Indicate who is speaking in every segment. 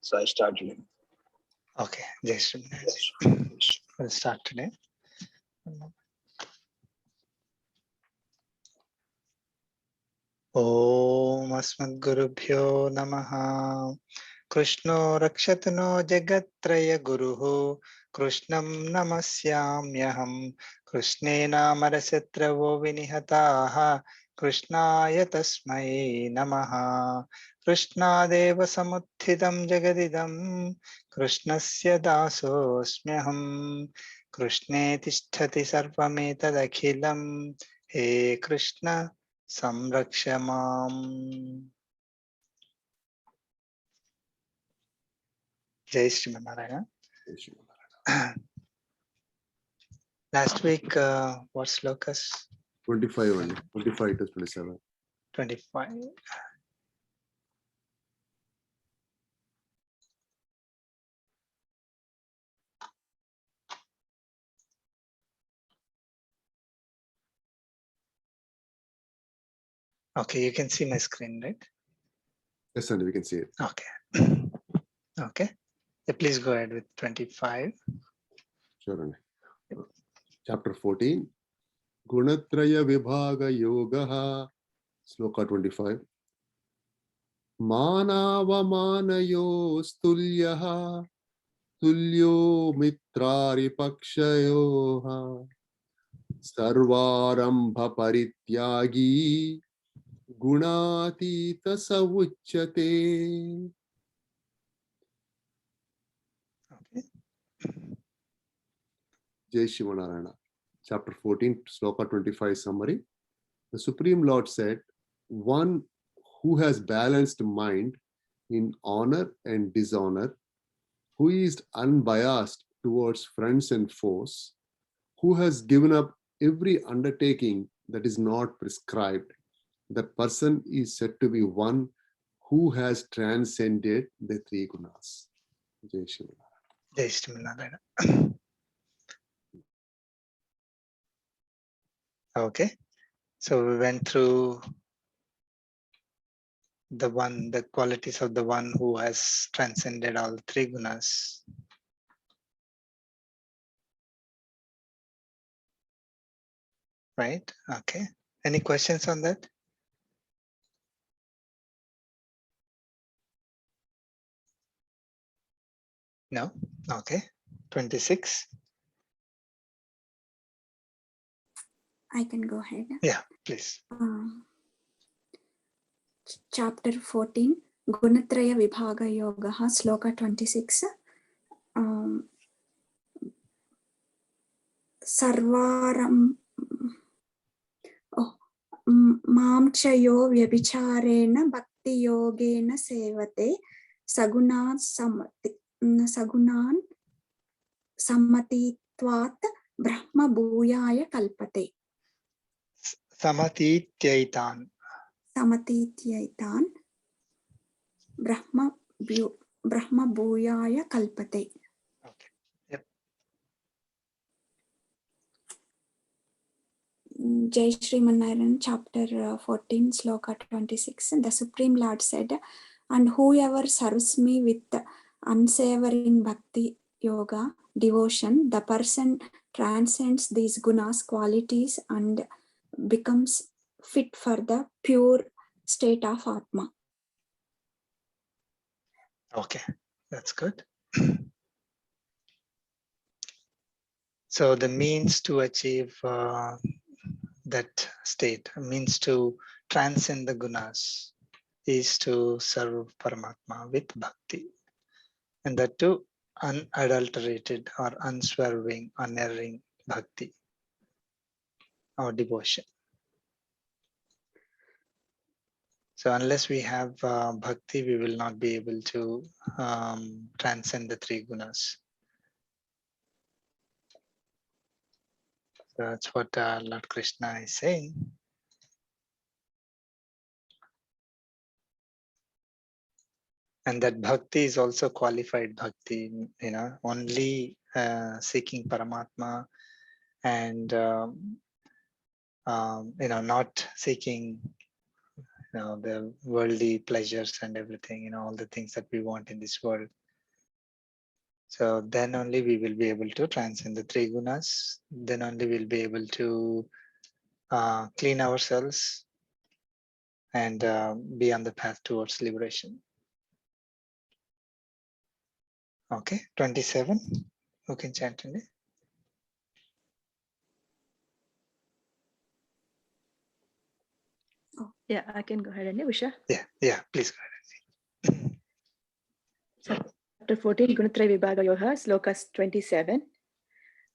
Speaker 1: So I started.
Speaker 2: Okay, yes. We'll start today. Om Asmadgurubhyo Namaha. Krishno Rakshatu no Jagatraya Guruhu. Krishnam Namasyamyaham. Krishnena Marasatravo Vinihataha. Krishnaya Tasmai Namaha. Krishnadeva Samutthidam Jagadidam. Krishnasya Dasosmyaham. Krishne Tisthati Sarvametadakhilam. He Krishna Samrakshamam. Jai Sri Narayana. Last week, what slokas?
Speaker 3: 25 only. 25 to 27.
Speaker 2: 25. Okay, you can see my screen, right?
Speaker 3: Yes, and we can see it.
Speaker 2: Okay. Okay. So please go ahead with 25.
Speaker 3: Sure. Andy. Chapter 14. Gunatraya Vibhaga Yogaha. Sloka 25. Manava Manayo Stulyaha. Tulyo Mitrari Pakshayoha. Sarvarambha Parityagi. Gunatita Savuchyate.
Speaker 2: Okay.
Speaker 3: Jai Shivanarayana. Chapter 14, Sloka 25 summary. The Supreme Lord said, one who has balanced mind in honor and dishonor, who is unbiased towards friends and foes, who has given up every undertaking that is not prescribed, that person is said to be one who has transcended the three gunas. Jai Shivanarayana.
Speaker 2: Jai Sri Narayana. Okay. So we went through the qualities of the one who has transcended all three gunas. Right? Okay. Any questions on that? No? Okay. 26.
Speaker 4: I can go ahead.
Speaker 2: Yeah, please.
Speaker 4: Chapter 14, Gunatraya Vibhaga Yogaha, Sloka 26. Sarvaram Mamchayo Vyabicharena Bhakti Yogena Sevate Sagunan Samatitvat Brahma Bhuyaya Kalpate.
Speaker 2: Samatityaitan.
Speaker 4: Samatityaitan Brahma Bhuyaya Kalpate.
Speaker 2: Okay. Yep.
Speaker 4: Jai Sri Narayana, chapter 14, sloka 26. The Supreme Lord said, and whoever serves me with unsavoring bhakti yoga, devotion, the person transcends these gunas, qualities, and becomes fit for the pure state of Atma.
Speaker 2: Okay, that's good. So the means to achieve that state, means to transcend the gunas, is to serve Paramatma with bhakti. And that too unadulterated or unswerving, unerring bhakti or devotion. So unless we have bhakti, we will not be able to transcend the three gunas. So that's what Lord Krishna is saying. And that bhakti is also qualified bhakti, only seeking Paramatma and, not seeking the worldly pleasures and everything, all the things that we want in this world. So then only we will be able to transcend the three gunas. Then only we'll be able to clean ourselves and be on the path towards liberation. Okay, 27. Who can chant in it?
Speaker 1: Yeah, I can go ahead and Usha.
Speaker 2: Yeah, please go ahead.
Speaker 1: Chapter 14, Gunatraya Vibhaga Yoga, Slokas 27.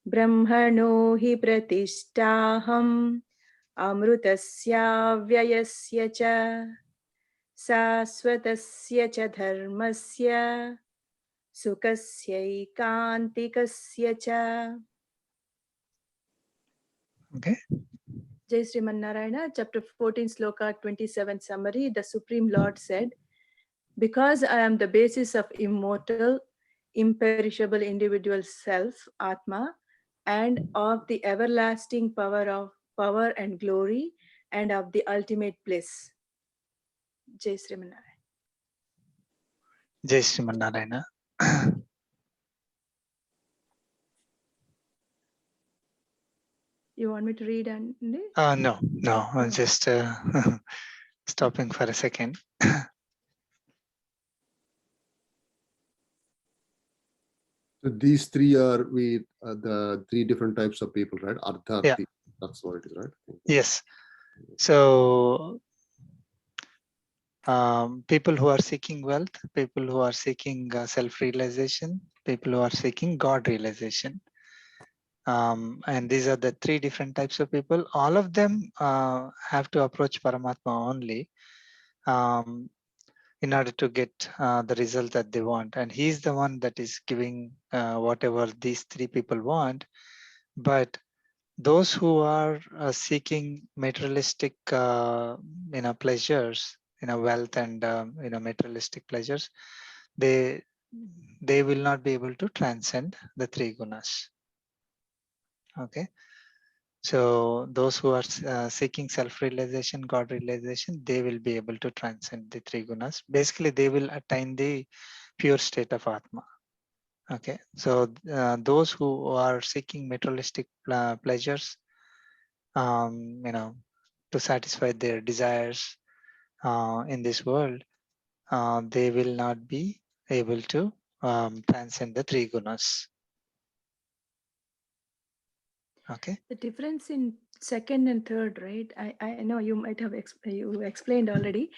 Speaker 1: Brahmano hi pratishtaham amrutasya vyayasya cha sasvatasya cha dharmasya sukasya kantikasya cha.
Speaker 2: Okay.
Speaker 1: Jai Sriman Narayana, chapter 14, sloka 27 summary. The Supreme Lord said, because I am the basis of immortal, imperishable individual self, Atma, and of the everlasting power and glory, and of the ultimate bliss. Jai Sriman Narayana.
Speaker 2: Jai Sriman Narayana.
Speaker 1: You want me to read and
Speaker 2: No, I'm just stopping for a second.
Speaker 3: So these three are the three different types of people, right? Artha,
Speaker 2: Yeah.
Speaker 3: that's what it is, right?
Speaker 2: Yes. So people who are seeking wealth, people who are seeking self-realization, people who are seeking God realization. And these are the three different types of people. All of them have to approach Paramatma only in order to get the result that they want. And he's the one that is giving whatever these three people want. But those who are seeking materialistic pleasures, wealth and materialistic pleasures, they will not be able to transcend the three gunas. Okay, so those who are seeking self-realization, God realization, they will be able to transcend the three gunas. Basically, they will attain the pure state of Atma. Okay, so those who are seeking materialistic pleasures, to satisfy their desires in this world, they will not be able to transcend the three gunas. Okay.
Speaker 1: The difference in second and third, right? I know you might have you explained already.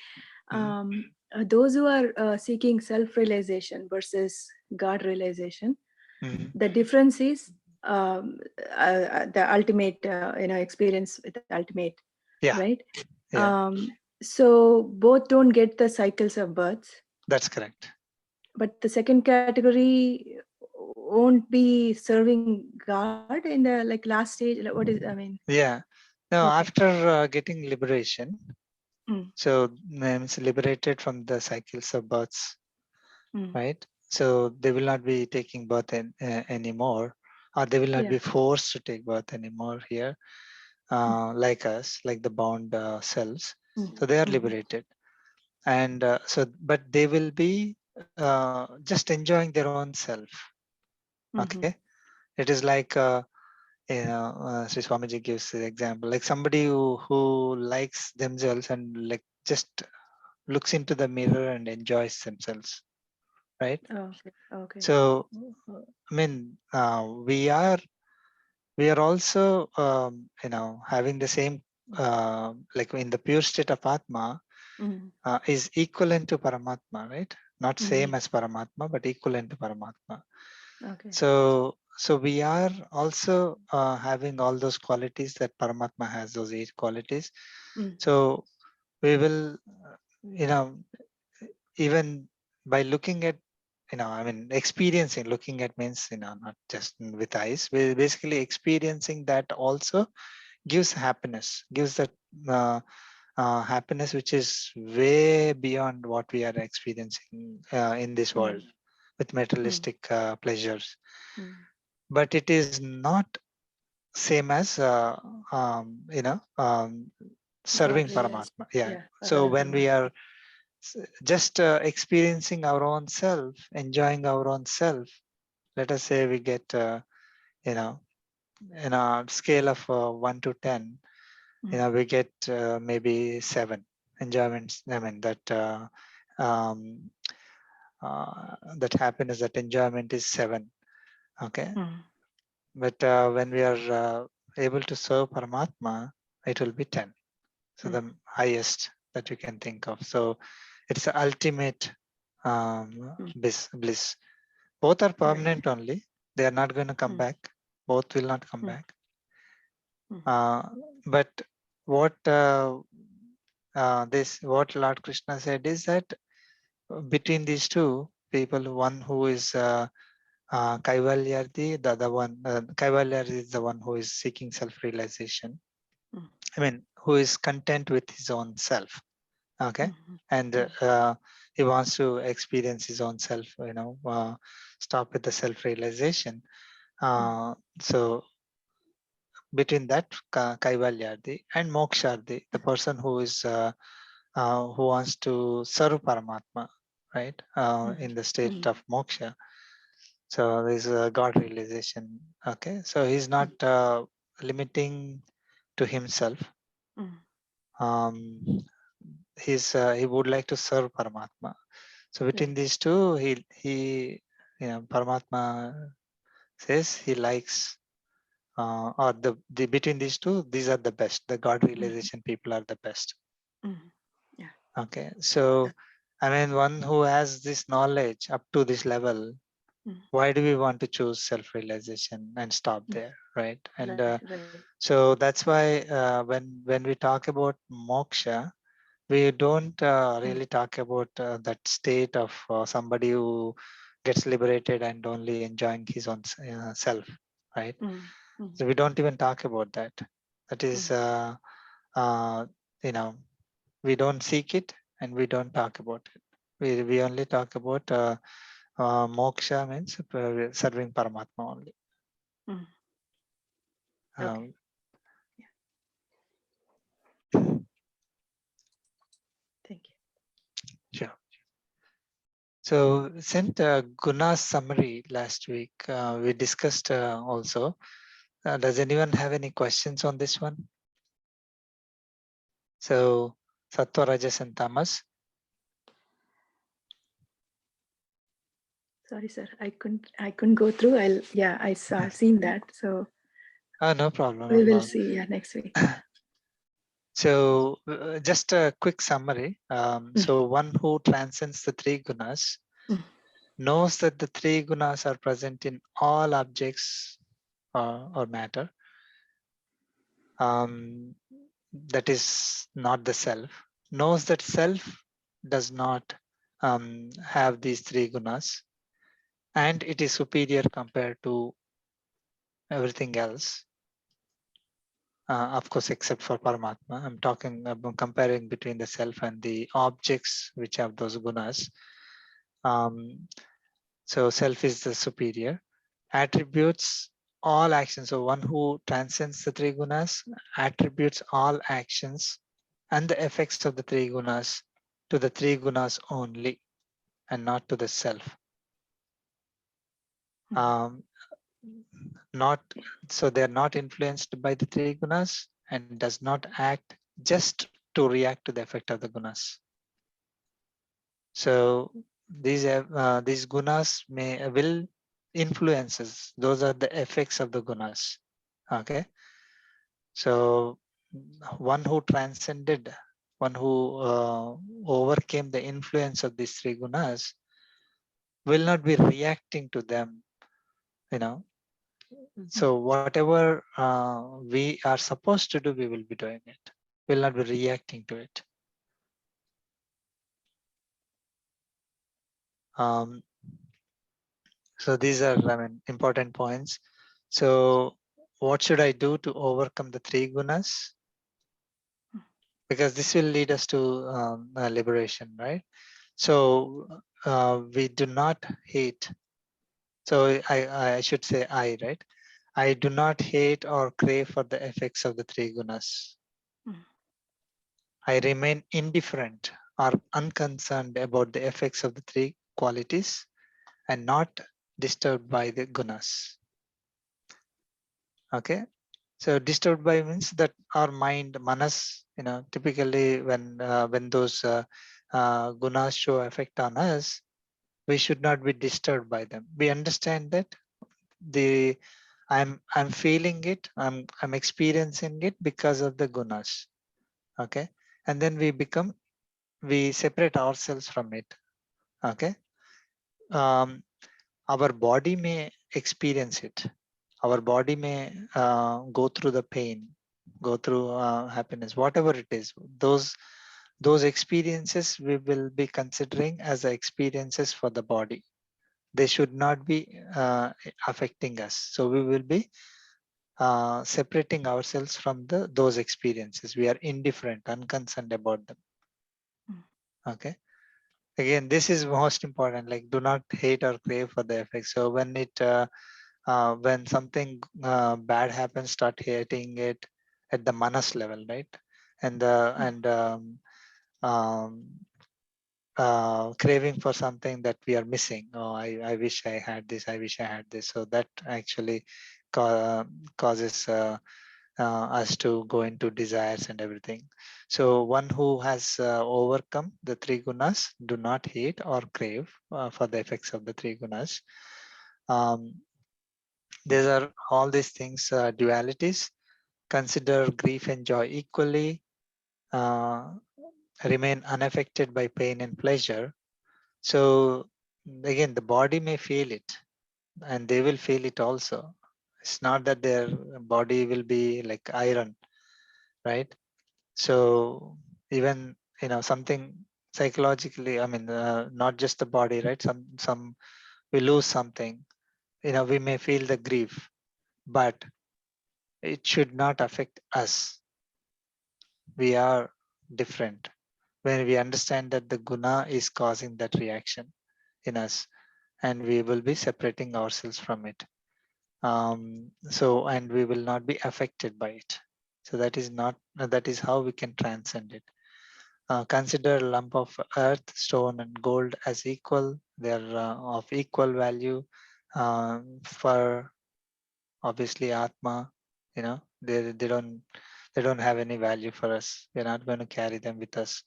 Speaker 1: Those who are seeking self-realization versus God realization, the difference is the ultimate, experience with the ultimate, right?
Speaker 2: Yeah.
Speaker 1: So both don't get the cycles of births.
Speaker 2: That's correct.
Speaker 1: But the second category won't be serving God in the last stage. What is, I mean?
Speaker 2: Yeah. Now,
Speaker 1: Okay.
Speaker 2: after getting liberation, so means liberated from the cycles of births, right? So they will not be taking birth anymore, or they will not be forced to take birth anymore here, like us, like the bound cells. So they are liberated, and but they will be just enjoying their own self. Okay, it is like Sri Swamiji gives the example, like somebody who likes themselves and like just looks into the mirror and enjoys themselves, right?
Speaker 1: Okay.
Speaker 2: So I mean, we are also having the same like in the pure state of Atma is equivalent to Paramatma, right? Not same as Paramatma, but equivalent to Paramatma.
Speaker 1: Okay.
Speaker 2: So we are also having all those qualities that Paramatma has, those 8 qualities. So we will, even by looking at, experiencing, looking at means, not just with eyes, we're basically experiencing that also gives happiness, gives that happiness which is way beyond what we are experiencing in this world with materialistic pleasures. But it is not same as Serving
Speaker 1: God
Speaker 2: Paramatma. Yeah.
Speaker 1: Yeah,
Speaker 2: So
Speaker 1: other
Speaker 2: when we
Speaker 1: Paramatma.
Speaker 2: are just experiencing our own self, enjoying our own self, let us say we get, you know, in a scale of 1 to 10, you know, we get maybe 7 enjoyments. I mean, um, that happiness, that enjoyment is 7. Okay. But when we are able to serve Paramatma, it will be 10. So the highest that you can think of. So it's the ultimate bliss. Both are permanent only. They are not going to come back. Both will not come back. But what what Lord Krishna said is that between these two people, one who is Kaivalyarthi, the other one, Kaivalyarthi is the one who is seeking self-realization. I mean, who is content with his own self. Okay. And he wants to experience his own self, you know, stop with the self-realization. So between that Kaivalyarthi and Moksharthi, the person who is who wants to serve Paramatma, right, in the state of moksha. So this is God realization. Okay, so he's not limiting to himself. He would like to serve Paramatma. So between these two, he you know, Paramatma says he likes, or the between these two, these are the best. The God realization people are the best.
Speaker 1: Yeah.
Speaker 2: Okay, so I mean, one who has this knowledge up to this level, why do we want to choose self-realization and stop there, right? And so that's why when we talk about moksha, we don't really talk about that state of somebody who gets liberated and only enjoying his own self, right? So we don't even talk about that. That is, you know, we don't seek it and we don't talk about it. We only talk about moksha means serving Paramatma only.
Speaker 1: Okay. Thank you.
Speaker 2: Sure. So sent Guna's summary last week. We discussed also. Does anyone have any questions on this one? So Sattva, Rajas, and Tamas.
Speaker 1: Sorry, sir. I couldn't go through. Seen that. So
Speaker 2: No problem.
Speaker 1: we will see next week.
Speaker 2: So just a quick summary. So one who transcends the 3 gunas knows that the 3 gunas are present in all objects or matter. That is not the self. Knows that self does not have these 3 gunas, and it is superior compared to everything else. Of course, except for Paramatma. I'm talking about comparing between the self and the objects which have those gunas. So self is the superior. Attributes all actions. So one who transcends the 3 gunas attributes all actions and the effects of the 3 gunas to the 3 gunas only and not to the self. So they're not influenced by the 3 gunas and does not act just to react to the effect of the gunas. So these gunas will influences. Those are the effects of the gunas. Okay. So one who transcended, one who overcame the influence of these 3 gunas will not be reacting to them, you know. So whatever we are supposed to do, we will be doing it. We'll not be reacting to it. So these are, I mean, important points. So what should I do to overcome the 3 gunas? Because this will lead us to liberation, right? So we do not hate. So I should say I, right? I do not hate or crave for the effects of the 3 gunas. I remain indifferent or unconcerned about the effects of the three qualities and not disturbed by the gunas. Okay, so disturbed by means that our mind, manas, typically when those gunas show effect on us, we should not be disturbed by them. We understand that I'm feeling it, I'm experiencing it because of the gunas. Okay, and then we separate ourselves from it. Okay, our body may experience it. Our body may go through the pain, go through happiness, whatever it is. Those experiences we will be considering as the experiences for the body. They should not be affecting us. So we will be separating ourselves from those experiences. We are indifferent, unconcerned about them. Okay. Again, this is most important. Like, do not hate or crave for the effects. So when something bad happens, start hating it at the manas level, right? And craving for something that we are missing. Oh, I wish I had this. I wish I had this. So that actually causes us to go into desires and everything. So one who has overcome the three gunas do not hate or crave for the effects of the three gunas. These are all these things, dualities. Consider grief and joy equally. Remain unaffected by pain and pleasure. So again, the body may feel it and they will feel it also. It's not that their body will be like iron, right? So even, something psychologically, I mean, not just the body, right? Some we lose something, we may feel the grief, but it should not affect us. We are different. When we understand that the guna is causing that reaction in us, and we will be separating ourselves from it. And we will not be affected by it. So that is how we can transcend it. Consider a lump of earth, stone, and gold as equal. They are of equal value for obviously Atma. They don't have any value for us. We're not going to carry them with us.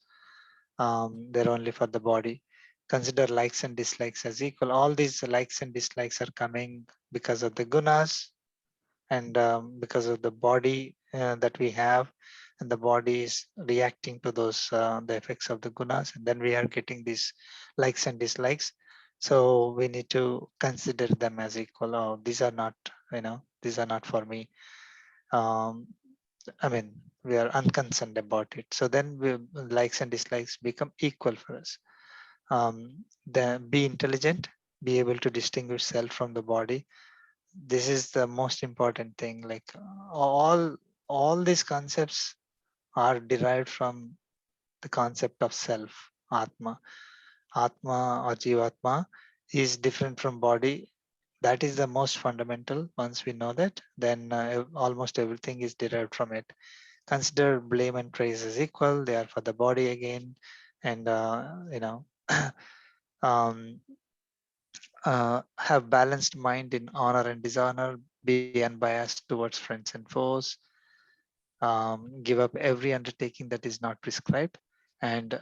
Speaker 2: They're only for the body. Consider likes and dislikes as equal. All these likes and dislikes are coming because of the gunas and because of the body that we have, and the body is reacting to those the effects of the gunas, and then we are getting these likes and dislikes. So we need to consider them as equal. Oh, these are not for me. I mean, we are unconcerned about it. So then likes and dislikes become equal for us. Then be intelligent, be able to distinguish self from the body. This is the most important thing. Like all these concepts are derived from the concept of self, Atma. Atma or Jivatma is different from body. That is the most fundamental. Once we know that, then almost everything is derived from it. Consider blame and praise as equal. They are for the body again. And, um, have balanced mind in honor and dishonor, be unbiased towards friends and foes, give up every undertaking that is not prescribed, and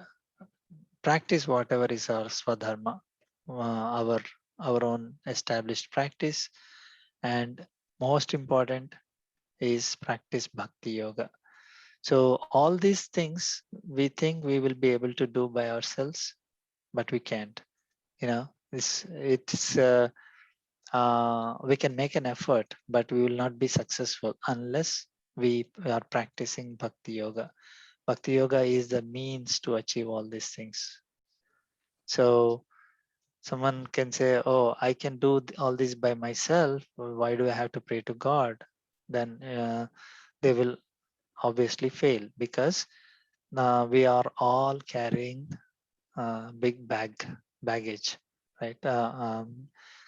Speaker 2: practice whatever is our swadharma, our own established practice. And most important is practice bhakti yoga. So all these things we think we will be able to do by ourselves, but we can't. We can make an effort, but we will not be successful unless we are practicing bhakti yoga. Bhakti yoga is the means to achieve all these things. So someone can say, oh, I can do all this by myself. Why do I have to pray to God? Then they will obviously fail, because we are all carrying big baggage, right?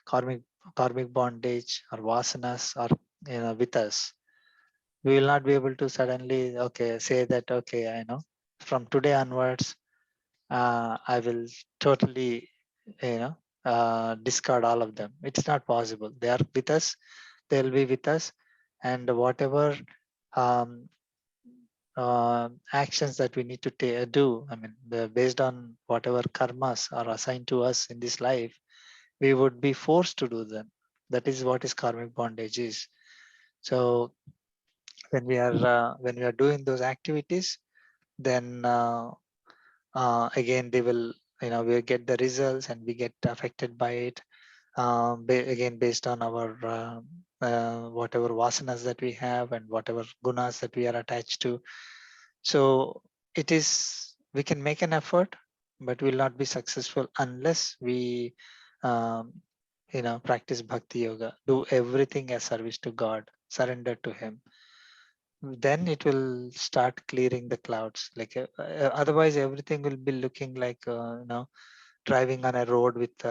Speaker 2: Karmic bondage or vasanas are with us. We will not be able to suddenly say that, okay, I know from today onwards, I will totally, discard all of them. It's not possible. They are with us. They'll be with us, and whatever um, actions that we need to do, I mean, based on whatever karmas are assigned to us in this life, we would be forced to do them. That is what is karmic bondage is. So when we are doing those activities, then again they will, we get the results and we get affected by it. Again, based on our whatever vasanas that we have and whatever gunas that we are attached to. So it is, we can make an effort, but will not be successful unless we practice bhakti yoga, do everything as service to God, surrender to him. Then it will start clearing the clouds. Like otherwise everything will be looking like driving on a road with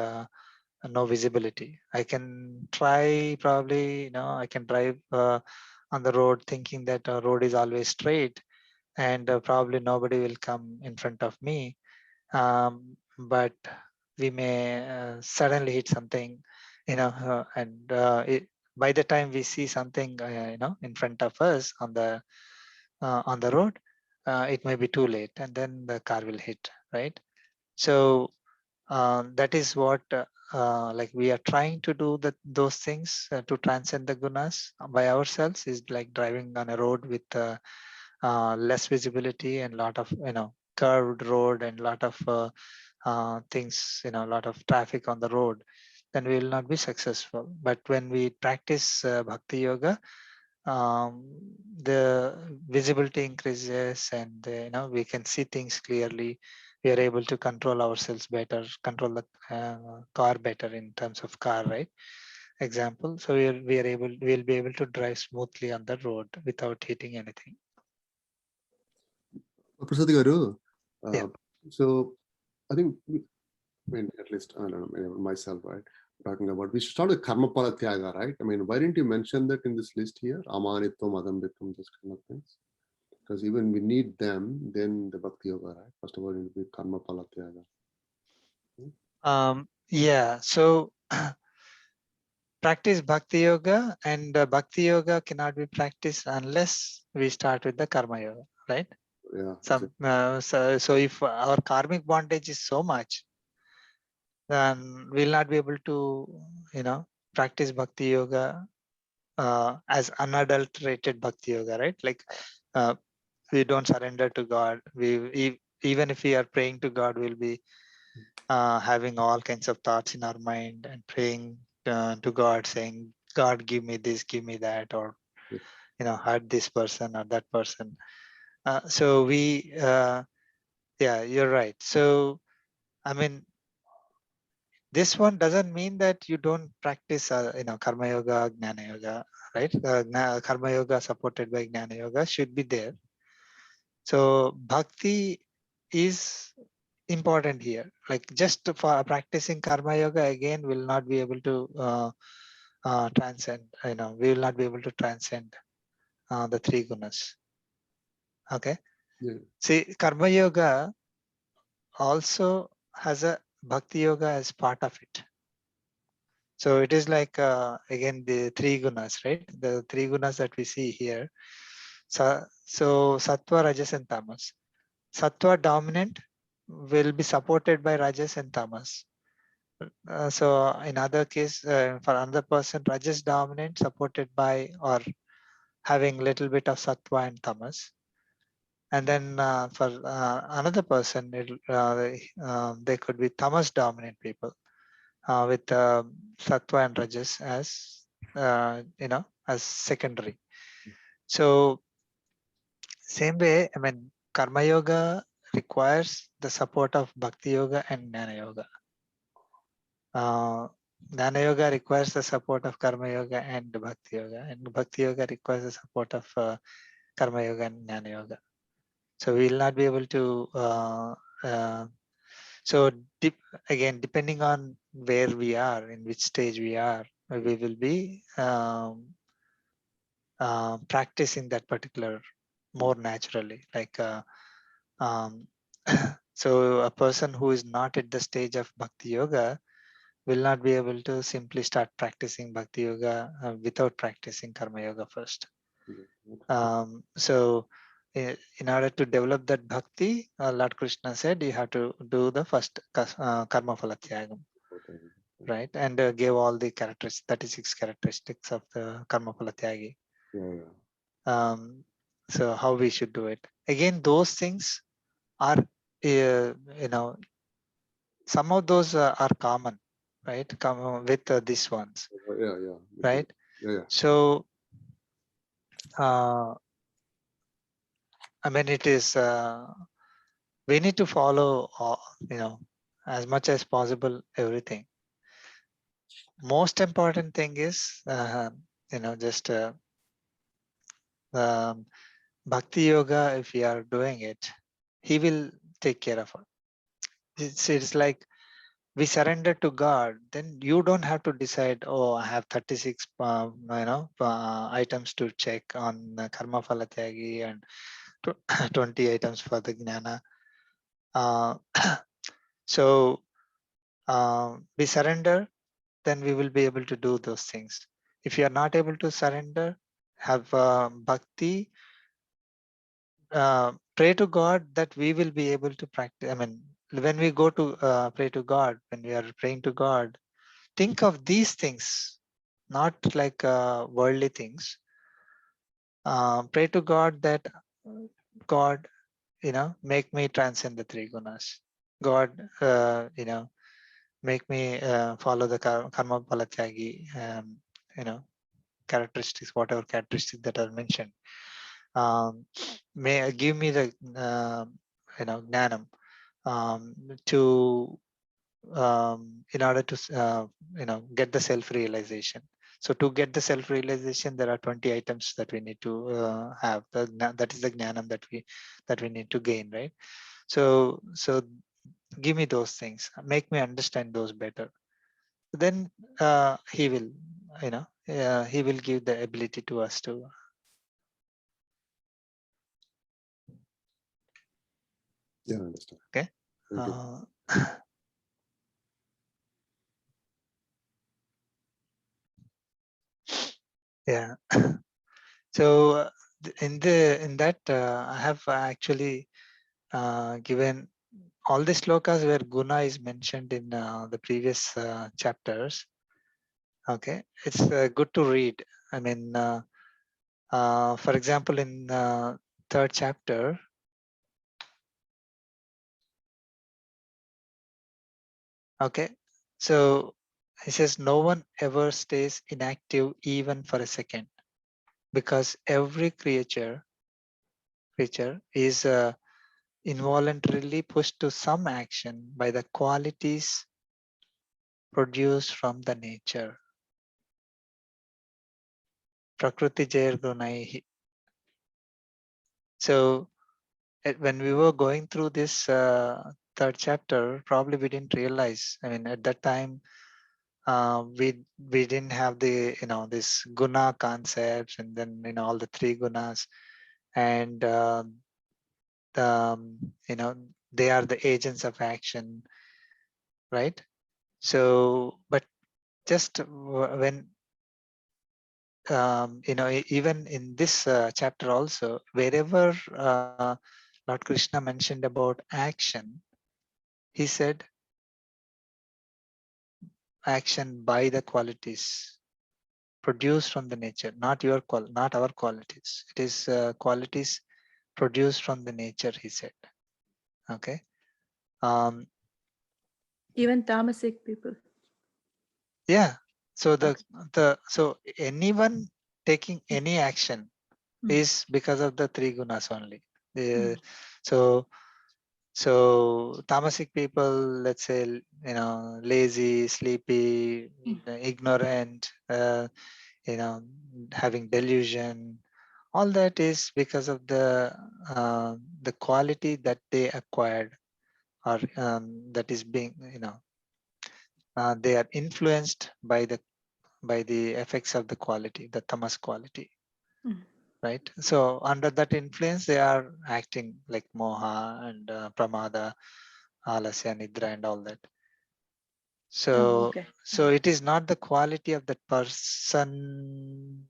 Speaker 2: no visibility. I can try, probably, I can drive on the road thinking that road is always straight, and probably nobody will come in front of me. But we may suddenly hit something, and by the time we see something, in front of us on the road, it may be too late, and then the car will hit, right? So that is what like we are trying to do, those things to transcend the gunas by ourselves, is like driving on a road with less visibility and lot of curved road and lot of things, a lot of traffic on the road. Then we will not be successful. But when we practice bhakti yoga, the visibility increases, and we can see things clearly. We are able to control ourselves better, control the car better in terms of car, right? Example. So we'll be able to drive smoothly on the road without hitting anything.
Speaker 3: Prasad Garu,
Speaker 2: Yeah.
Speaker 3: so I think, at least I don't know, myself, right? Talking about, we should start with karma pala tyaga, right? I mean, why didn't you mention that in this list here? Amanitvam, adambitam, those kind of things. Because even we need them, then the bhakti yoga, right? First of all, it will be karma pala tyaga.
Speaker 2: Yeah. So practice bhakti yoga, and bhakti yoga cannot be practiced unless we start with the karma yoga, right?
Speaker 3: Yeah.
Speaker 2: So if our karmic bondage is so much, then we'll not be able to, practice bhakti yoga as unadulterated bhakti yoga, right? Like we don't surrender to God. Even if we are praying to God, we'll be having all kinds of thoughts in our mind and praying to God, saying, God, give me this, give me that, or hurt this person or that person. So yeah, you're right. So I mean, this one doesn't mean that you don't practice, karma yoga, jnana yoga, right? Karma yoga supported by jnana yoga should be there. So bhakti is important here. Like just for practicing karma yoga again will not be able to transcend. We will not be able to transcend the three gunas. Okay.
Speaker 3: Yeah.
Speaker 2: See, karma yoga also has a bhakti yoga as part of it. So it is like again the three gunas, right? The three gunas that we see here. So sattva, rajas, and tamas. Sattva dominant will be supported by rajas and tamas. So in other case, for another person, rajas dominant supported by or having little bit of sattva and tamas. And then for another person, they could be tamas dominant people with sattva and rajas as as secondary. So same way, I mean, karma yoga requires the support of bhakti yoga and jnana yoga. Jnana yoga requires the support of karma yoga and bhakti yoga, and bhakti yoga requires the support of karma yoga and jnana yoga. So we will not be able to. So again, depending on where we are, in which stage we are, we will be practicing that particular more naturally. Like So a person who is not at the stage of Bhakti Yoga will not be able to simply start practicing Bhakti Yoga without practicing Karma Yoga first. So in order to develop that Bhakti, Lord Krishna said you have to do the first Karma Phala Tyagam, right? And gave all the 36 characteristics of the Karma Phala Tyagi. So how we should do it. Again, those things are, some of those are common, right? Come with these ones, right? So, I mean, it is, we need to follow, as much as possible, everything. Most important thing is, just Bhakti Yoga, if we are doing it, he will take care of it. It's like we surrender to God, then you don't have to decide, oh, I have 36 items to check on Karma Phala Tyagi and 20 items for the Jnana. So we surrender, then we will be able to do those things. If you are not able to surrender, have bhakti, pray to God that we will be able to practice. I mean, when we go to pray to God, when we are praying to God, think of these things, not like worldly things. Pray to God that God, make me transcend the three gunas. God, make me follow the karma phala tyagi, characteristics, whatever characteristics that are mentioned. May give me the, gnanam, to in order to get the self-realization. So to get the self-realization, there are 20 items that we need to have. That is the gnanam that we need to gain, right? So give me those things, make me understand those better. Then he will, he will give the ability to us to.
Speaker 3: Yeah, I understand.
Speaker 2: Okay. Yeah. So in that I have actually given all the slokas where guna is mentioned in the previous chapters. Okay, it's good to read. I mean, for example, in third chapter, okay, so he says no one ever stays inactive even for a second, because every creature is involuntarily pushed to some action by the qualities produced from the nature. Prakriti Jair Gunaihi. So when we were going through this third chapter, probably we didn't realize. I mean, at that time, we didn't have the this guna concepts, and then all the three gunas, and they are the agents of action, right? So, but just when even in this chapter also, wherever Lord Krishna mentioned about action, he said action by the qualities produced from the nature, not not our qualities. It is qualities produced from the nature, he said. Okay.
Speaker 1: Even tamasic people.
Speaker 2: Yeah. So so anyone taking any action is because of the three gunas only. So tamasic people, let's say, lazy, sleepy, ignorant, having delusion, all that is because of the quality that they acquired, or that is being, they are influenced by the effects of the quality, the tamas quality, right? So under that influence, they are acting like moha and pramada, alasya, nidra, and all that. So,
Speaker 1: okay.
Speaker 2: so it is not the quality of that person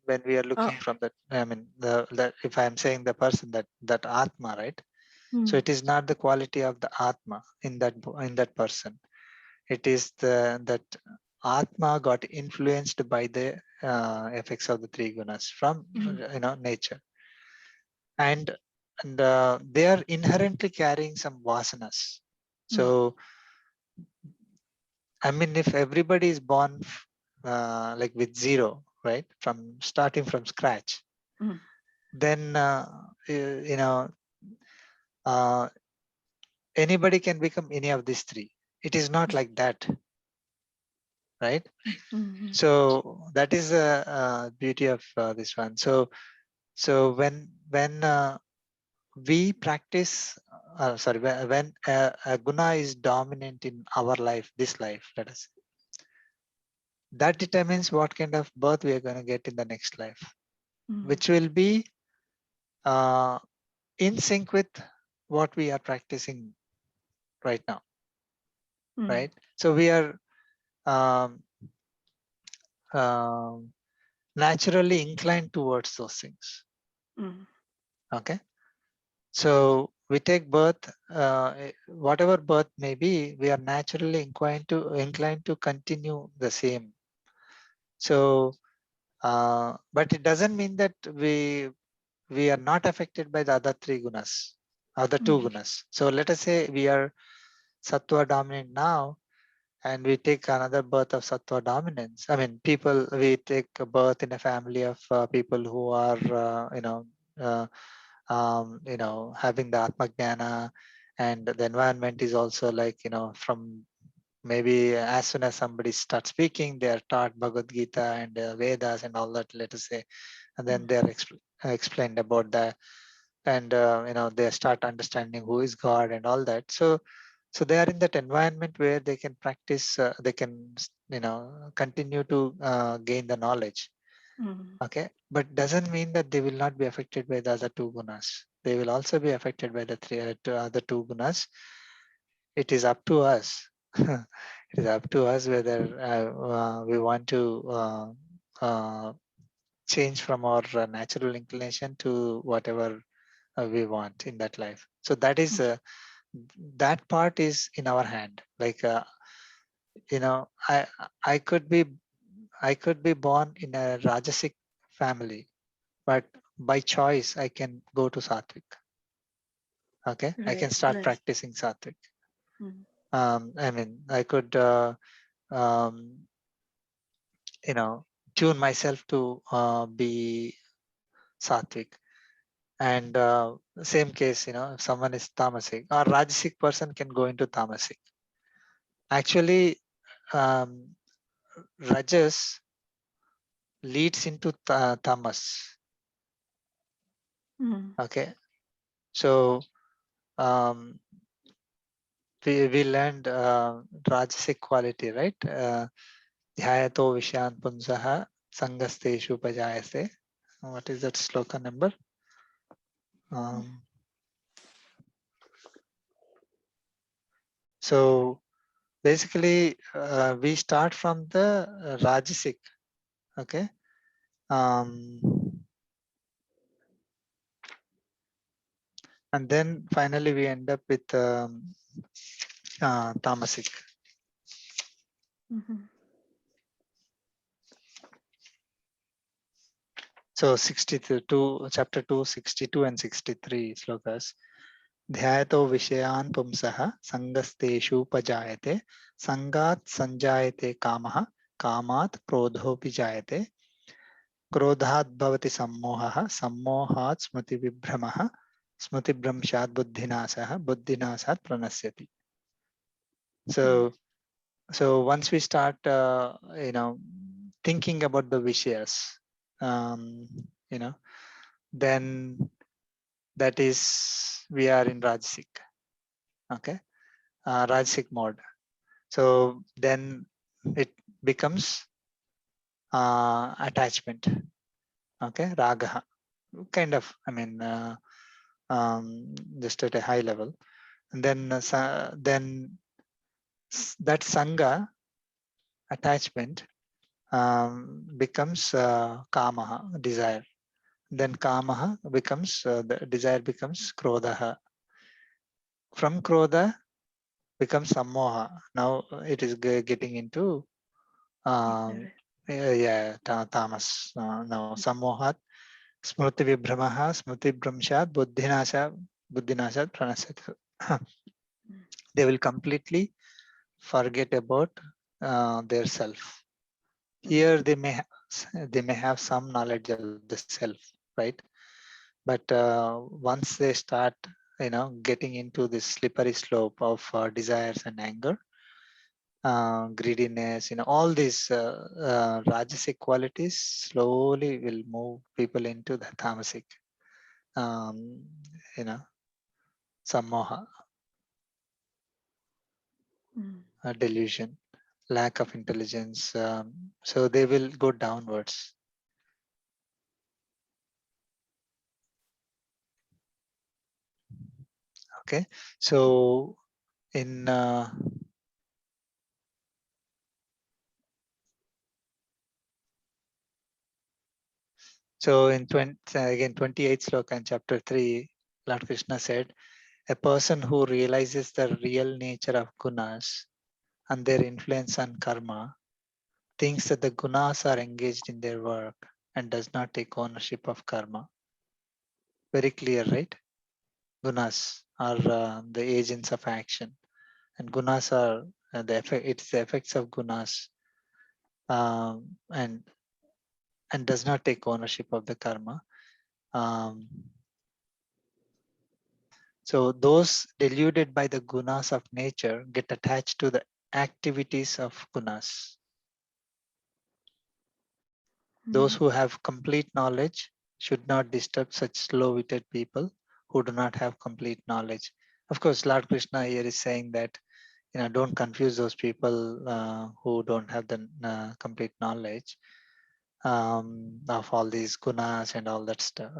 Speaker 2: when we are looking from that. I mean, the if I am saying the person, that atma, right? So it is not the quality of the atma in that person. It is that atma got influenced by the effects of the three gunas from nature, and they are inherently carrying some vasanas. So I mean, if everybody is born like with zero, right, from starting from scratch, then uh, anybody can become any of these three. It is not like that, right? So that is the beauty of this one. So when we practice, sorry, when a guna is dominant in our life, this life, let us say, that determines what kind of birth we are going to get in the next life, which will be in sync with what we are practicing right now, right? So we are naturally inclined towards those things. Okay, so we take birth, whatever birth may be, we are naturally inclined to continue the same. So, but it doesn't mean that we are not affected by the other three gunas, other two gunas. So let us say we are sattva dominant now, and we take another birth of sattva dominance. I mean, we take a birth in a family of people who are, uh, having the Atma Jnana, and the environment is also like, from maybe as soon as somebody starts speaking, they are taught Bhagavad Gita and Vedas and all that, let us say, and then they are explained about that, and they start understanding who is God and all that. So they are in that environment where they can practice, they can continue to gain the knowledge. Okay, but doesn't mean that they will not be affected by the other two gunas. They will also be affected by the other two gunas. It is up to us. It is up to us whether we want to change from our natural inclination to whatever we want in that life. So that is that part is in our hand. Like I could be born in a Rajasic family, but by choice I can go to Sattvic. Okay, I can start practicing Sattvic. I mean, I could tune myself to be Sattvic. And same case, if someone is Tamasic or Rajasic person can go into Tamasic. Actually, Rajas leads into Tamas. Okay, so we learned Rajasic quality, right? Dhyayato Vishan Punsaha Sangasteshu Pajayase. What is that sloka number? So basically, we start from the Rajasic. Okay. And then finally we end up with Tamasic. So 62, chapter 2, 62 and 63 slokas. Dhyayato Vishayan Pumsaha Sangasteshu Pajayate Sangat Sanjayate Kamaha Kamat Krodho Pijayate Krodhat Bhavati Sammohaha Sammohat Smriti Vibhramaha Smriti Brahmshat Buddhinasaha Buddhinasat Pranasyati. So once we start, thinking about the Vishayas, then that is, we are in Rajasic, okay, Rajasic mode. So then it becomes attachment, okay, Ragaha. kind of, I mean, just at a high level. And then that Sangha attachment becomes kamaha, desire. Then kamaha becomes, the desire becomes krodha. From krodha becomes sammoha. Now it is getting into tamas. Now sammohat, smriti vibhramaha, smriti bhramshat, buddhinashat pranasat. They will completely forget about their self. Here they may have some knowledge of the self, right? But once they start, getting into this slippery slope of desires and anger, greediness, all these rajasic qualities slowly will move people into the tamasic, sammoha, delusion, lack of intelligence. So they will go downwards. Okay, so in so in 28th sloka in chapter 3, Lord Krishna said, a person who realizes the real nature of gunas and their influence on karma thinks that the gunas are engaged in their work and does not take ownership of karma. Very clear, right? Gunas are the agents of action, and gunas are it's the effects of gunas, and does not take ownership of the karma. So those deluded by the gunas of nature get attached to the activities of gunas. Those who have complete knowledge should not disturb such slow-witted people who do not have complete knowledge. Of course, Lord Krishna here is saying that, don't confuse those people who don't have the complete knowledge of all these gunas and all that stuff.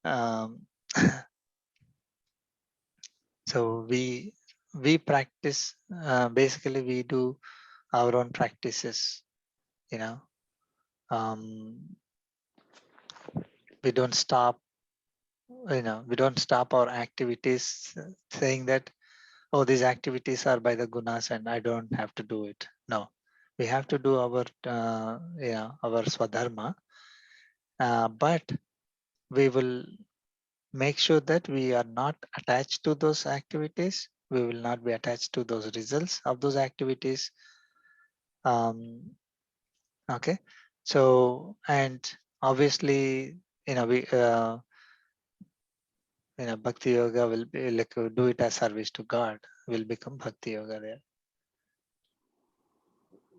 Speaker 2: Um, so we practice, basically we do our own practices. We don't stop. We don't stop our activities saying that, oh, these activities are by the gunas and I don't have to do it. No, we have to do our our swadharma, but we will make sure that we are not attached to those activities. We will not be attached to those results of those activities. Okay, so, and obviously, we bhakti yoga will be like, do it as service to God, will become bhakti yoga there.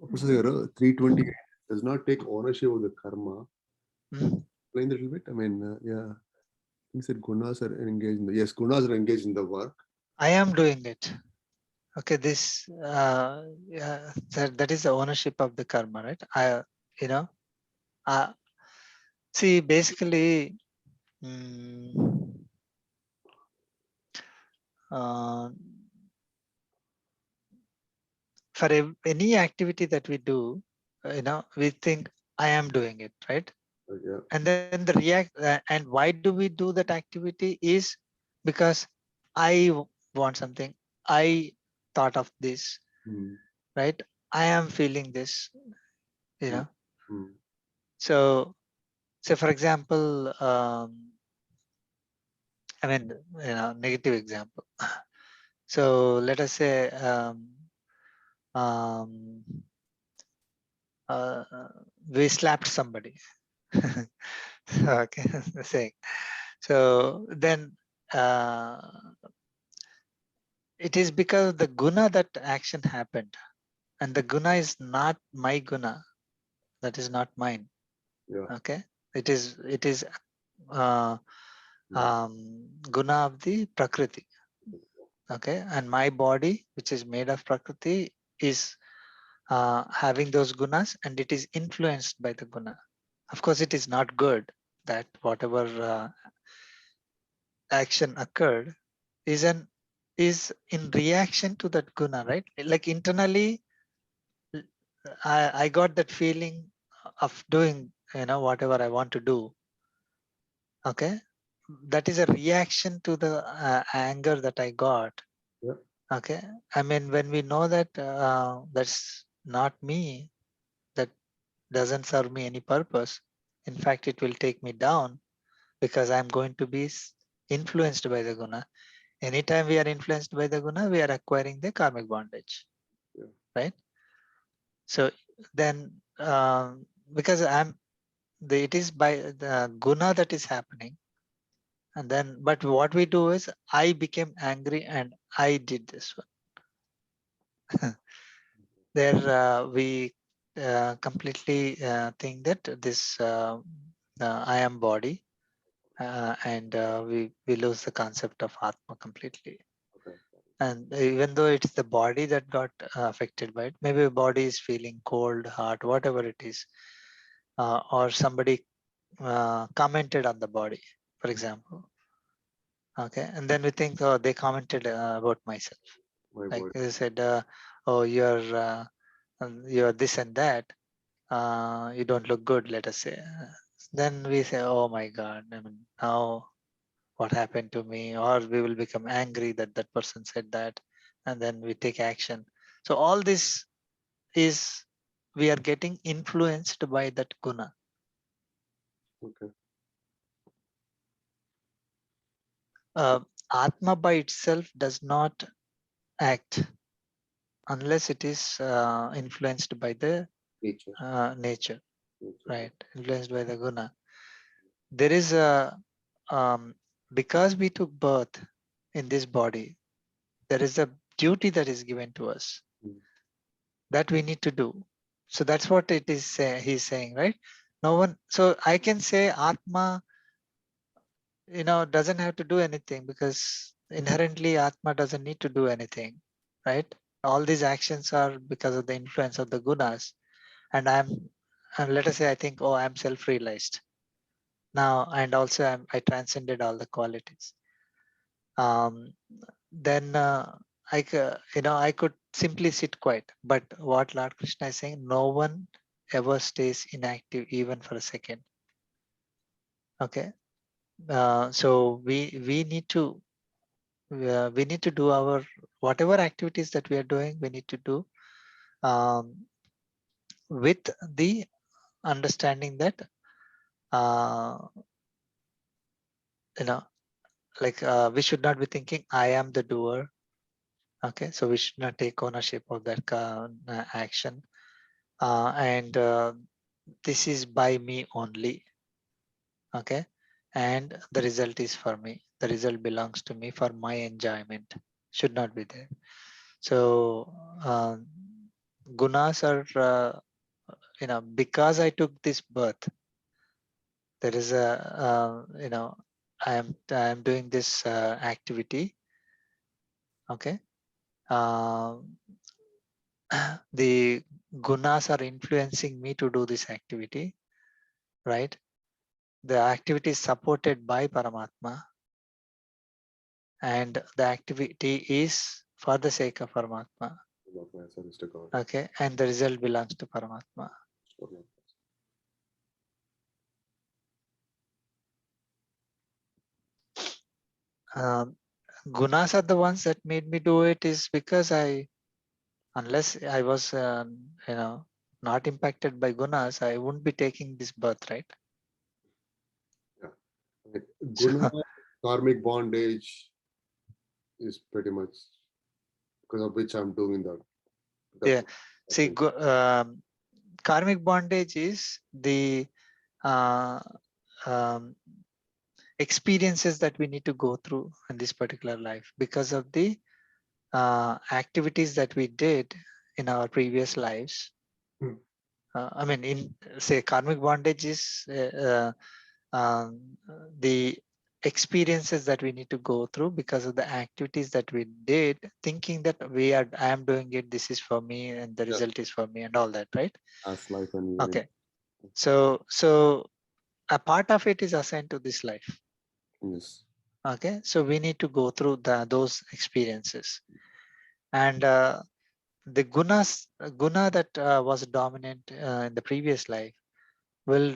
Speaker 3: 328 does not take ownership of the karma.
Speaker 2: Mm.
Speaker 3: Explain that a little bit. I mean, yeah, he said gunas are engaged in the, yes, gunas are engaged in the work.
Speaker 2: I am doing it. Okay, this that is the ownership of the karma, right? See, basically, for any activity that we do, we think I am doing it, right?
Speaker 3: Yeah.
Speaker 2: And then the and why do we do that activity is because I want something. I thought of this, right? I am feeling this, So, for example, I mean, negative example. So let us say we slapped somebody. Okay, saying. So then it is because the guna that action happened, and the guna is not my guna. That is not mine.
Speaker 3: Yeah.
Speaker 2: Okay, it is guna of the prakriti. Okay, and my body, which is made of prakriti, is having those gunas, and it is influenced by the guna. Of course, it is not good. that whatever action occurred is in reaction to that guna, right? Like internally, I got that feeling of doing, whatever I want to do. Okay, that is a reaction to the anger that I got.
Speaker 3: Yeah.
Speaker 2: Okay, I mean, when we know that that's not me, that doesn't serve me any purpose. In fact, it will take me down because I'm going to be influenced by the guna. Anytime we are influenced by the guna, we are acquiring the karmic bondage.
Speaker 3: Yeah.
Speaker 2: Right? So then, because it is by the guna that is happening. And then, but what we do is, I became angry and I did this one. There we completely think that this I am body, and we lose the concept of Atma completely.
Speaker 3: Okay.
Speaker 2: And even though it's the body that got affected by it, maybe body is feeling cold, hot, whatever it is, or somebody commented on the body, for example. Okay, and then we think, oh, they commented about myself.
Speaker 3: My
Speaker 2: Like
Speaker 3: body.
Speaker 2: they said, oh, you're this and that. You don't look good, let us say. Then we say, oh my God, I mean, now what happened to me? Or we will become angry that that person said that, and then we take action. So all this is, we are getting influenced by that guna.
Speaker 3: Okay.
Speaker 2: Atma by itself does not act unless it is influenced by the
Speaker 3: Nature.
Speaker 2: nature,
Speaker 3: Nature.
Speaker 2: right? Influenced by the guna. There is a, because we took birth in this body, there is a duty that is given to us that we need to do. So that's what it is. He's saying, right? No one. So I can say Atma, doesn't have to do anything because inherently Atma doesn't need to do anything, right? All these actions are because of the influence of the gunas, and let us say I think, oh, I'm self-realized now, and also I transcended all the qualities. Then I could simply sit quiet. But what Lord Krishna is saying, no one ever stays inactive even for a second. Okay, so we need to do our whatever activities that we are doing. We need to do with the understanding that like we should not be thinking I am the doer. Okay, so we should not take ownership of that action. And this is by me only. Okay, and the result is for me. The result belongs to me for my enjoyment. Should not be there. So gunas are, because I took this birth, there is a, I am doing this activity. Okay. The gunas are influencing me to do this activity, right? The activity is supported by Paramatma, and the activity is for the sake of Paramatma. Okay, and the result belongs to Paramatma. Gunas are the ones that made me do it is because unless I was, not impacted by gunas, I wouldn't be taking this birth, right?
Speaker 3: Yeah. Guna, karmic bondage is pretty much because of which I'm doing that.
Speaker 2: Yeah. See, karmic bondage is the experiences that we need to go through in this particular life because of the activities that we did in our previous lives. I mean, in say karmic bondage is the experiences that we need to go through because of the activities that we did, thinking that I am doing it, this is for me, and the result is for me, and all that, right?
Speaker 3: As life and
Speaker 2: okay. So a part of it is assigned to this life.
Speaker 3: Yes.
Speaker 2: Okay, so we need to go through those experiences, and the guna that was dominant in the previous life will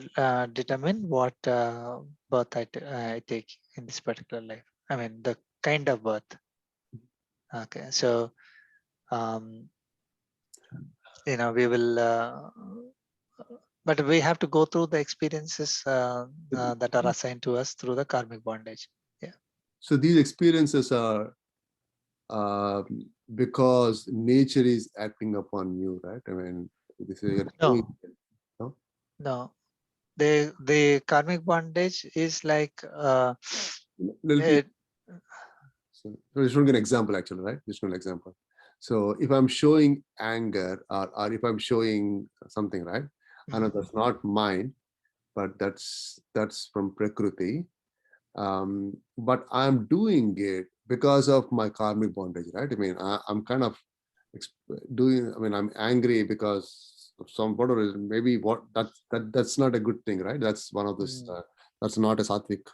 Speaker 2: determine what birth I take in this particular life. I mean, the kind of birth. Okay, so we will, but we have to go through the experiences that are assigned to us through the karmic bondage. Yeah.
Speaker 3: So these experiences are because nature is acting upon you, right? I mean, this is you're doing it, no?
Speaker 2: No. The karmic bondage is like
Speaker 3: Little So just want to give an example, actually, right? Just one example. So if I'm showing anger, or if I'm showing something, right? I know that's not mine, but that's from Prakriti. But I'm doing it because of my karmic bondage, right? I mean, I'm kind of doing. I mean, I'm angry because of some whatever reason. Maybe that's not a good thing, right? That's one of this. That's not a sattvic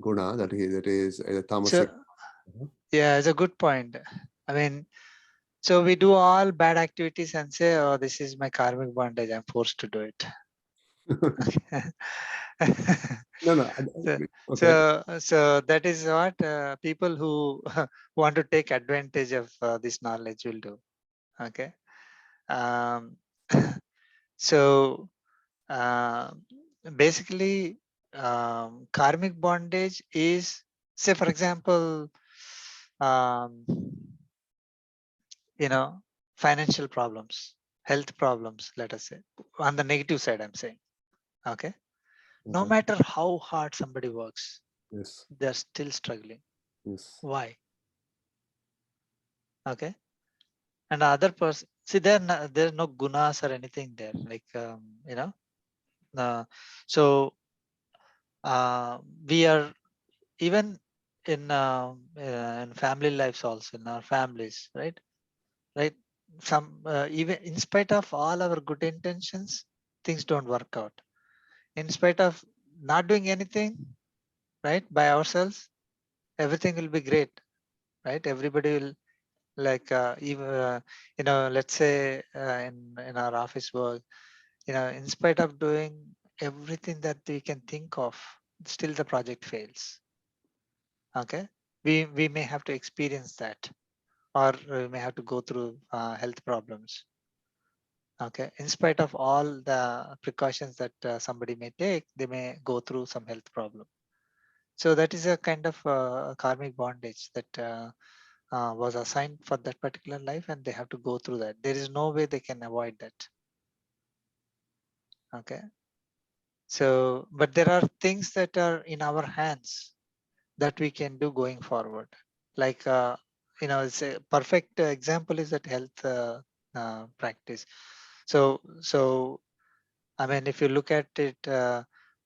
Speaker 3: guna. That is a tamasic.
Speaker 2: Yeah, it's a good point. I mean, so we do all bad activities and say, "Oh, this is my karmic bondage. I'm forced to do it."
Speaker 3: No.
Speaker 2: So that is what people who want to take advantage of this knowledge will do. Okay. So basically, karmic bondage is, say, for example, um, financial problems, health problems, let us say, on the negative side, I'm saying. Okay. No matter how hard somebody works,
Speaker 3: Yes.
Speaker 2: they're still struggling.
Speaker 3: Yes.
Speaker 2: Why? Okay. And the other person, see, there's no gunas or anything there, like, so we are even in family lives also, in our families, right? Some even in spite of all our good intentions, things don't work out. In spite of not doing anything, right, by ourselves, everything will be great, right? Everybody will, like, even let's say in our office work, in spite of doing everything that we can think of, still the project fails. Okay, we may have to experience that, or we may have to go through health problems. Okay, in spite of all the precautions that somebody may take, they may go through some health problem. So that is a kind of karmic bondage that was assigned for that particular life, and they have to go through that. There is no way they can avoid that. Okay. So, but there are things that are in our hands that we can do going forward. Like, it's a perfect example is that health practice. So, I mean, if you look at it,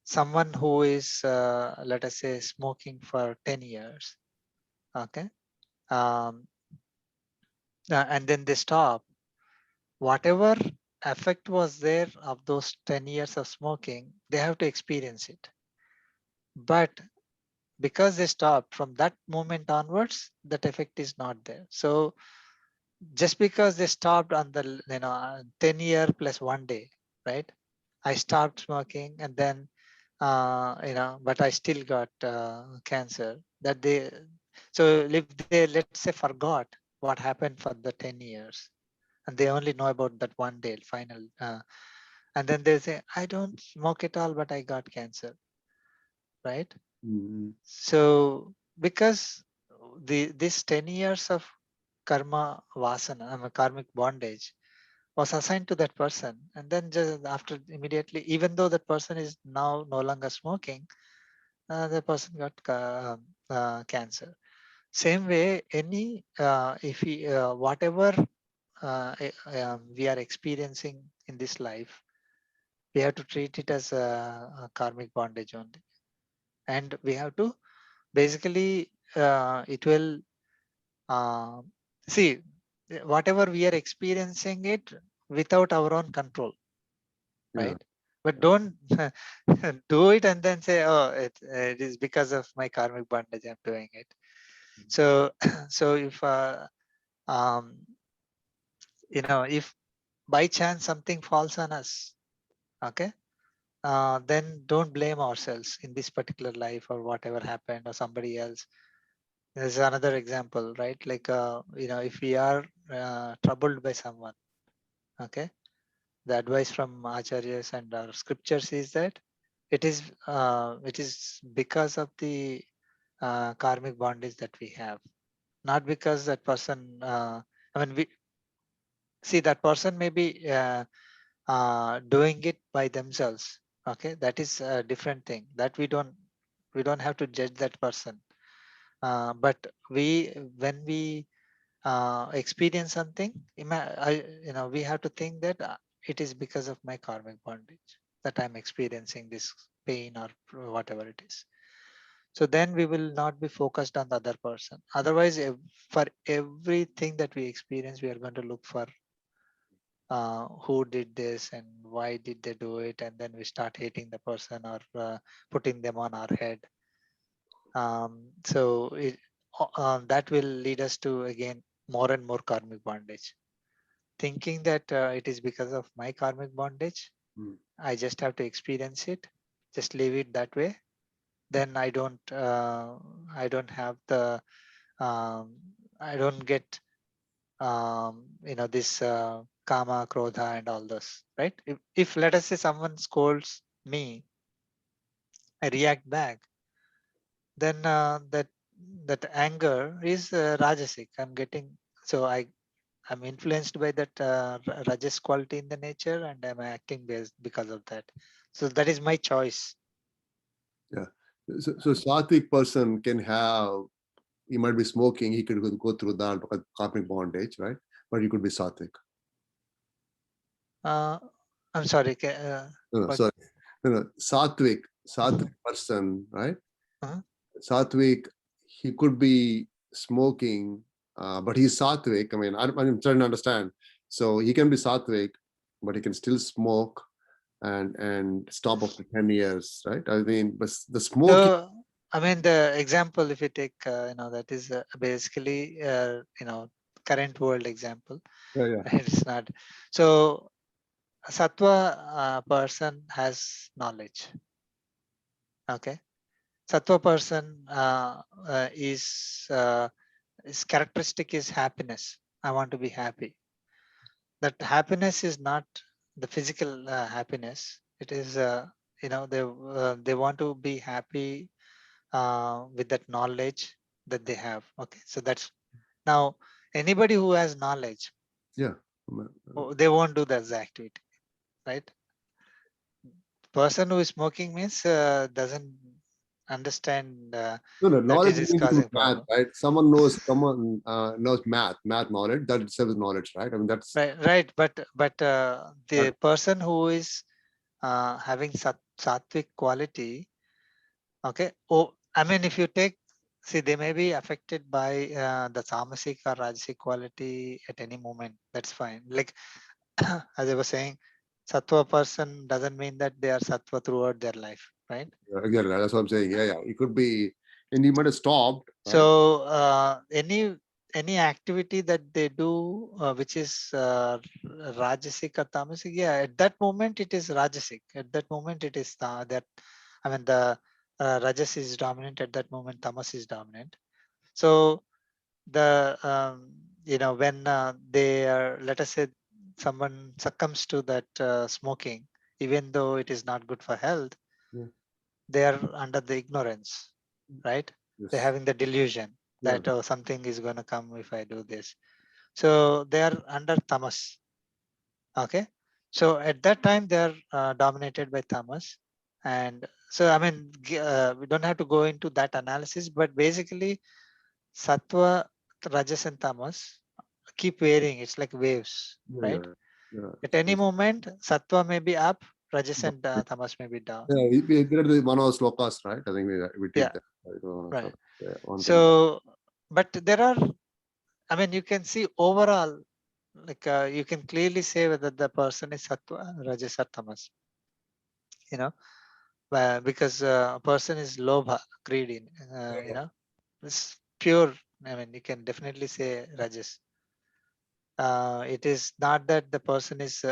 Speaker 2: someone who is, let us say, smoking for 10 years, okay, and then they stop, whatever effect was there of those 10 years of smoking, they have to experience it. But because they stopped, from that moment onwards, that effect is not there. So just because they stopped on the 10 year plus 1 day, right? I stopped smoking, and then but I still got cancer. So if they, let's say, forgot what happened for the 10 years, and they only know about that 1 day final, and then they say, I don't smoke at all, but I got cancer, right? So because this 10 years of karma vasana, karmic bondage, was assigned to that person, and then just after, immediately, even though that person is now no longer smoking, the person got cancer. Same way, any if we, whatever we are experiencing in this life, we have to treat it as a karmic bondage only, and we have to basically it will see whatever we are experiencing it without our own control, right? But don't do it and then say, oh, it is because of my karmic bondage I'm doing it. So, so if, if by chance something falls on us, okay, then don't blame ourselves in this particular life or whatever happened or somebody else. There's another example, right? Like, if we are troubled by someone, okay, the advice from acharyas and our scriptures is that it is because of the karmic bondage that we have, not because that person. We see that person may be doing it by themselves. Okay, that is a different thing. That we don't have to judge that person. But when we experience something, we have to think that it is because of my karmic bondage that I'm experiencing this pain or whatever it is. So then we will not be focused on the other person. Otherwise, for everything that we experience, we are going to look for who did this and why did they do it, and then we start hating the person or putting them on our head. So that will lead us to, again, more and more karmic bondage. Thinking that it is because of my karmic bondage, I just have to experience it, just leave it that way. Then I don't have the I don't get this kama, krodha, and all those, right? If let us say someone scolds me, I react back, then that anger is rajasic. I'm influenced by that rajas quality in the nature, and I'm acting because of that. So that is my choice.
Speaker 3: Yeah. So Sattvic person can have, he might be smoking, he could go through that karmic bondage, right? But he could be Sattvic.
Speaker 2: I'm sorry.
Speaker 3: Sorry. Sattvic person, right?
Speaker 2: Uh-huh.
Speaker 3: Sattvic, he could be smoking, but he's Sattvic. I'm trying to understand. So he can be Sattvic, but he can still smoke and stop after 10 years, right? But the smoking.
Speaker 2: So, the example, if you take, that is basically, current world example.
Speaker 3: Yeah.
Speaker 2: It's not. So, a sattva person has knowledge. Okay. Sattva person his characteristic is happiness. I want to be happy. That happiness is not the physical happiness. It is, they want to be happy with that knowledge that they have. Okay, so that's now anybody who has knowledge,
Speaker 3: Yeah,
Speaker 2: they won't do that activity, right? Person who is smoking means doesn't understand that
Speaker 3: knowledge
Speaker 2: it is
Speaker 3: means
Speaker 2: causing
Speaker 3: math,
Speaker 2: problem.
Speaker 3: right? Someone knows math knowledge. That itself is knowledge, right? That's
Speaker 2: right. But the person who is having sattvic quality, okay. If you take, see, they may be affected by the tamasic or rajasic quality at any moment. That's fine. Like as I was saying, sattva person doesn't mean that they are sattva throughout their life, right?
Speaker 3: Exactly. That's what I'm saying. Yeah. It could be, and he might have stopped. Right?
Speaker 2: So any activity that they do which is rajasic or tamasic, at that moment it is rajasic. At that moment it is the rajas is dominant. At that moment tamas is dominant. So the when they are, let us say someone succumbs to that smoking, even though it is not good for health, they are under the ignorance, right?
Speaker 3: Yes.
Speaker 2: They're having the delusion that something is going to come if I do this. So they are under tamas. Okay. So at that time they are dominated by tamas. And so, we don't have to go into that analysis, but basically sattva, rajas and tamas keep varying. It's like waves, right? At any moment, sattva may be up, rajas and tamas may be down.
Speaker 3: Yeah, we did the one of slokas, right? I think we did that.
Speaker 2: Right. So, but there are, you can see overall, like you can clearly say whether the person is sattva, rajas or tamas. because a person is lobha, greedy, it's pure. I mean, you can definitely say rajas. It is not that the person is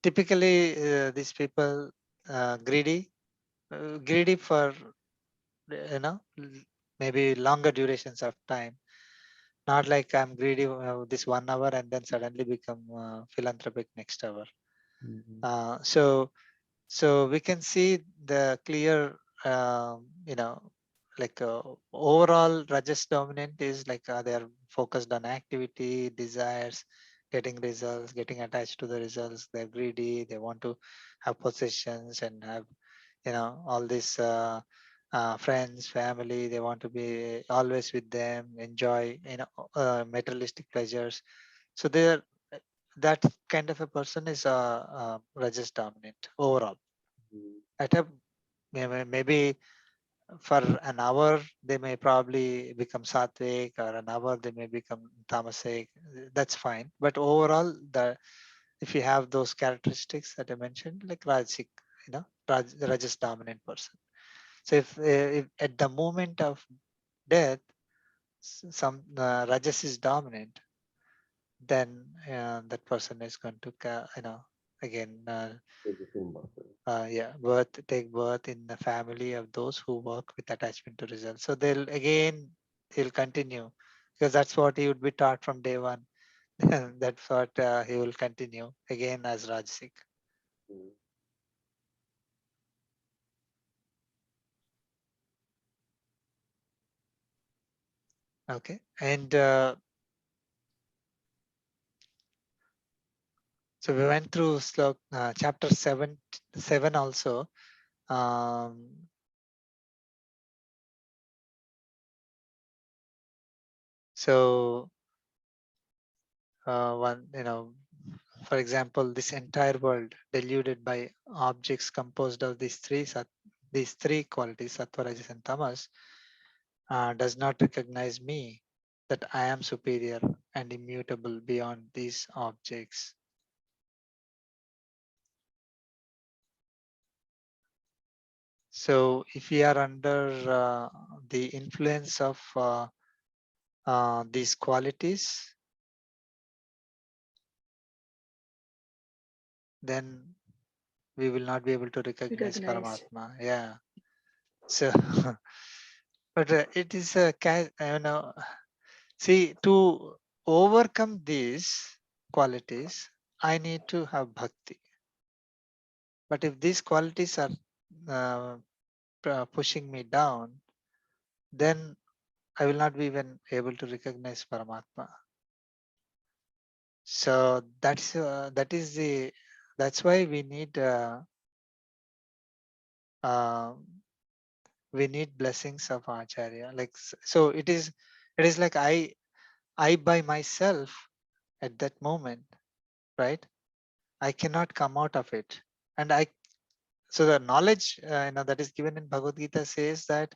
Speaker 2: typically these people greedy for maybe longer durations of time. Not like I'm greedy this 1 hour and then suddenly become philanthropic next hour. So we can see the clear, like overall Rajas dominant is like they are focused on activity, desires, getting results, getting attached to the results. They're greedy. They want to have possessions and have, all these friends, family. They want to be always with them, enjoy, materialistic pleasures. So they're that kind of a person is Rajas dominant overall. At a maybe for an hour they may probably become sattvic, or an hour they may become tamasic. That's fine. But overall, if you have those characteristics that I mentioned, like Rajasic, Rajas dominant person. So if at the moment of death, some Rajas is dominant, then that person is going to, again, take birth in the family of those who work with attachment to results. So he'll continue, because that's what he would be taught from day one. That's what he will continue again as Rajasik. Okay, and so we went through chapter 7 also. So for example, this entire world deluded by objects composed of these three qualities, sattva, rajas, and tamas, does not recognize me, that I am superior and immutable beyond these objects. So if we are under the influence of these qualities, then we will not be able to recognize Paramatma. Yeah. So, but it is a, see, to overcome these qualities, I need to have bhakti. But if these qualities are pushing me down, then I will not be even able to recognize Paramatma. So that's why we need blessings of Acharya. Like, so it is like I by myself at that moment, right? I cannot come out of it. And so the knowledge that is given in Bhagavad Gita says that,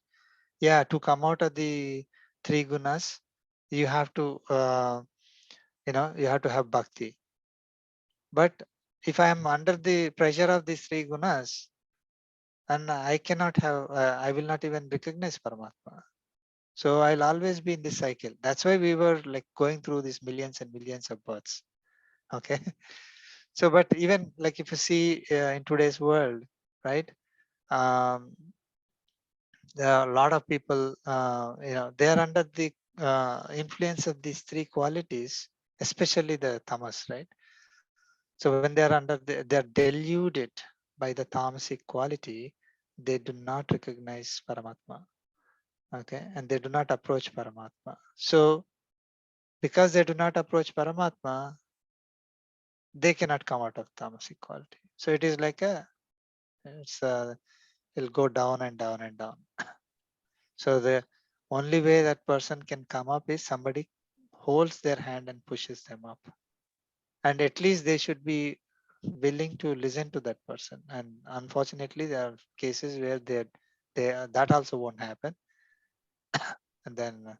Speaker 2: yeah, to come out of the three gunas, you have to you have to have bhakti. But if I am under the pressure of these three gunas, and I cannot have, I will not even recognize Paramatma. So I'll always be in this cycle. That's why we were like going through these millions and millions of births. Okay. So, but even like if you see in today's world, right? There are a lot of people, they are under the influence of these three qualities, especially the tamas, right? So when they are they are deluded by the tamasic quality, they do not recognize Paramatma. Okay, and they do not approach Paramatma. So because they do not approach Paramatma, they cannot come out of tamasic quality. So it is like it'll go down and down and down. So the only way that person can come up is somebody holds their hand and pushes them up. And at least they should be willing to listen to that person. And unfortunately, there are cases where that also won't happen. And then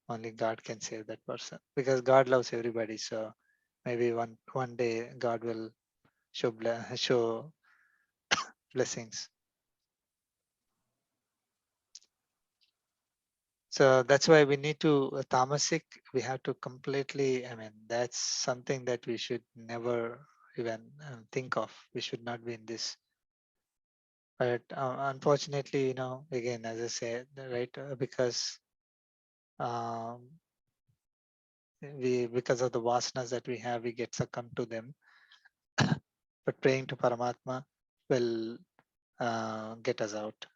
Speaker 2: only God can save that person, because God loves everybody. So maybe one day God will show blessings. So that's why we need to, tamasic, we have to completely, I mean, that's something that we should never even think of. We should not be in this. But unfortunately, again, as I said, right, because because of the vasanas that we have, we get succumbed to them. But praying to Paramatma will get us out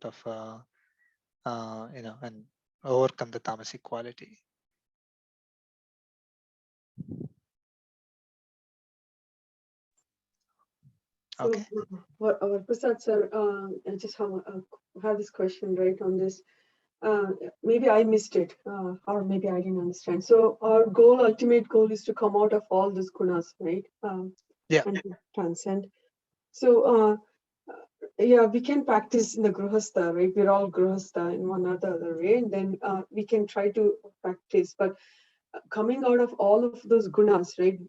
Speaker 2: of, and overcome the tamasic quality.
Speaker 5: So,
Speaker 2: Okay.
Speaker 5: Prasad sir, I just have this question right on this. Maybe I missed it, or maybe I didn't understand. So, our ultimate goal, is to come out of all these gunas, right?
Speaker 2: Yeah.
Speaker 5: And to transcend. So, yeah, we can practice in the grihastha, right? We're all grihastha in one or the other way, and then we can try to practice. But coming out of all of those gunas, right?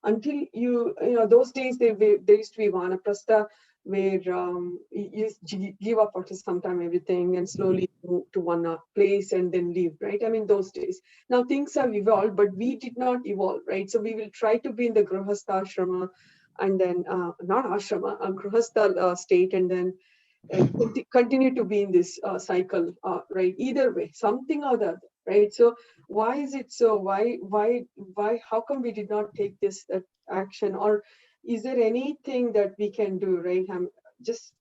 Speaker 5: Until you know, those days there used to be vanaprastha, where you give up after some time everything and slowly move to one place and then leave, right? I mean, those days. Now things have evolved, but we did not evolve, right? So we will try to be in the grihastha ashrama, and then not ashrama, a grihastha state, and then continue to be in this cycle, right? Either way, something or the other, right? So why is it so? Why? How come we did not take this action? Or is there anything that we can do, right? Just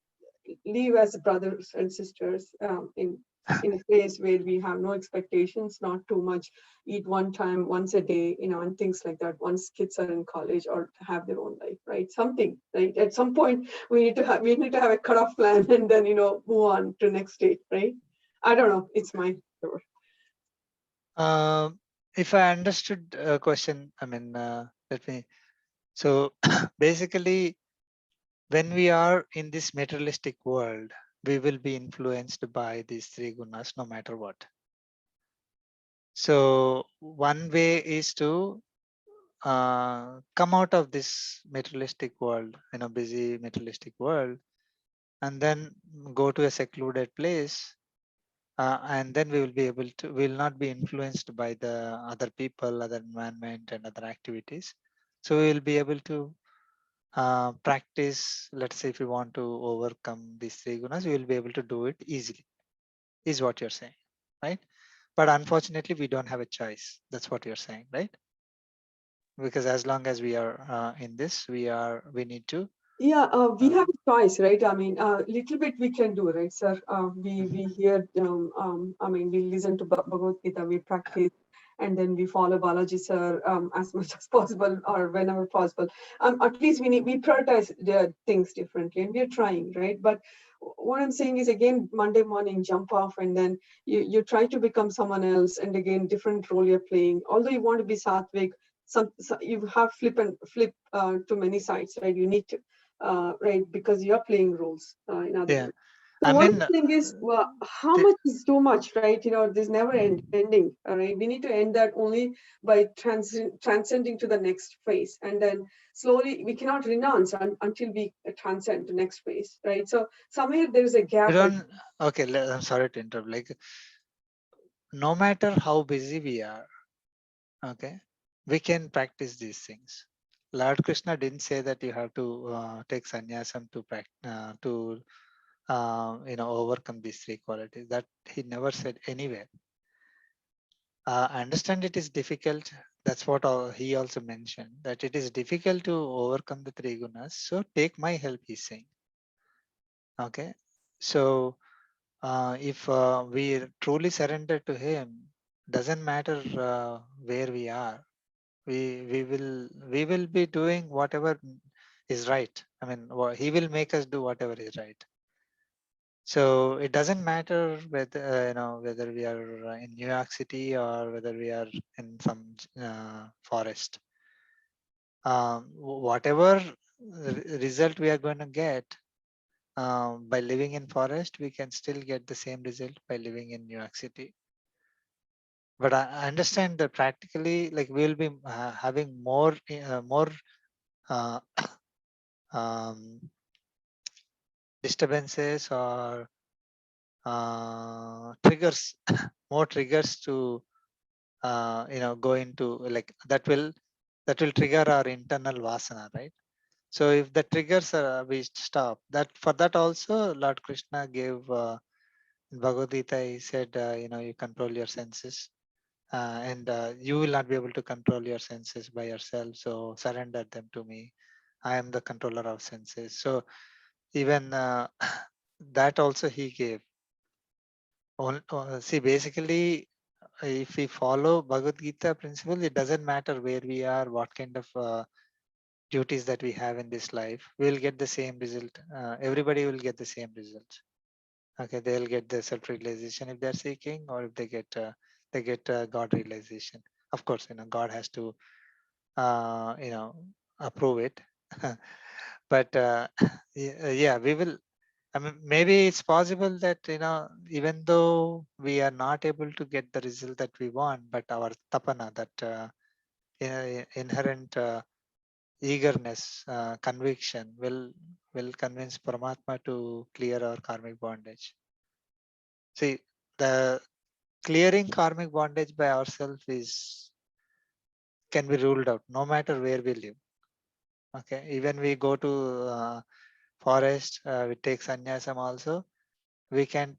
Speaker 5: live as brothers and sisters in a place where we have no expectations, not too much, eat one time, once a day, and things like that, once kids are in college or have their own life, right? Something, right? At some point, we need to have a cutoff plan and then, move on to next stage, right? I don't know. It's my story.
Speaker 2: If I understood a question, I mean, let me. So basically, when we are in this materialistic world, we will be influenced by these three gunas no matter what. So one way is to come out of this materialistic world, busy materialistic world, and then go to a secluded place. And then we will not be influenced by the other people, other environment, and other activities. So we will be able to practice. Let's say if we want to overcome these three gunas, we will be able to do it easily, is what you're saying, right? But unfortunately, we don't have a choice. That's what you're saying, right? Because as long as we are in this, we need to.
Speaker 5: Yeah, we have a choice, right? I mean, little bit we can do, right, sir? We hear, I mean, we listen to Bhagavad Gita, we practice, and then we follow Balaji sir as much as possible or whenever possible. At least we prioritize the things differently, and we're trying, right? But what I'm saying is, again, Monday morning, jump off, and then you try to become someone else, and again, different role you're playing. Although you want to be sattvic, you have flip to many sides, right? You need to. Right, because you're playing roles in other words. So one thing is, well, how much is too much, right? There's never ending, all right? We need to end that only by transcending to the next phase. And then slowly, we cannot renounce until we transcend to next phase, right? So somewhere there's a gap.
Speaker 2: Okay, I'm sorry to interrupt. Like, no matter how busy we are, okay, we can practice these things. Lord Krishna didn't say that you have to take sannyasam to overcome these three qualities. That he never said anywhere. I understand it is difficult. That's what he also mentioned, that it is difficult to overcome the three gunas. So take my help, he's saying. Okay, so if we truly surrender to him, doesn't matter where we are. We will be doing whatever is right. I mean, he will make us do whatever is right. So it doesn't matter whether we are in New York City or whether we are in some forest. Whatever result we are going to get by living in forest, we can still get the same result by living in New York City. But I understand that practically, like, we'll be having more um, disturbances or triggers, more triggers to go into, like that will trigger our internal vasana, right? So if the triggers are, we stop that. For that also, Lord Krishna gave in Bhagavad Gita, he said, you control your senses, and you will not be able to control your senses by yourself. So surrender them to me. I am the controller of senses. So even that also he gave. See, basically, if we follow Bhagavad Gita principle, it doesn't matter where we are, what kind of duties that we have in this life, we will get the same result. Everybody will get the same result. Okay, they'll get the self-realization if they're seeking, or if they get God realization. Of course, God has to approve it. But yeah, we will. I mean, maybe it's possible that even though we are not able to get the result that we want, but our tapana, that inherent eagerness, conviction will convince Paramatma to clear our karmic bondage. See, the clearing karmic bondage by ourselves can be ruled out, no matter where we live. Okay, even we go to forest, we take sannyasam also, we can't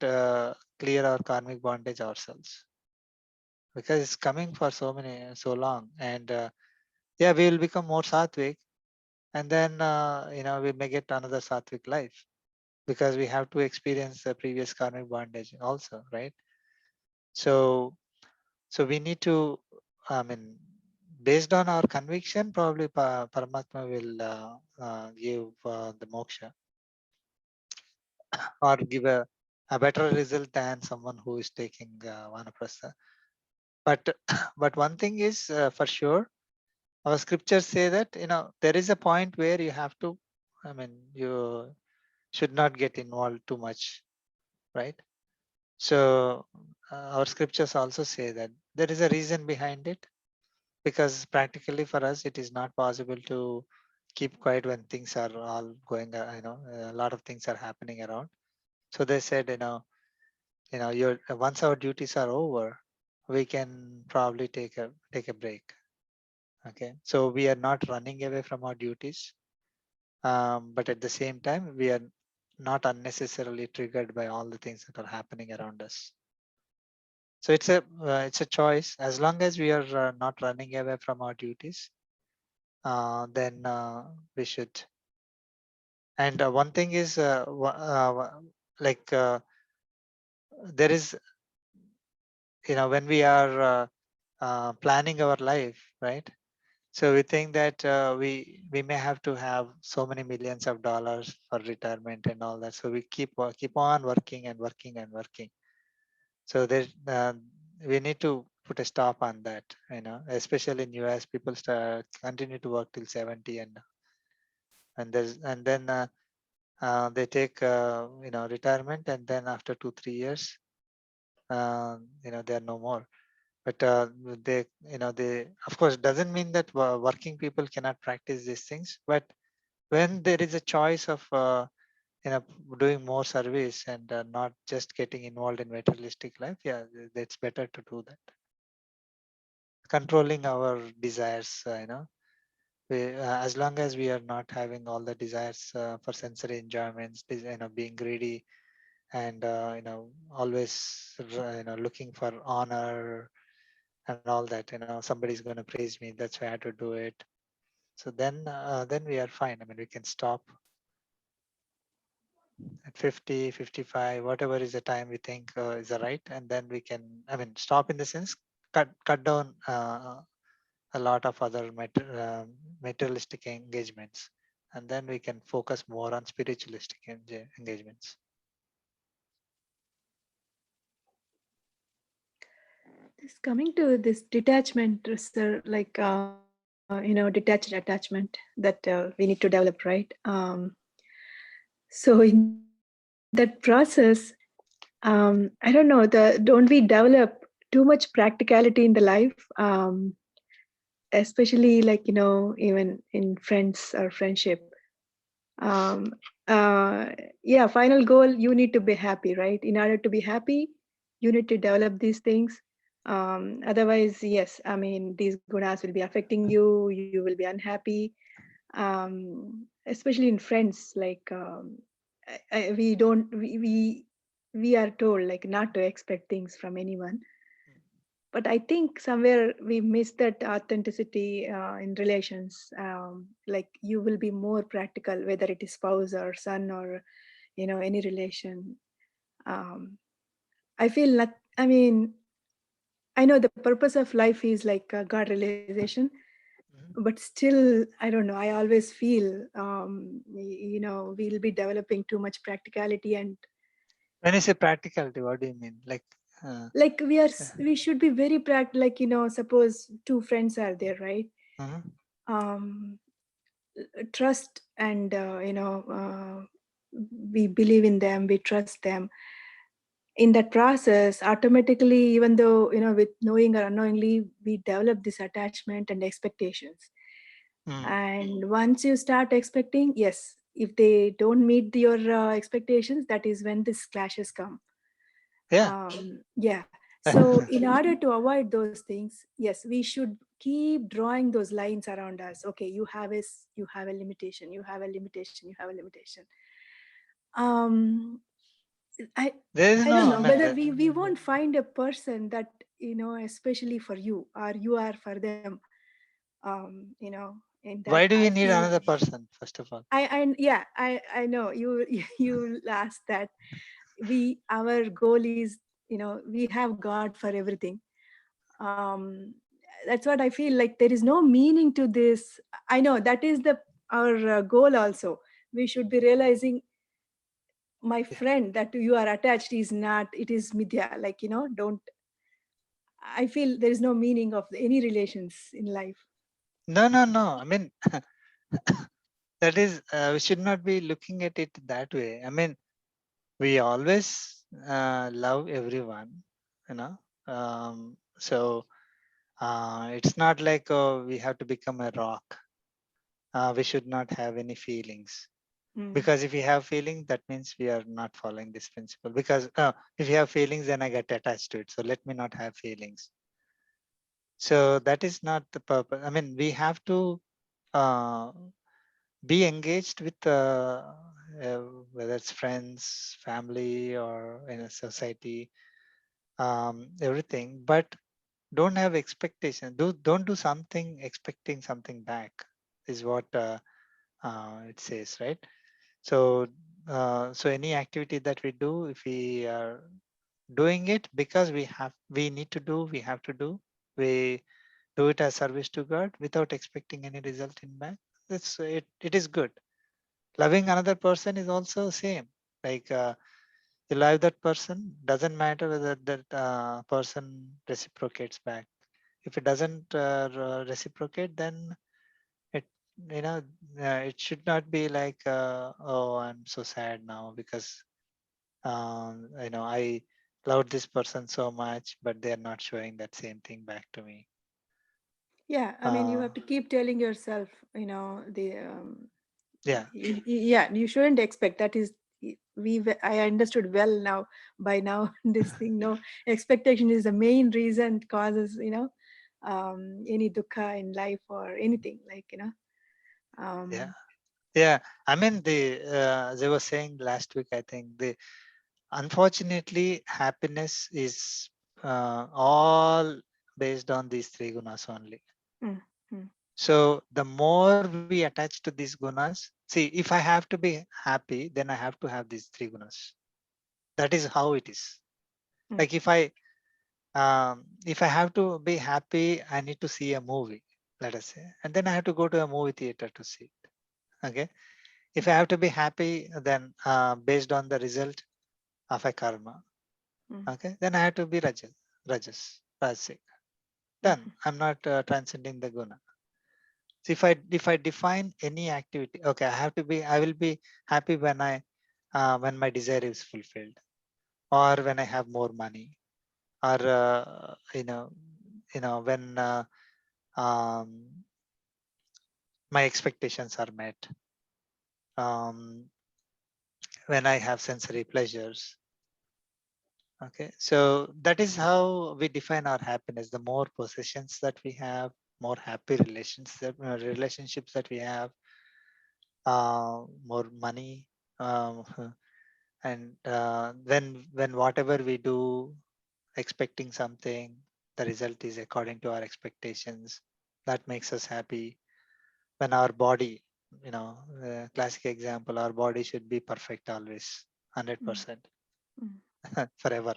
Speaker 2: clear our karmic bondage ourselves, because it's coming for so long, and yeah, we will become more sattvic, and then we may get another sattvic life, because we have to experience the previous karmic bondage also, right? So we need to, I mean, based on our conviction, probably Paramatma will give the moksha, or give a better result than someone who is taking vanaprastha. But but one thing is for sure, our scriptures say that there is a point where you have to, I mean, you should not get involved too much, right? So our scriptures also say that there is a reason behind it, because practically for us it is not possible to keep quiet when things are all going. A lot of things are happening around. So they said, your once our duties are over, we can probably take a break. Okay, so we are not running away from our duties, but at the same time we are not unnecessarily triggered by all the things that are happening around us. So it's a choice. As long as we are not running away from our duties, then we should. And one thing is, like there is, when we are planning our life, right? So we think that we may have to have so many millions of dollars for retirement and all that. So we keep on working and working and working. So there, we need to put a stop on that. Especially in US, people continue to work till 70, and then they take retirement, and then after 2-3 years, they are no more. But they, of course, doesn't mean that working people cannot practice these things. But when there is a choice of doing more service and not just getting involved in materialistic life, yeah, it's better to do that. Controlling our desires, as long as we are not having all the desires for sensory enjoyments, being greedy, and always looking for honor and all that. Somebody's going to praise me, that's why I had to do it. So then we are fine. I mean, we can stop at 50, 55, whatever is the time we think is the right, and then we can, I mean, stop in the sense, cut down a lot of other materialistic engagements, and then we can focus more on spiritualistic engagements.
Speaker 1: This coming to this detachment, sir, like detached attachment that we need to develop, right? So in that process, I don't know, don't we develop too much practicality in the life, especially like even in friends or friendship? yeah, final goal, you need to be happy, right? In order to be happy, you need to develop these things. Otherwise, yes, I mean, these gunas will be affecting you. You will be unhappy, especially in friends. Like we don't, we are told like not to expect things from anyone. But I think somewhere we miss that authenticity in relations. Like you will be more practical, whether it is spouse or son or any relation. um, I feel not, I mean, I know the purpose of life is like God realization, but still I don't know, I always feel we'll be developing too much practicality. And
Speaker 2: When you say practicality, what do you mean?
Speaker 1: like we should be very practical, like suppose two friends are there, right? um Trust, and we believe in them, we trust them. In that process, automatically, even though with knowing or unknowingly, we develop this attachment and expectations. And once you start expecting, yes, if they don't meet your expectations, that is when these clashes come.
Speaker 2: Yeah.
Speaker 1: Yeah. So in order to avoid those things, yes, we should keep drawing those lines around us. Okay, you have a limitation, you have a limitation, you have a limitation. um i
Speaker 2: There is
Speaker 1: I don't
Speaker 2: no, I
Speaker 1: know
Speaker 2: mean,
Speaker 1: whether we won't find a person that especially for you, or you are for them. In that
Speaker 2: why do
Speaker 1: I
Speaker 2: you need
Speaker 1: feel,
Speaker 2: another person, first of all?
Speaker 1: yeah, I know you you asked that. Our goal is, we have God for everything. um that's what I feel, like there is no meaning to this. I know that is the our goal also. We should be realizing, my
Speaker 2: Yeah.
Speaker 1: friend that you are attached is not, it is midya, like don't. I feel there is no meaning of any relations in life.
Speaker 2: No, no, no. I mean, that is, we should not be looking at it that way. I mean, we always love everyone, you know. So it's not like we have to become a rock. We should not have any feelings. Because if we have feelings, that means we are not following this principle. Because if you have feelings, then I get attached to it. So let me not have feelings. So that is not the purpose. I mean, we have to uh, be engaged with whether it's friends, family, or in a society, everything. But don't have expectation. Don't do something expecting something back. Is what it says, right? So so any activity that we do, if we are doing it because we need to do, we have to do, we do it as service to God without expecting any result in back. That's it. It is good. Loving another person is also same. Like you love that person, doesn't matter whether that person reciprocates back. If it doesn't reciprocate, then it it should not be like oh, I'm so sad now because I loved this person so much, but they're not showing that same thing back to me.
Speaker 1: Yeah, I mean, you have to keep telling yourself, the
Speaker 2: Yeah.
Speaker 1: yeah, you shouldn't expect. That is, I understood well now, by now, this thing. No, expectation is the main reason causes, any dukkha in life or anything, like,
Speaker 2: Yeah.
Speaker 1: um,
Speaker 2: Yeah. I mean, they were saying last week, I think, unfortunately, happiness is all based on these three gunas only.
Speaker 1: mm, mm,
Speaker 2: So the more we attach to these gunas, see, if I have to be happy, then I have to have these three gunas. That is how it is.
Speaker 1: mm,
Speaker 2: Like if I have to be happy, I need to see a movie, let us say, and then I have to go to a movie theater to see it. Okay. If I have to be happy, then based on the result of a karma,
Speaker 1: mm,
Speaker 2: okay, then I have to be rajasic.
Speaker 1: mm,
Speaker 2: Done. I'm not transcending the guna. So if I define any activity, okay, I will be happy when my desire is fulfilled, or when I have more money, or when my expectations are met. Um, when I have sensory pleasures. Okay, so that is how we define our happiness. The more possessions that we have, more happy relationships that we have, more money, and when whatever we do, expecting something, the result is according to our expectations. That makes us happy. When our body, classic example, our body should be perfect always, 100%, forever.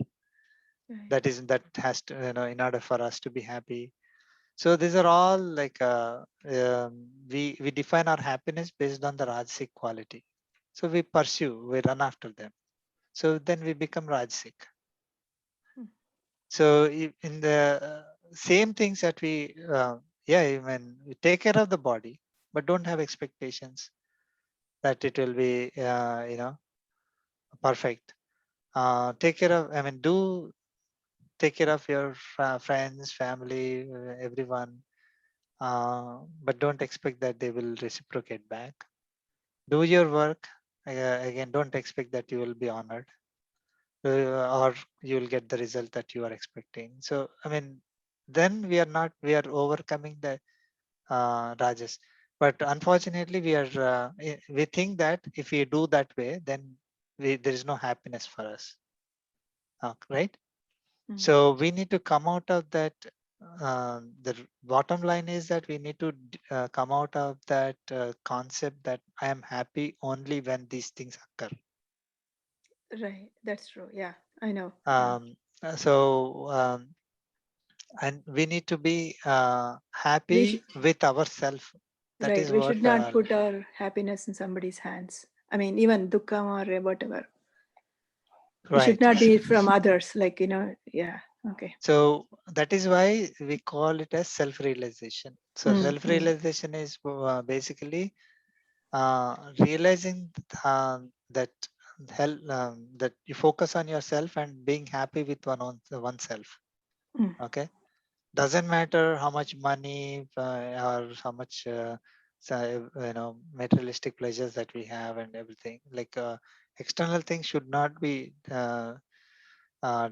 Speaker 1: Right.
Speaker 2: That has to, in order for us to be happy. So these are all like we define our happiness based on the rajasic quality. So we run after them. So then we become rajasic. So in the same things that we we take care of the body, but don't have expectations that it will be perfect. Take care of, do take care of your friends, family, everyone, but don't expect that they will reciprocate back. Do your work. Again, don't expect that you will be honored or you will get the result that you are expecting. So, then we are overcoming the rajas. But unfortunately, we think that if we do that way, then there is no happiness for us. Right? So we need to come out of that. The bottom line is that we need to come out of that concept that I am happy only when these things occur.
Speaker 1: Right. That's true. Yeah, I know.
Speaker 2: So and we need to be happy with ourselves. That
Speaker 1: Right.
Speaker 2: is
Speaker 1: We
Speaker 2: what.
Speaker 1: should not put our happiness in somebody's hands. I mean, even dukkha or whatever. It should not be from others. Like, yeah. Okay.
Speaker 2: So that is why we call it as self-realization. So self-realization is basically realizing that that you focus on yourself and being happy with oneself. Okay, doesn't matter how much money or how much materialistic pleasures that we have and everything. Like external things should not be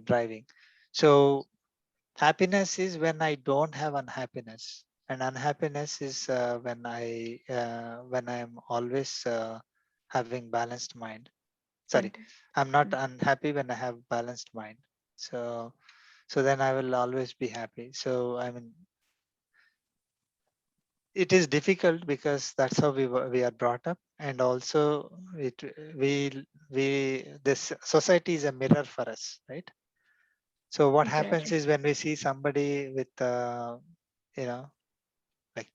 Speaker 2: driving. So happiness is when I don't have unhappiness, and unhappiness is when I am always having balanced mind. Sorry, I'm not unhappy when I have balanced mind. So then I will always be happy. So it is difficult because that's how we are brought up, and also this society is a mirror for us, right? So what happens is when we see somebody with like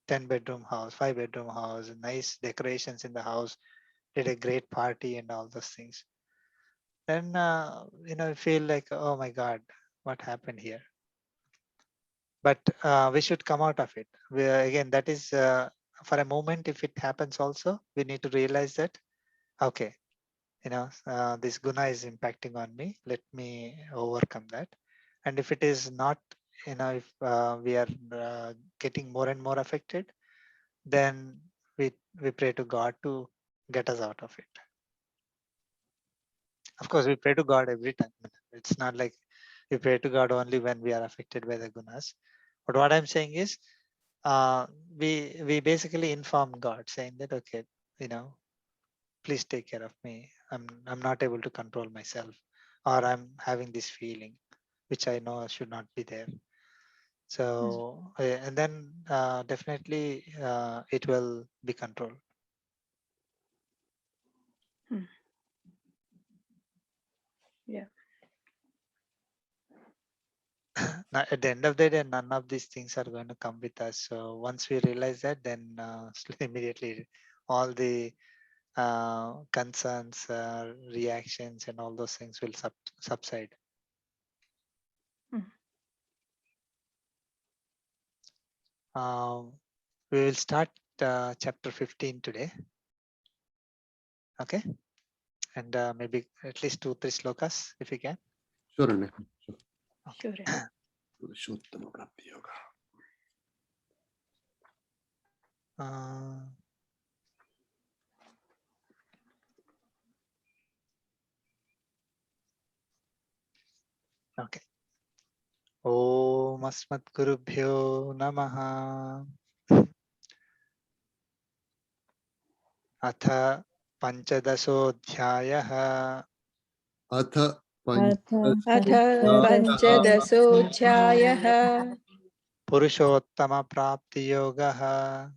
Speaker 2: 10-bedroom house, 5-bedroom house, nice decorations in the house, did a great party and all those things, then we feel like, oh my God, what happened here? But we should come out of it. Again, that is for a moment. If it happens also, we need to realize that, okay, this guna is impacting on me. Let me overcome that. And if it is not, if we are getting more and more affected, then we pray to God to get us out of it. Of course, we pray to God every time. It's not like we pray to God only when we are affected by the gunas. But what I'm saying is, we basically inform God, saying that, okay, please take care of me. I'm not able to control myself, or I'm having this feeling, which I know should not be there. So and then definitely it will be controlled.
Speaker 1: Yeah.
Speaker 2: Now, at the end of the day, none of these things are going to come with us. So once we realize that, then immediately all the concerns, reactions, and all those things will subside. We will start chapter 15 today. Okay, and maybe at least 2-3 slokas if we can.
Speaker 3: Sure.
Speaker 1: Sure.
Speaker 2: Okay. Om Asmatgurubhyo Namaha. Atha Panchadasodhyayah.
Speaker 3: Atha
Speaker 1: अथ
Speaker 3: Panchadasodhyayah.
Speaker 1: पञ्चदशोऽध्यायः
Speaker 2: Purushottama Prapti Yogaha.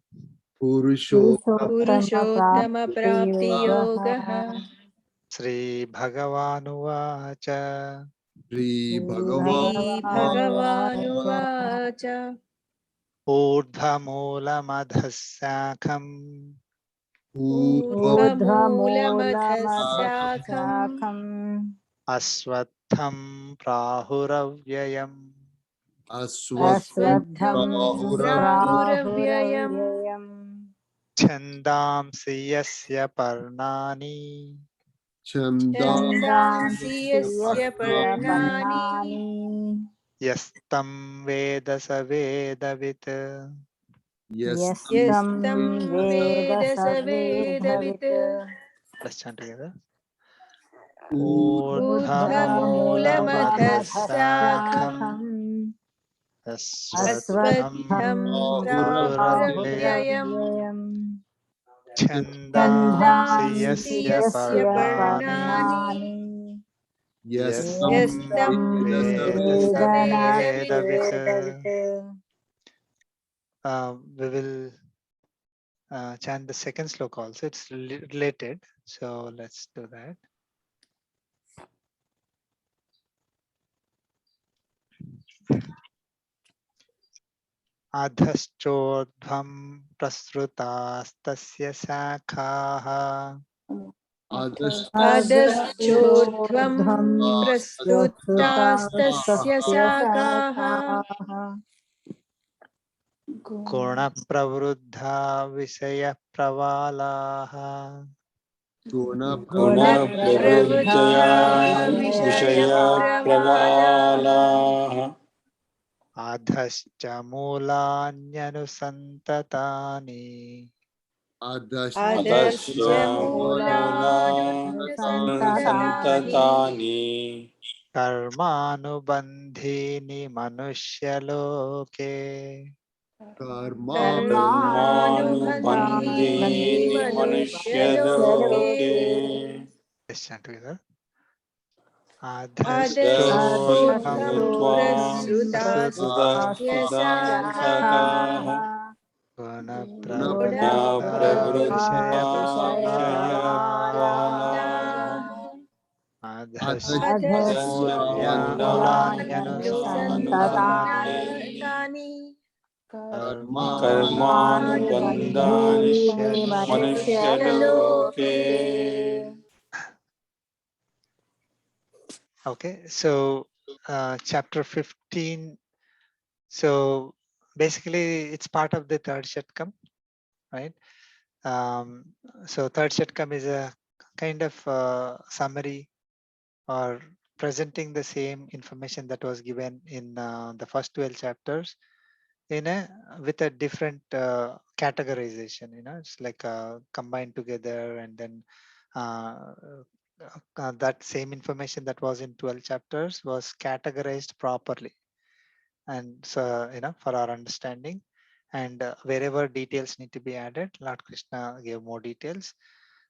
Speaker 1: पुरुषोत्तमप्राप्तियोगः
Speaker 2: Sri Bhagavanuvacha.
Speaker 3: Shri
Speaker 1: श्रीभगवानुवाच
Speaker 2: ऊर्ध्वमूलमधःशाखम्
Speaker 1: ऊर्ध्वमूलमधशाखम्
Speaker 2: अश्वत्थं प्राहुरव्ययम्
Speaker 1: अश्वत्थं प्राहुरव्ययम्
Speaker 2: छन्दांसि यस्य पर्णानि
Speaker 1: छन्दांसि यस्य पर्णानि
Speaker 2: यस्तं वेद स वेदवित्
Speaker 1: यस्तं वेद स वेदवित्
Speaker 2: Let's chant together.
Speaker 1: ऊर्ध्वमूलमधशाखम्
Speaker 2: अश्वत्थं
Speaker 1: अश्वत्थं
Speaker 2: प्राहुरव्ययम्
Speaker 1: प्राहुरव्ययम्
Speaker 2: छन्दांसि
Speaker 1: छन्दांसि
Speaker 2: यस्य
Speaker 1: यस्य
Speaker 2: पर्णानि
Speaker 1: पर्णानि
Speaker 2: यस्तं
Speaker 1: यस्तं
Speaker 2: वेद स
Speaker 1: वेद
Speaker 2: वेदवित्.
Speaker 1: वेदवित्
Speaker 2: We will chant the second sloka also. It's related, so let's do that. अधश्चोर्ध्वं प्रसृतास्तस्य शाखाः
Speaker 1: अधश्चोर्ध्वं प्रस्तुतास्तस्य शाखाः
Speaker 2: गुणप्रवृद्धा विषयप्रवालाः
Speaker 1: गुणप्रवृद्धा विषयप्रवालाः
Speaker 2: अधश्च मूलान्यनुसन्ततानि
Speaker 1: अधश्च मूलान्यनुसन्ततानि
Speaker 2: कर्मानुबन्धीनि मनुष्यलोके
Speaker 1: कर्मानुबन्धीनि मनुष्यलोके अधश्चोर्ध्वं प्रसृतास्तस्य शाखाः गुणप्रवृद्धा विषयप्रवालाः अधश्च मूलान्यनुसन्ततानि कर्मानुबन्धीनि मनुष्यलोके.
Speaker 2: Okay, so chapter 15. So basically, it's part of the third Shatkam, right? So third Shatkam is a kind of summary or presenting the same information that was given in the first 12 chapters in a with a different categorization. It's like combined together, and then that same information that was in 12 chapters was categorized properly, and so for our understanding, and wherever details need to be added, Lord Krishna gave more details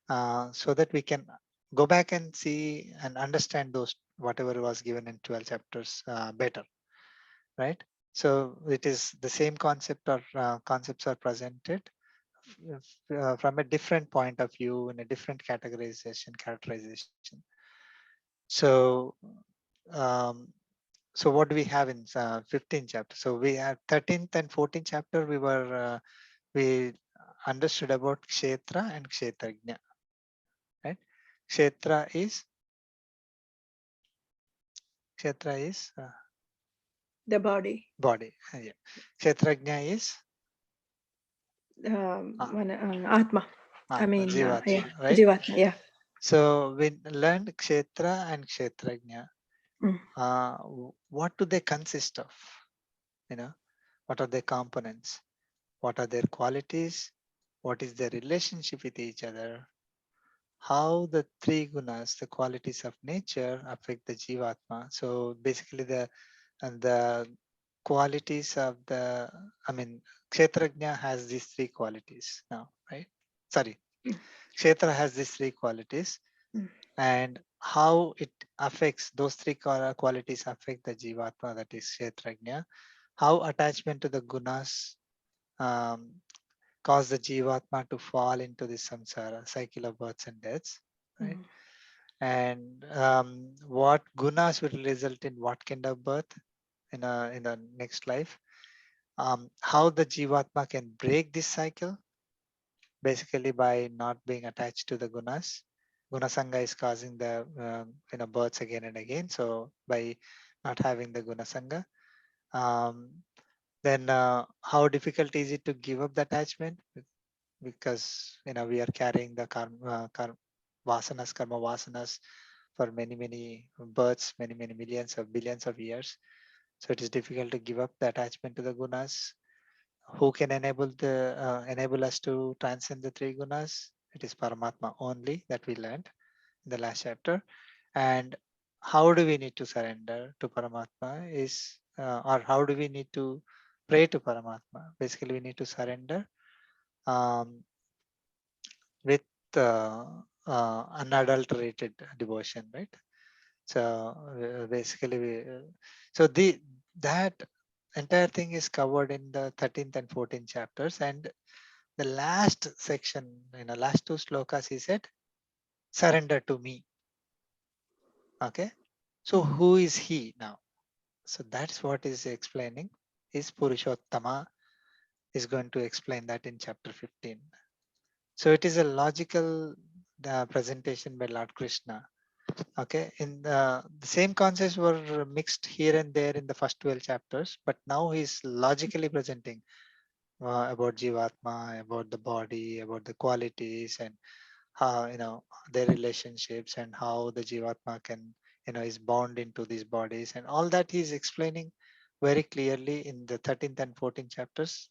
Speaker 2: so that we can go back and see and understand those whatever was given in 12 chapters better, right? So it is the same concept, or concepts are presented from a different point of view, in a different characterization. So so what do we have in 15th chapter? So we have 13th and 14th chapter. We understood about kshetra and kshetrajna, right? Kshetra is
Speaker 1: The body.
Speaker 2: Yeah. Kshetrajna is
Speaker 1: Atma. I mean,
Speaker 2: Jivatma,
Speaker 1: yeah,
Speaker 2: right?
Speaker 1: Jivatma, yeah.
Speaker 2: So we learned kshetra and kshetrajna. What do they consist of? What are their components? What are their qualities? What is their relationship with each other? how the three gunas, the qualities of nature, affect the Jivatma. So basically the qualities of the, I mean, Kshetrajna has these three qualities now, right? Sorry, Kshetra has these three qualities, and how it affects those three qualities affect the Jivatma, that is Kshetrajna. How attachment to the gunas cause the Jivatma to fall into the samsara, cycle of births and deaths, right? And what gunas will result in what kind of birth in the next life. How the Jivatma can break this cycle, basically by not being attached to the gunas. Gunasanga is causing the births again and again. So by not having the gunasanga, then how difficult is it to give up the attachment? Because we are carrying the karma vasanas for many births, many millions of billions of years. So it is difficult to give up the attachment to the gunas. Who can enable us to transcend the three gunas? It is Paramatma only, that we learned in the last chapter. And how do we need to surrender to Paramatma or how do we need to pray to Paramatma? Basically, we need to surrender with unadulterated devotion, right? So basically, so that entire thing is covered in the 13th and 14th chapters, and the last section, last two slokas, he said, "Surrender to me." Okay, so who is he now? So that's what is explaining. Is Purushottama is going to explain that in chapter 15. So it is a logical presentation by Lord Krishna. Okay, in the same concepts were mixed here and there in the first 12 chapters, but now he's logically presenting about Jivatma, about the body, about the qualities, and how their relationships, and how the Jivatma can is bound into these bodies, and all that he's explaining very clearly in the 13th and 14th chapters,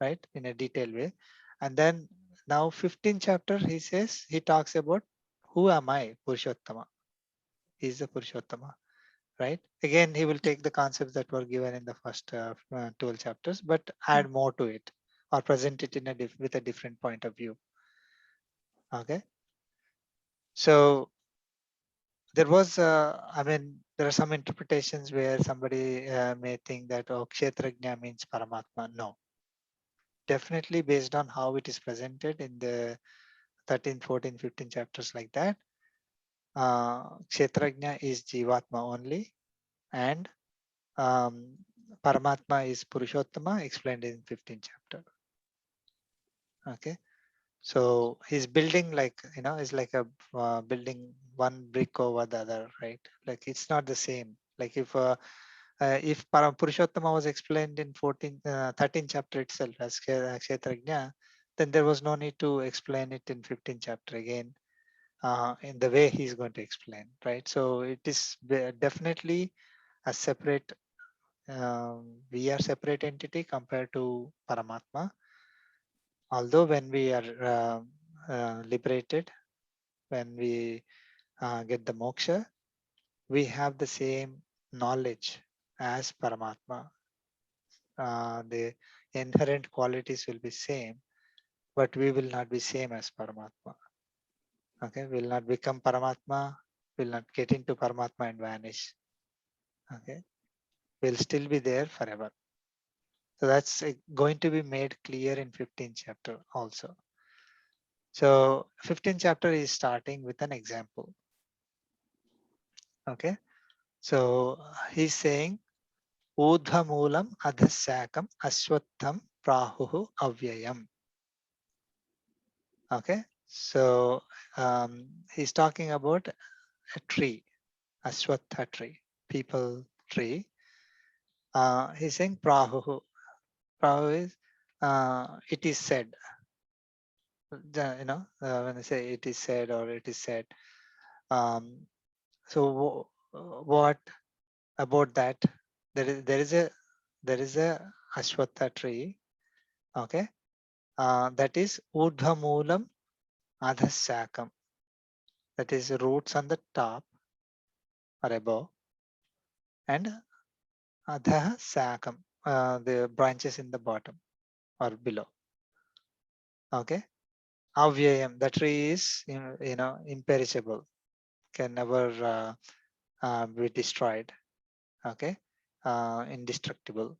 Speaker 2: right, in a detailed way. And then now 15th chapter, he talks about who am I, Purushottama. He is the Purushottama, right? Again, he will take the concepts that were given in the first 12 chapters, but add more to it or present it in with a different point of view. Okay. So there was, there are some interpretations where somebody may think that, oh, Kshetrajna means Paramatma. No. Definitely based on how it is presented in the 13, 14, 15 chapters like that, Kshetrajna is Jivatma only, and Paramatma is Purushottama, explained in 15th chapter. Okay, so he's building it's like a building one brick over the other, right? Like it's not the same. Like if Purushottama was explained in 13th chapter itself as Kshetrajna, then there was no need to explain it in 15th chapter again in the way he's going to explain, right? So it is definitely a separate, we are separate entity compared to Paramatma. Although when we are liberated, when we get the moksha, we have the same knowledge as Paramatma. The inherent qualities will be same, but we will not be same as Paramatma. Okay, will not become Paramatma, will not get into Paramatma and vanish. Okay, will still be there forever. So that's going to be made clear in 15th chapter also. So 15th chapter is starting with an example. Okay, so he's saying Udhamulam adhasakam aswatham prahuhu avyayam. Okay, so he's talking about a tree, aswatha tree, people tree. He's saying prahuhu. Prahu is it is said. When I say it is said or it is said. So what about that? There is a ashwatha tree. Okay, that is urdhvamulam adhasakam. that is roots on the top or above, and adha sakam, the branches in the bottom or below. Okay. Avyayam, the tree is imperishable, can never be destroyed. Okay. Indestructible.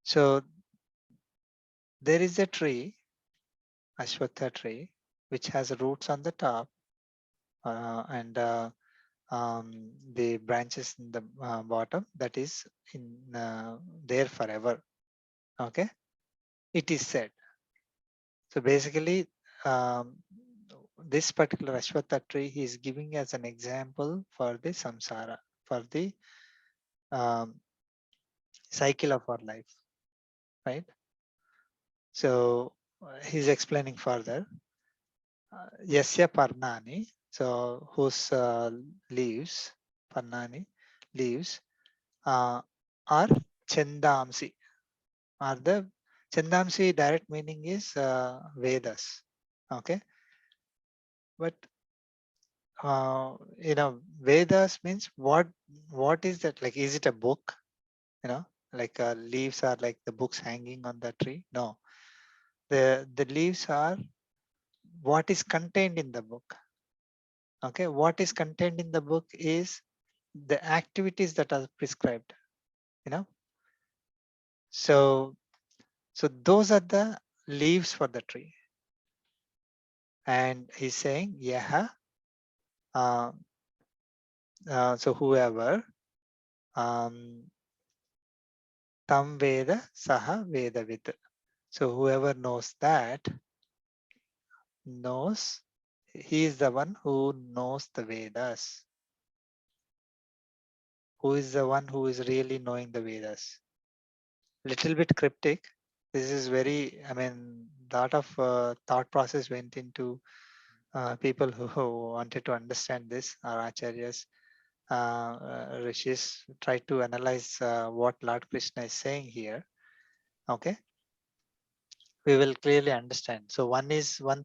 Speaker 2: So there is a tree, Ashwatha tree, which has roots on the top and the branches in the bottom, that is in there forever. Okay, it is said. So basically, this particular Ashwatha tree he is giving as an example for the samsara, for the um, cycle of our life, right? So he's explaining further. Yasya parnani, so whose leaves, parnani, leaves are chandamsi, are the chandamsi direct meaning is Vedas. Okay, but Vedas means what is that, like, is it a book, like leaves are like the books hanging on the tree? No, the leaves are what is contained in the book. Okay, what is contained in the book is the activities that are prescribed, so those are the leaves for the tree. And he's saying yaha, so whoever tam veda saha vedavid, so whoever knows that, knows, he is the one who knows the Vedas, who is the one who is really knowing the Vedas. Little bit cryptic. This is very, I mean, lot of thought process went into people who wanted to understand this. Our acharyas, rishis try to analyze what Lord Krishna is saying here. Okay, we will clearly understand. So one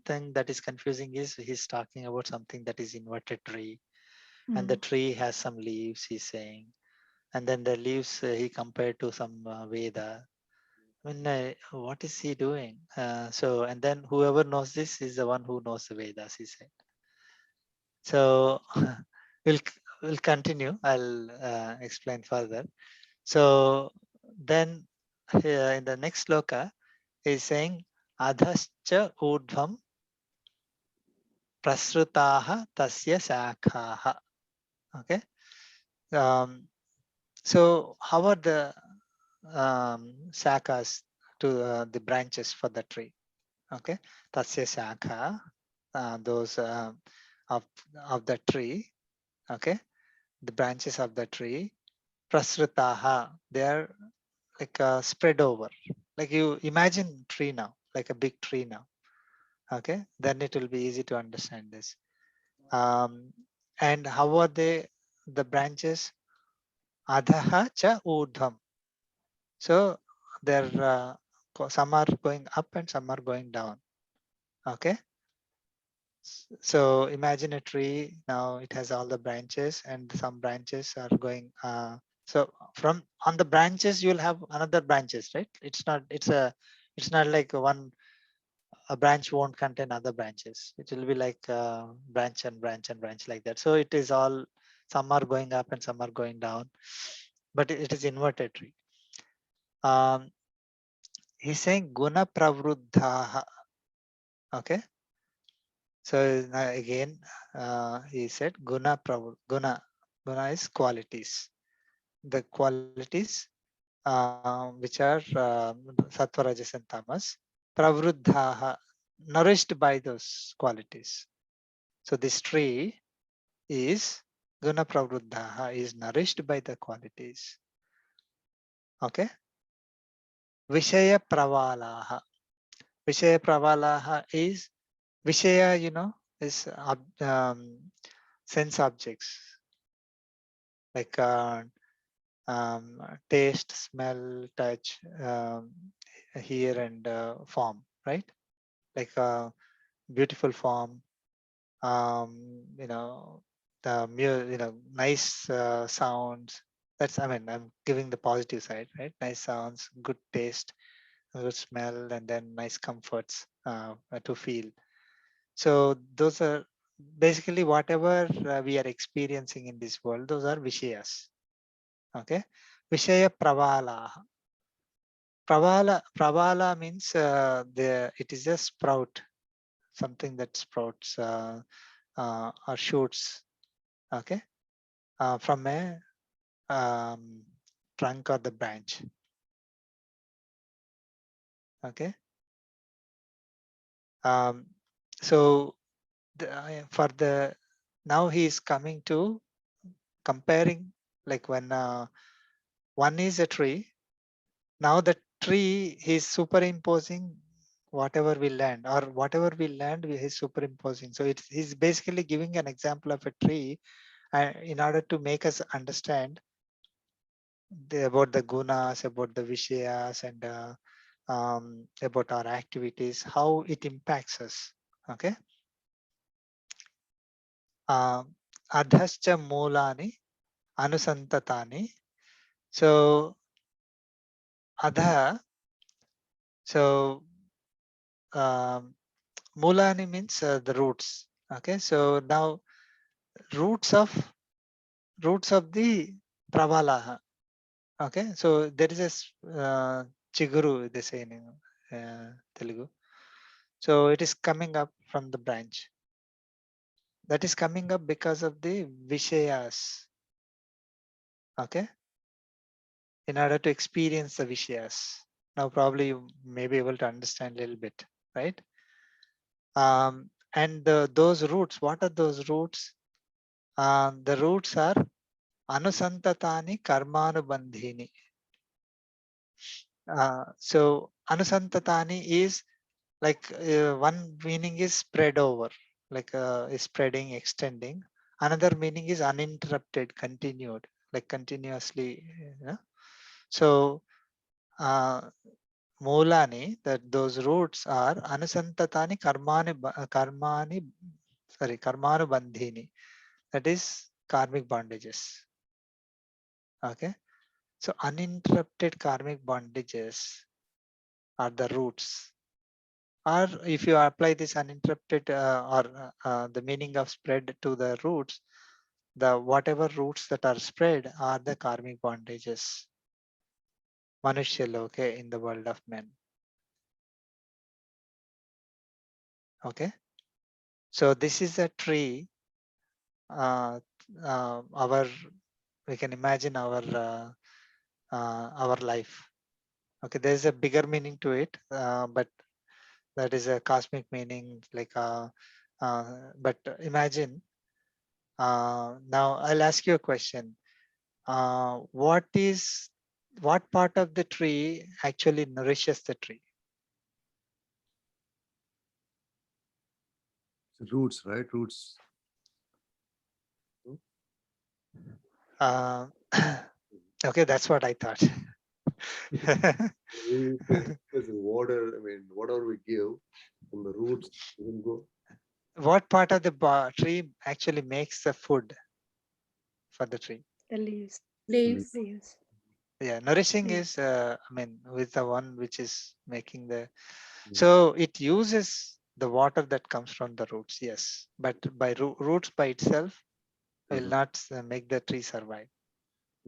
Speaker 2: thing that is confusing is he's talking about something that is inverted tree, and the tree has some leaves, he's saying, and then the leaves he compared to some Veda. I mean, what is he doing? So, and then whoever knows this is the one who knows the Vedas, he said. So we'll continue. I'll explain further. So then here in the next sloka, he's saying adhascha urdhvam prasrutaha tasya sakhaha. Okay. So how are the sakas to the branches for the tree? Okay, tasya shakha, those of the tree. Okay, the branches of the tree. Prasrutaha, they are like spread over. Like you imagine tree now, like a big tree now. Okay, then it will be easy to understand this. And how are they? The branches adhaha cha urdham. So they're some are going up and some are going down. Okay. So imagine a tree. Now it has all the branches, and some branches are going. So from on the branches you'll have another branches, right? It's not like a branch won't contain other branches. It will be like branch and branch and branch like that. So it is all, some are going up and some are going down, but it is inverted tree. He's saying guna pravruddha. Okay. So again, he said guna is qualities. The qualities which are sattva, rajas, and tamas, pravruddha, nourished by those qualities. So this tree is guna pravruddha, is nourished by the qualities. Okay. Vishaya pravalaha. Vishaya pravalaha is Vishaya, is sense objects like taste, smell, touch, hear, and form, right? Like a beautiful form, the nice sounds. I'm giving the positive side, right? Nice sounds, good taste, good smell, and then nice comforts to feel. So those are basically whatever we are experiencing in this world. Those are vishayas. Okay, vishaya pravala. Pravala means it is a sprout, something that sprouts or shoots. Okay, from a trunk or the branch. Okay. So for the now he is coming to comparing, like when one is a tree. Now the tree he's superimposing whatever we learned, or whatever we learned he's superimposing. So he's basically giving an example of a tree in order to make us understand about the gunas, about the vishayas, and about our activities, how it impacts us. Okay. Adhascha mulani anusantatani. So adha, so mulani means the roots. Okay, so now roots of the pravala. Okay, so there is a chiguru, they say in Telugu. So it is coming up from the branch. That is coming up because of the vishayas. Okay, in order to experience the vishayas. Now probably you may be able to understand a little bit, right? And those roots, what are those roots? The roots are anusantatani karmanubandhini. So anusantatani is like one meaning is spread over, like is spreading, extending. Another meaning is uninterrupted, continued, like continuously. So Mulani, that those roots are anusantatani karmanu bandhini. That is karmic bondages. Okay. So uninterrupted karmic bondages are the roots. Or if you apply this uninterrupted or the meaning of spread to the roots, the whatever roots that are spread are the karmic bondages. Manushya loke, in the world of men. Okay. So this is a tree. We can imagine our life. Okay, there's a bigger meaning to it, but that is a cosmic meaning. Like, but imagine. Now I'll ask you a question. What part of the tree actually nourishes the tree?
Speaker 3: Roots, right? Roots.
Speaker 2: Okay, that's what I thought.
Speaker 3: Water, whatever we give from the roots will go.
Speaker 2: What part of the tree actually makes the food for the tree?
Speaker 1: The leaves.
Speaker 4: Leaves.
Speaker 2: Yeah, nourishing
Speaker 1: Leaves.
Speaker 2: is with the one which is making the. So it uses the water that comes from the roots, yes, but by roots by itself will not make the tree survive.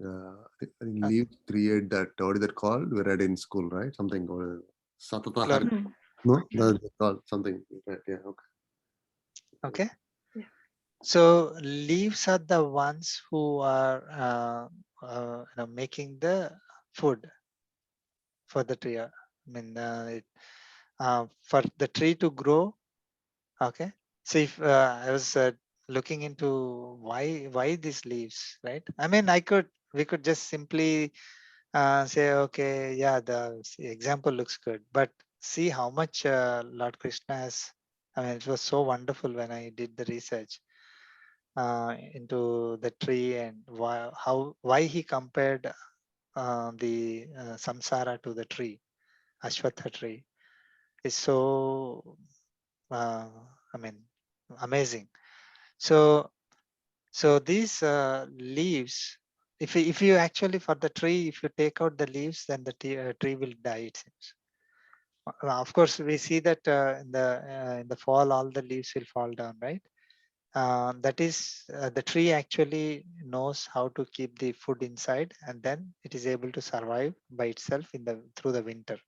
Speaker 3: I think leaves create that. What is that called? We read in school, right? Something called Satata. No, that's called something. Yeah. Okay.
Speaker 2: Okay.
Speaker 1: Yeah.
Speaker 2: So leaves are the ones who are making the food for the tree. For the tree to grow. Okay. So if I was looking into why these leaves, right? We could just simply say, okay, yeah, the example looks good, but see how much Lord Krishna has. It was so wonderful when I did the research into the tree and why he compared the samsara to the tree, Ashwatha tree. Is so amazing. So these leaves, if you actually, for the tree, if you take out the leaves, then the tree will die, it seems. Of course, we see that in the fall, all the leaves will fall down, right? That is, the tree actually knows how to keep the food inside, and then it is able to survive by itself through the winter.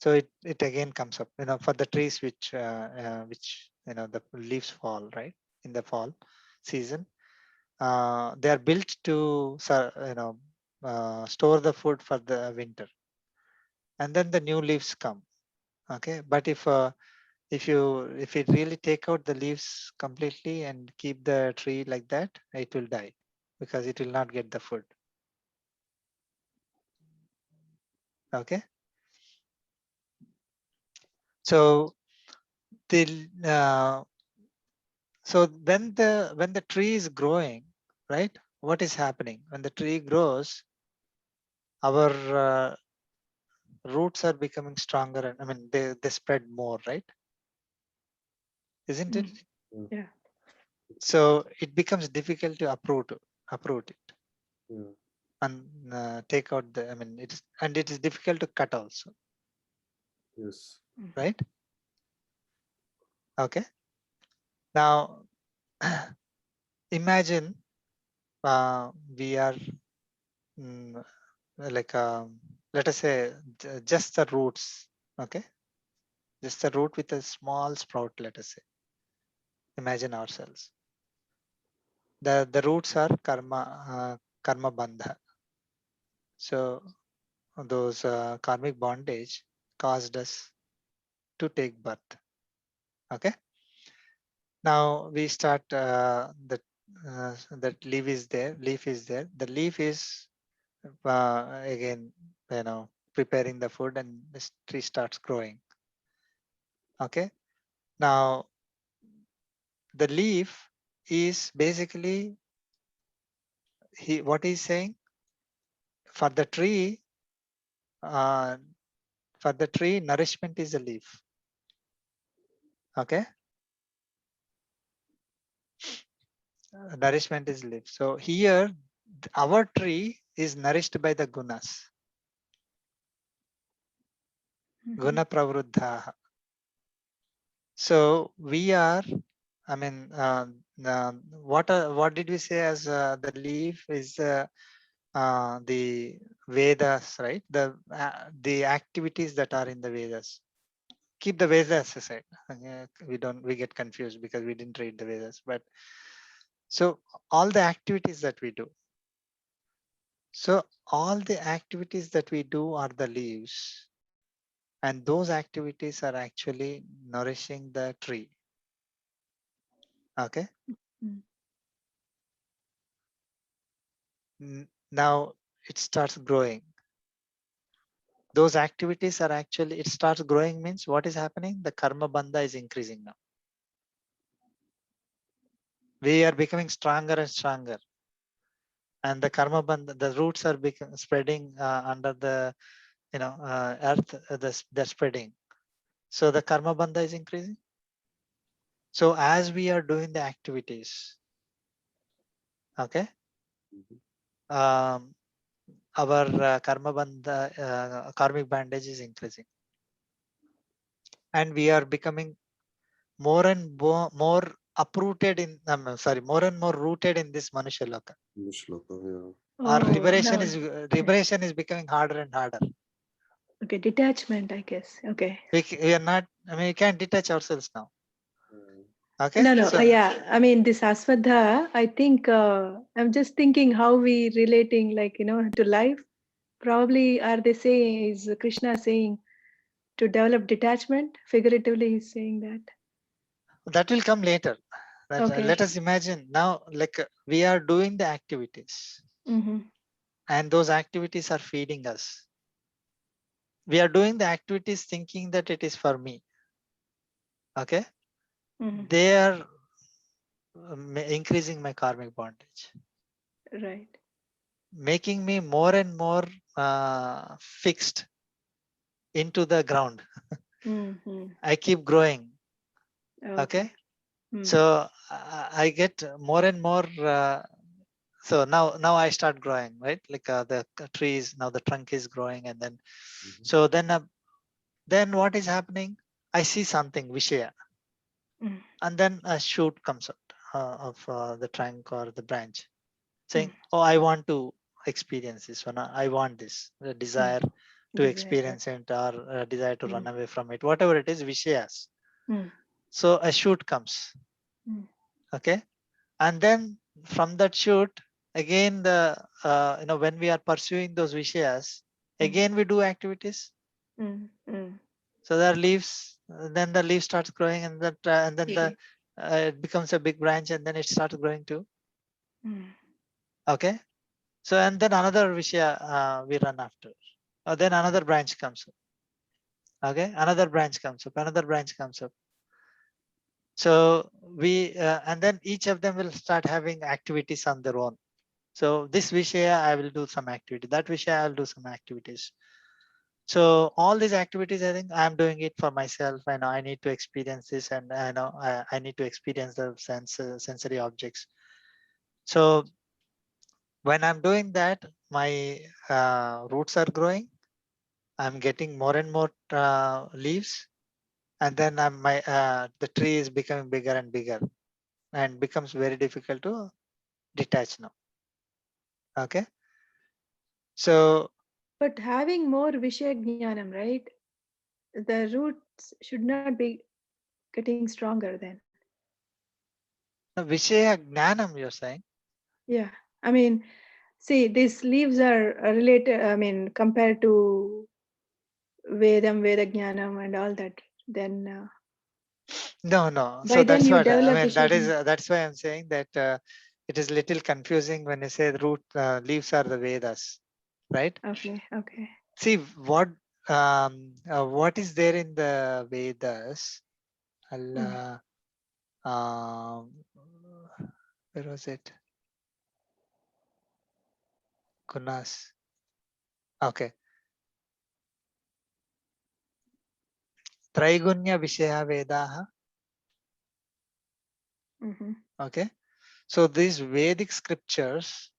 Speaker 2: So it again comes up, for the trees which the leaves fall, right, in the fall season. They are built to store the food for the winter, and then the new leaves come. Okay, but if you really take out the leaves completely and keep the tree like that, it will die because it will not get the food. Okay, so when the tree is growing, right, what is happening when the tree grows? Our roots are becoming stronger, and I mean they spread more, right? Isn't it?
Speaker 1: Yeah.
Speaker 2: So it becomes difficult to uproot it.
Speaker 3: Yeah.
Speaker 2: And take out the, I mean, it is difficult to cut also.
Speaker 3: Yes.
Speaker 2: Right? Okay. Now, imagine we are like, let us say, just the roots. Okay. Just the root with a small sprout, let us say. Imagine ourselves. The roots are karma bandha. So those karmic bondage caused us to take birth. Okay. Now we start that leaf is there. The leaf is again, preparing the food, and the tree starts growing. Okay. Now the leaf is basically, what he's saying, for the tree. For the tree, nourishment is a leaf. Okay. Nourishment is leaf. So here, our tree is nourished by the gunas. Guna pravruddha. So we are, I mean, what did we say as the leaf is the Vedas, right? The activities that are in the Vedas. Keep the Vedas aside. We get confused because we didn't read the Vedas. But so all the activities that we do. So all the activities that we do are the leaves, and those activities are actually nourishing the tree. Okay. Now it starts growing. Those activities are actually, it starts growing means what is happening? The karma bandha is increasing now. We are becoming stronger and stronger. And the karma bandha, the roots are spreading under the earth, they're spreading. So the karma bandha is increasing. So as we are doing the activities, okay, our karma bandha, karmic bandage is increasing, and we are becoming more and more uprooted in, more and more rooted in this Manusha Loka.
Speaker 3: Yeah.
Speaker 2: Our liberation is becoming harder and harder.
Speaker 1: Okay, detachment, I guess. Okay.
Speaker 2: We are not, I mean, we can't detach ourselves now. Okay.
Speaker 1: No.
Speaker 2: So,
Speaker 1: Yeah. I mean, this aswadha, I think I'm just thinking how we relating, like, to life. Probably are they saying, is Krishna saying to develop detachment? Figuratively, he's saying that.
Speaker 2: that will come later.
Speaker 1: Okay.
Speaker 2: Let us imagine now, like we are doing the activities, and those activities are feeding us. We are doing the activities thinking that it is for me. Okay. They are increasing my karmic bondage.
Speaker 1: Right.
Speaker 2: Making me more and more fixed into the ground. I keep growing. Okay. So I get more and more. So now I start growing, right? Like the trees, now the trunk is growing, and then so then what is happening? I see something Vishaya, and then a shoot comes out of the trunk or the branch, saying, "Oh, I want to experience this one. I want this." The desire to experience it, or a desire to run away from it, whatever it is, Vishayas. So a shoot comes, okay, and then from that shoot, again the when we are pursuing those Vishayas, again we do activities. So there are leaves, then the leaf starts growing, and then it becomes a big branch, and then it starts growing too. Okay, so and then another Vishaya we run after. Then another branch comes up. Okay, another branch comes up, another branch comes up. So we and then each of them will start having activities on their own. So this Vishaya I will do some activity, that Vishaya I will do some activities. So all these activities, I think I'm doing it for myself. I know I need to experience this, and I know I need to experience the sensory objects. So when I'm doing that, my roots are growing. I'm getting more and more leaves, and then the tree is becoming bigger and bigger, and becomes very difficult to detach now. Okay, so
Speaker 1: but having more Vishaya Jnanam, right? The roots should not be getting stronger then.
Speaker 2: Vishaya Gnanam, you're saying?
Speaker 1: Yeah, I mean, see, these leaves are related. I mean, compared to Vedam, Veda Jnanam, and all that. Then
Speaker 2: No.
Speaker 1: by
Speaker 2: So
Speaker 1: then
Speaker 2: that's
Speaker 1: you
Speaker 2: what I
Speaker 1: develop
Speaker 2: mean.
Speaker 1: Vishaya.
Speaker 2: That's why I'm saying that it is little confusing when you say the root leaves are the Vedas, right?
Speaker 1: Okay.
Speaker 2: See what is there in the Vedas. Allah, where was it? Gunas. Okay. Traigunya Vishaya Vedaha. Okay. So these Vedic scriptures,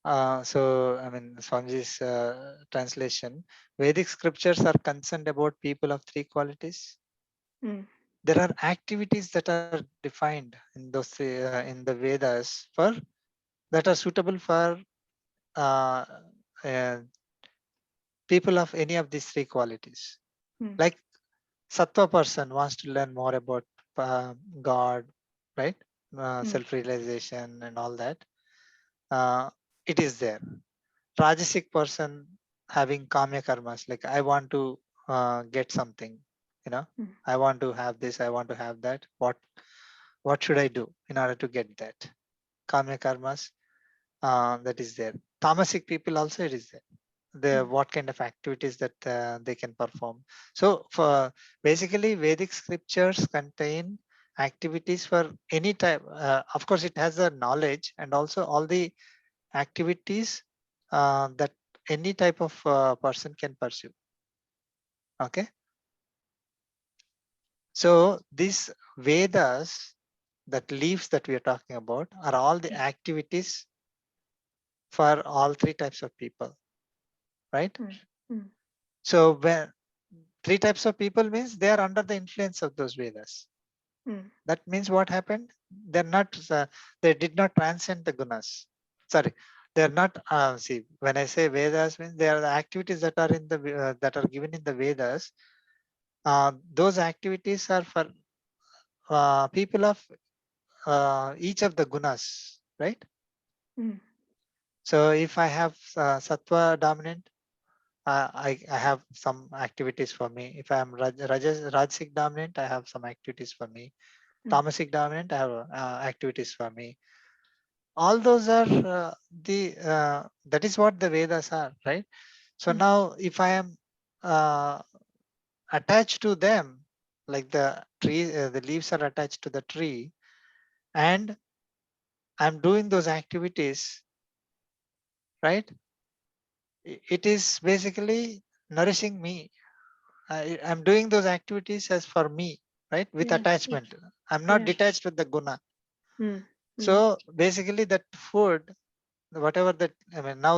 Speaker 2: so I mean Swamiji's translation, Vedic scriptures are concerned about people of three qualities. There are activities that are defined in those in the Vedas for that are suitable for uh, uh, people of any of these three qualities. Like Sattva person wants to learn more about God, right? Self-realization and all that. It is there. Rajasic person having kamya karmas, like I want to get something, I want to have this, I want to have that. What should I do in order to get that? Kamya karmas, that is there. Tamasic people also it is there. What kind of activities that they can perform. So for basically Vedic scriptures contain activities for any type. Of course, it has the knowledge and also all the activities that any type of person can pursue. Okay. So these Vedas, that leaves that we are talking about, are all the activities for all three types of people, right? So when three types of people means they are under the influence of those Vedas. That means what happened? They're not. They did not transcend the gunas. Sorry, they're not. See, when I say Vedas, means they are the activities that are in the that are given in the Vedas. Those activities are for people of each of the gunas, right? So if I have sattva dominant, I have some activities for me. If I am Rajasic dominant, I have some activities for me. Tamasic dominant, I have activities for me. All those are that is what the Vedas are, right? So now if I am attached to them, like the tree, the leaves are attached to the tree, and I'm doing those activities, right? It is basically nourishing me. I'm doing those activities as for me, right? With attachment. I'm not
Speaker 1: Yeah.
Speaker 2: detached with the guna.
Speaker 1: Mm.
Speaker 2: So basically that food, whatever that, I mean, now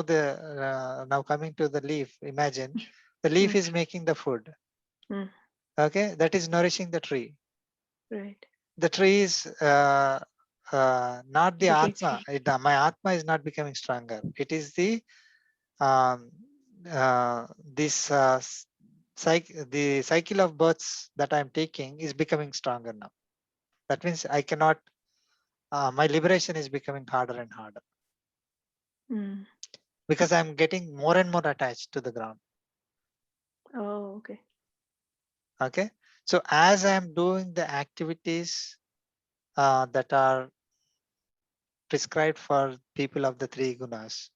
Speaker 2: now coming to the leaf, imagine the leaf is making the food.
Speaker 1: Mm.
Speaker 2: Okay, that is nourishing the tree.
Speaker 1: Right.
Speaker 2: The tree is not the Atma. My Atma is not becoming stronger. It is the the cycle of births that I'm taking is becoming stronger now. That means I cannot, my liberation is becoming harder and harder.
Speaker 1: Mm.
Speaker 2: Because I'm getting more and more attached to the ground.
Speaker 1: Oh, okay.
Speaker 2: Okay. So as I'm doing the activities that are prescribed for people of the three gunas,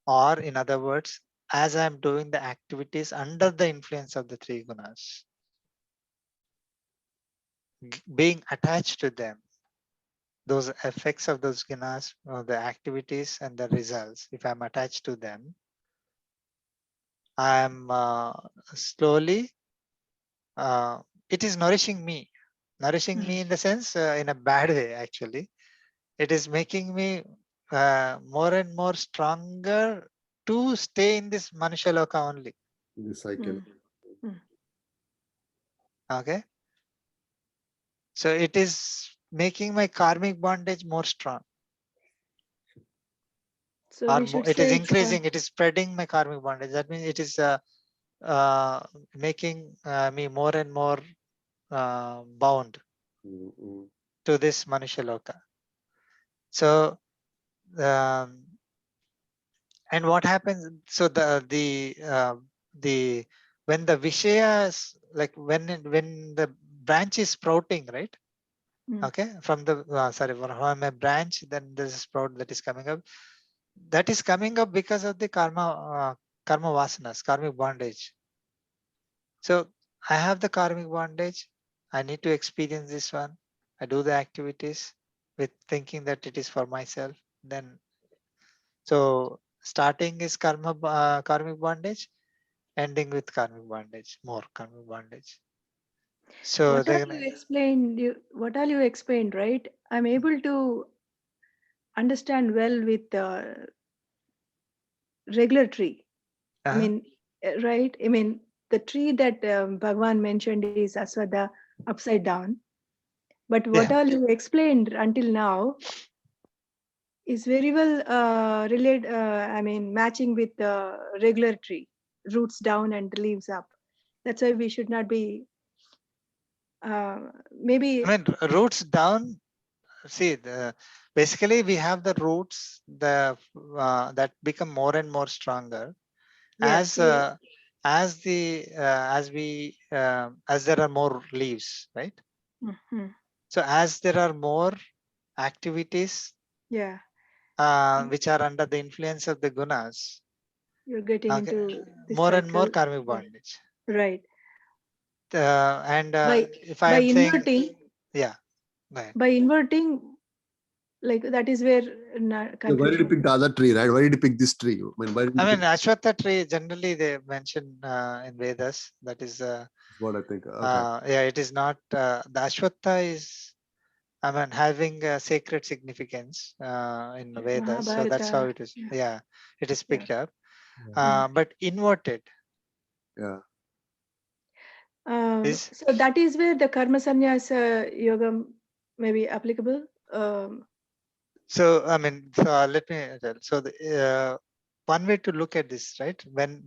Speaker 2: or in other words, as I'm doing the activities under the influence of the three gunas, being attached to them, those effects of those gunas, the activities and the results, if I'm attached to them, I'm slowly, it is nourishing me in the sense, in a bad way, actually. It is making me more and more stronger to stay in this Manusha Loka only.
Speaker 3: The cycle.
Speaker 2: Okay. So it is making my karmic bondage more strong.
Speaker 1: So
Speaker 2: Or
Speaker 1: we should
Speaker 2: it is
Speaker 1: say
Speaker 2: increasing, it is spreading my karmic bondage. That means it is making me more and more bound to this Manusha Loka. So, and what happens? So the when the Vishayas, like when the branch is sprouting, right? Okay, from the from a branch, then there's a sprout that is coming up. That is coming up because of the karma vasanas, karmic bondage. So I have the karmic bondage. I need to experience this one. I do the activities with thinking that it is for myself. Then, so starting is karmic bondage, ending with karmic bondage, more karmic bondage. So
Speaker 1: what all you explained, what all you explained, right? I'm able to understand well with regular tree. I mean, right? I mean, the tree that Bhagwan mentioned is Aswada upside down. But what all you explained until now is very well related, I mean, matching with the regular tree, roots down and the leaves up. That's why we should not be, maybe.
Speaker 2: I mean, roots down. See, basically we have the roots that become more and more stronger as there are more leaves, right? So as there are more activities, which are under the influence of the gunas,
Speaker 1: you're getting into this
Speaker 2: more
Speaker 1: cycle.
Speaker 2: and more karmic bondage,
Speaker 1: right?
Speaker 2: And if I
Speaker 1: by
Speaker 2: am saying,
Speaker 1: inverting,
Speaker 2: right.
Speaker 1: by inverting, like that is where
Speaker 3: Why did you pick the other tree, right? Why did you pick this tree?
Speaker 2: I mean, Ashwatha tree, generally they mention in Vedas, that is
Speaker 3: what I think. Okay.
Speaker 2: yeah, it is not the Ashwatha is, I mean, having a sacred significance in Vedas, so that's how it is. Yeah, it is picked up, but inverted.
Speaker 3: Yeah.
Speaker 1: So that is where the karma sannyasa yoga may be applicable.
Speaker 2: So I mean, so let me tell. So the one way to look at this, right? When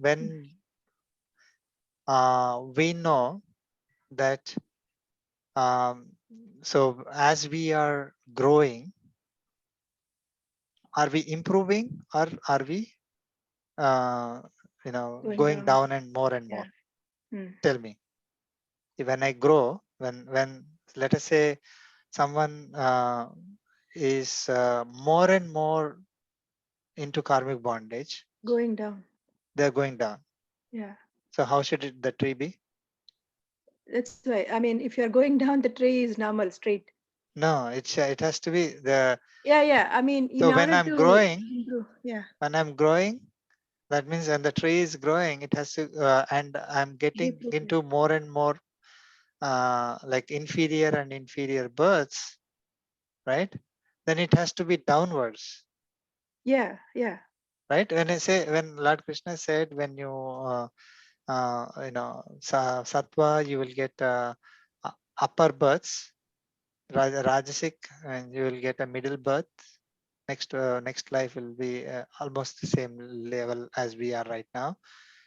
Speaker 2: we know that, so as we are growing, are we improving or are we going down and more and more? Tell me. When I grow, when let us say someone is more and more into karmic bondage,
Speaker 1: going down,
Speaker 2: they're going down.
Speaker 1: Yeah.
Speaker 2: So how should the tree be?
Speaker 1: That's why, I mean, if you're going down, the tree is normal, straight.
Speaker 2: No, it has to be the.
Speaker 1: Yeah. I mean, in
Speaker 2: so
Speaker 1: order
Speaker 2: when I'm
Speaker 1: to
Speaker 2: growing,
Speaker 1: improve,
Speaker 2: when I'm growing, that means when the tree is growing, it has to, and I'm getting into more and more like inferior and inferior births, right? Then it has to be downwards.
Speaker 1: Yeah, yeah.
Speaker 2: Right? When Lord Krishna said, when you sattva, you will get upper births, rajasic, and you will get a middle birth. Next life will be almost the same level as we are right now,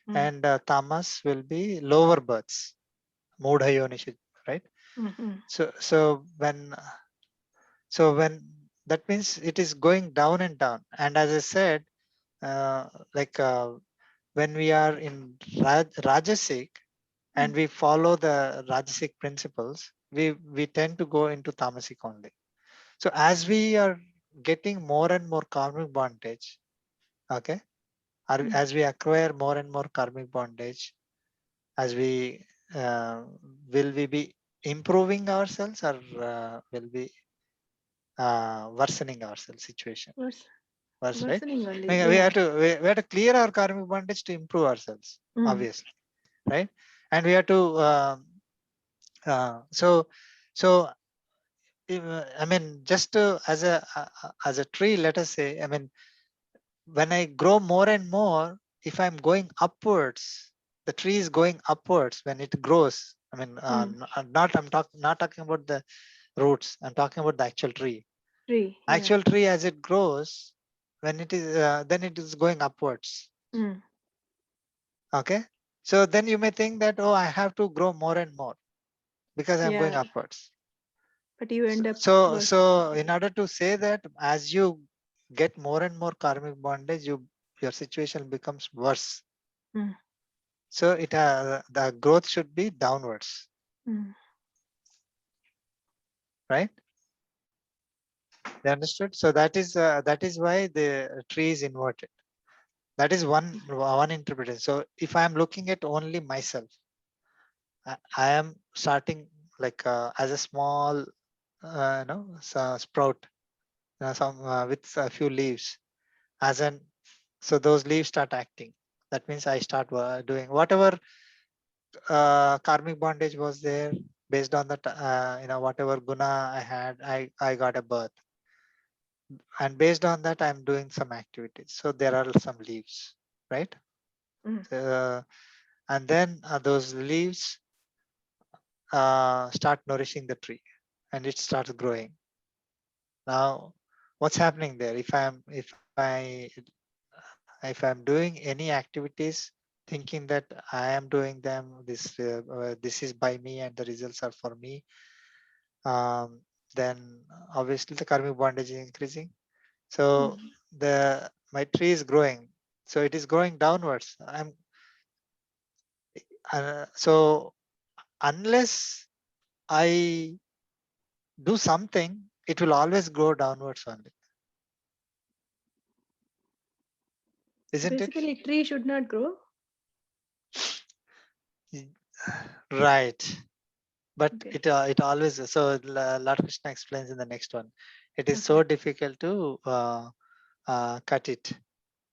Speaker 2: and tamas will be lower births, mudha yonish, right? So when that means it is going down and down, and as I said, like when we are in rajasic and we follow the rajasic principles, we tend to go into tamasic only. So as we are getting more and more karmic bondage, okay, as we acquire more and more karmic bondage, as we will we be improving ourselves, or will be worsening ourselves situation? Worse, right?
Speaker 1: Only,
Speaker 2: We have to clear our karmic bondage to improve ourselves, obviously, right? And we have to so I mean, just as a tree, let us say, I mean, when I grow more and more, if I'm going upwards, the tree is going upwards when it grows. I mean, I'm not talking about the roots. I'm talking about the actual tree. Actual tree, as it grows, when it is then it is going upwards. Okay, so then you may think that, oh, I have to grow more and more because I'm going upwards.
Speaker 1: But you end up
Speaker 2: so in order to say that, as you get more and more karmic bondage, your situation becomes worse. So the growth should be downwards, right? You understood? So that is why the tree is inverted. That is one interpretation. So if I am looking at only myself, I am starting like as a small sprout, with a few leaves, so those leaves start acting. That means I start doing whatever karmic bondage was there. Based on that, whatever guna I had, I got a birth, and based on that, I'm doing some activities. So there are some leaves, right? And then those leaves start nourishing the tree, and it starts growing. Now, what's happening there? If I'm doing any activities, thinking that I am doing them, this is by me and the results are for me, then obviously the karmic bondage is increasing. So my tree is growing, so it is growing downwards. So unless I do something, it will always go downwards only. Isn't
Speaker 1: basically,
Speaker 2: it?
Speaker 1: tree should not grow.
Speaker 2: Right. But it always, so Lord Krishna explains in the next one. It is so difficult to cut it.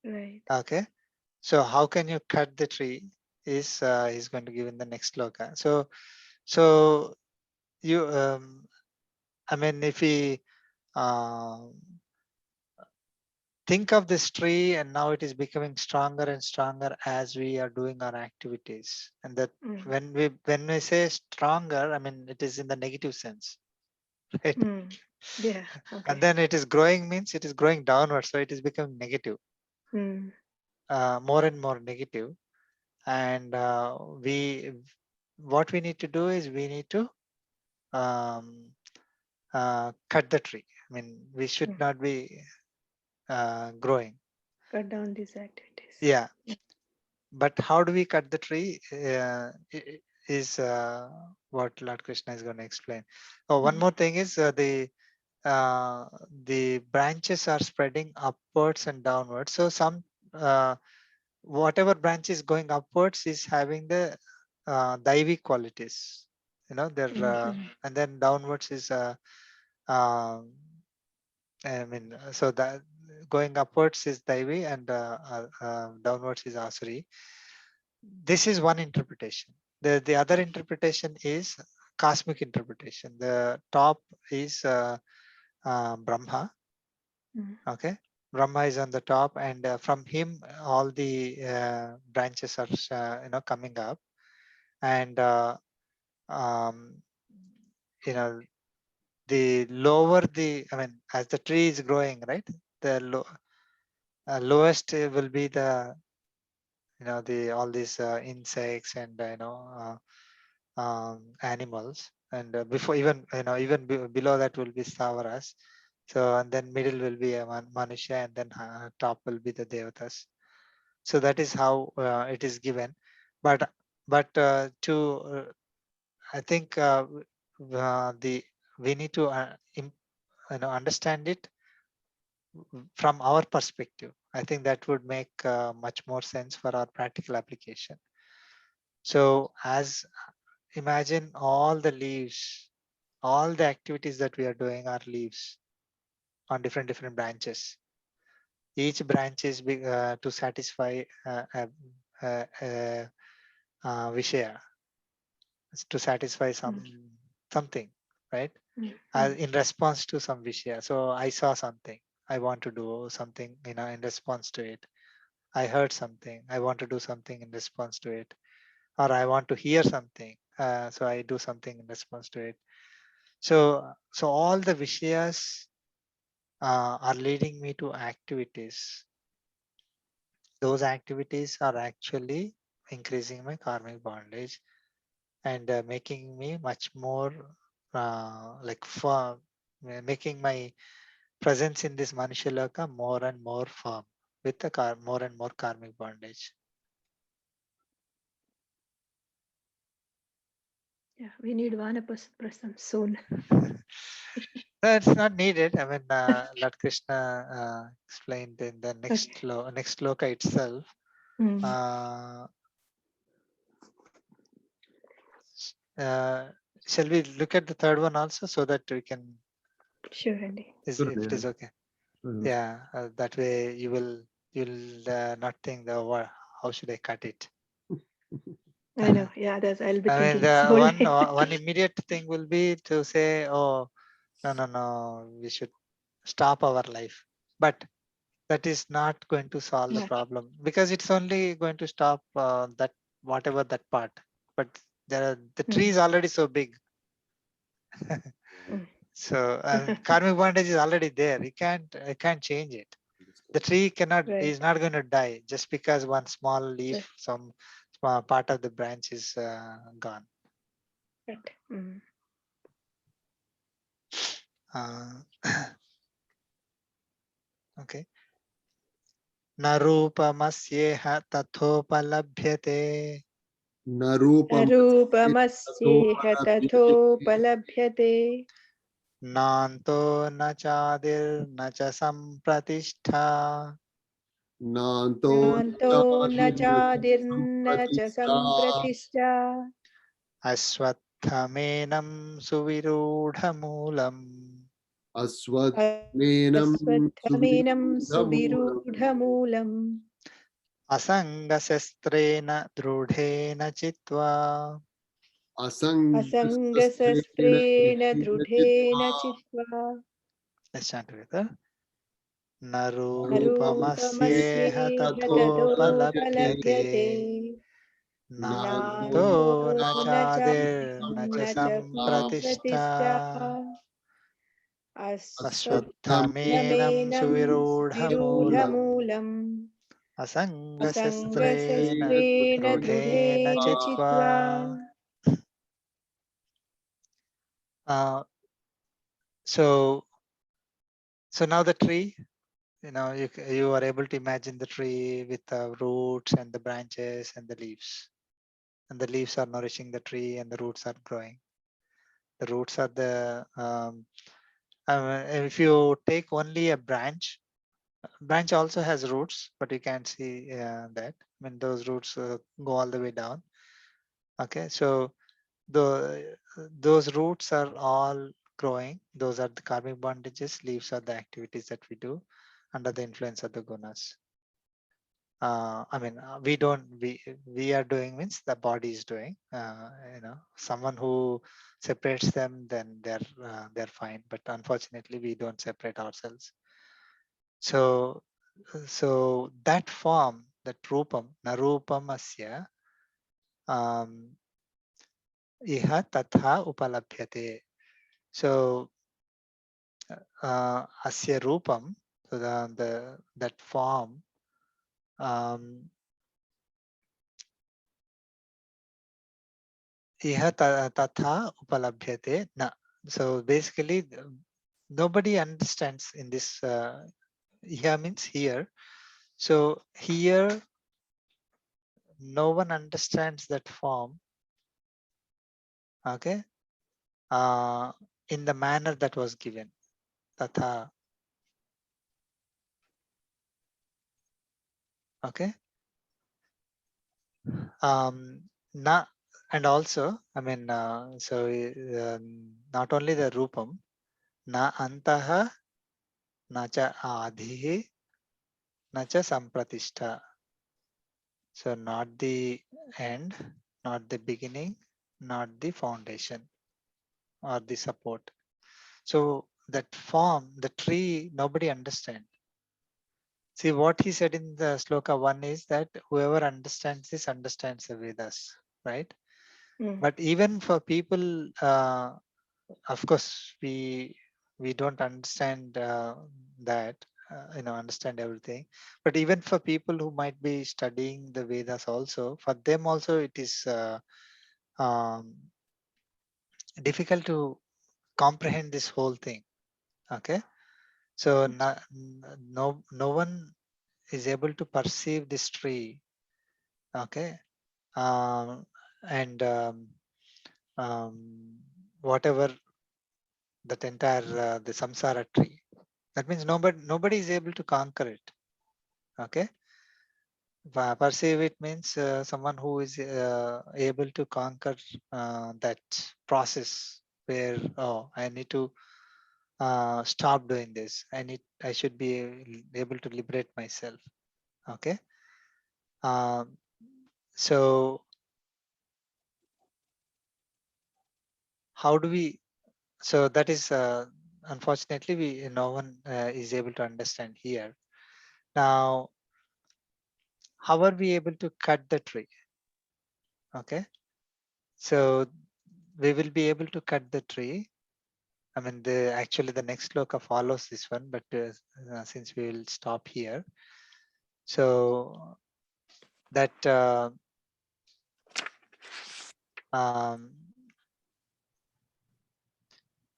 Speaker 1: Right.
Speaker 2: Okay. So how can you cut the tree? Is he's going to give in the next sloka. So you I mean, if we think of this tree, and now it is becoming stronger and stronger as we are doing our activities, and that when we say stronger, I mean it is in the negative sense, right?
Speaker 1: Yeah. Okay.
Speaker 2: And then it is growing means it is growing downwards, so it is becoming negative, more and more negative. And what we need to do is we need to cut the tree. I mean, we should not be growing.
Speaker 1: Cut down these activities.
Speaker 2: Yeah. But how do we cut the tree is what Lord Krishna is going to explain. Oh, one more thing is the branches are spreading upwards and downwards. So some whatever branch is going upwards is having the daivi qualities. They're and then downwards is I mean, so that going upwards is daivi and downwards is asuri. This is one interpretation. The other interpretation is cosmic interpretation. The top is Brahma. Okay, Brahma is on the top, and from him all the branches are coming up, and the lower as the tree is growing, right, the lowest will be the all these insects and animals, and before even below that will be stavaras. So and then middle will be a manusha, and then top will be the devatas. So that is how it is given. But I think we need to understand it from our perspective. I think that would make much more sense for our practical application. So as imagine all the leaves, all the activities that we are doing are leaves on different branches. Each branch is to satisfy vishaya, to satisfy something, right? In response to some vishaya. So I saw something, I want to do something, in response to it. I heard something, I want to do something in response to it. Or I want to hear something, so I do something in response to it. So all the vishayas are leading me to activities. Those activities are actually increasing my karmic bondage and making me much more firm, making my presence in this Manusha Loka more and more firm with the more and more karmic bondage.
Speaker 1: Yeah, we need Vanaprastham soon.
Speaker 2: That's not needed. I mean, Lord Krishna explained in the next sloka itself. Shall we look at the third one also, so that we can?
Speaker 1: Sure, Andy.
Speaker 2: If it is okay. Yeah, that way you'll not think how should I cut it.
Speaker 1: I know. Yeah, I'll be
Speaker 2: I mean,
Speaker 1: thinking
Speaker 2: the
Speaker 1: slowly.
Speaker 2: one immediate thing will be to say, oh, no, we should stop our life. But that is not going to solve the problem, because it's only going to stop that whatever that part. But the tree is already so big. So karmic bondage is already there. I can't change it. The tree is not going to die just because one small leaf, some small part of the branch is gone.
Speaker 1: Right.
Speaker 2: Okay. Narupamasyeha tathopalabhyate.
Speaker 1: Narupamasyeha tathopalabhyate.
Speaker 2: Nanto na chadir na cha sampratishtha.
Speaker 1: Nanto na chadirna cha sampratishtha.
Speaker 2: Aswathamenam suvirudhamulam.
Speaker 3: Aswathamenam
Speaker 1: suvirudhamulam.
Speaker 2: Asangasastrena drudhena chitva.
Speaker 1: Asangasastrena drudhena chitva.
Speaker 2: Let's chant together. Narupamasyeha
Speaker 1: Narupamasyeha
Speaker 2: tathopalabhyate. Nanto na chadir na cha sampratishtha. Aswathamenam suvirudhamulam. Asangasastrena drudhena chitva. So now the tree, you are able to imagine the tree with the roots and the branches and the leaves. And the leaves are nourishing the tree and the roots are growing. The roots are if you take only a branch also has roots, but you can't see that. I mean, those roots go all the way down. Okay, so those roots are all growing. Those are the karmic bondages. Leaves are the activities that we do under the influence of the gunas. I mean, we are doing means the body is doing. Someone who separates them, then they're fine. But unfortunately, we don't separate ourselves. So that form, that rupam, narupam asya, iha tatha upalabhyate. So asya rupam, so that form. Iha tatha upalabhyate na. So basically, nobody understands in this. Iha means here. So here, no one understands that form. Okay, in the manner that was given. Tatha. Okay. Na, and also, I mean, not only the rupam, na antaha, na cha adhihi, na cha sampratishta. So not the end, not the beginning, not the foundation or the support. So that form, the tree, nobody understands. See, what he said in the sloka 1 is that whoever understands this understands the Vedas, right? But even for people, of course, we don't understand that, understand everything. But even for people who might be studying the Vedas also, for them also it is difficult to comprehend this whole thing. Okay, so no one is able to perceive this tree. Okay, and whatever that entire the samsara tree. That means nobody is able to conquer it. Okay, perceive it means someone who is able to conquer that process where I need to stop doing this. I should be able to liberate myself. Okay, so how do we? So that is unfortunately no one is able to understand here. Now, how are we able to cut the tree? Okay, so we will be able to cut the tree. I mean, actually the next sloka follows this one, but since we will stop here, so that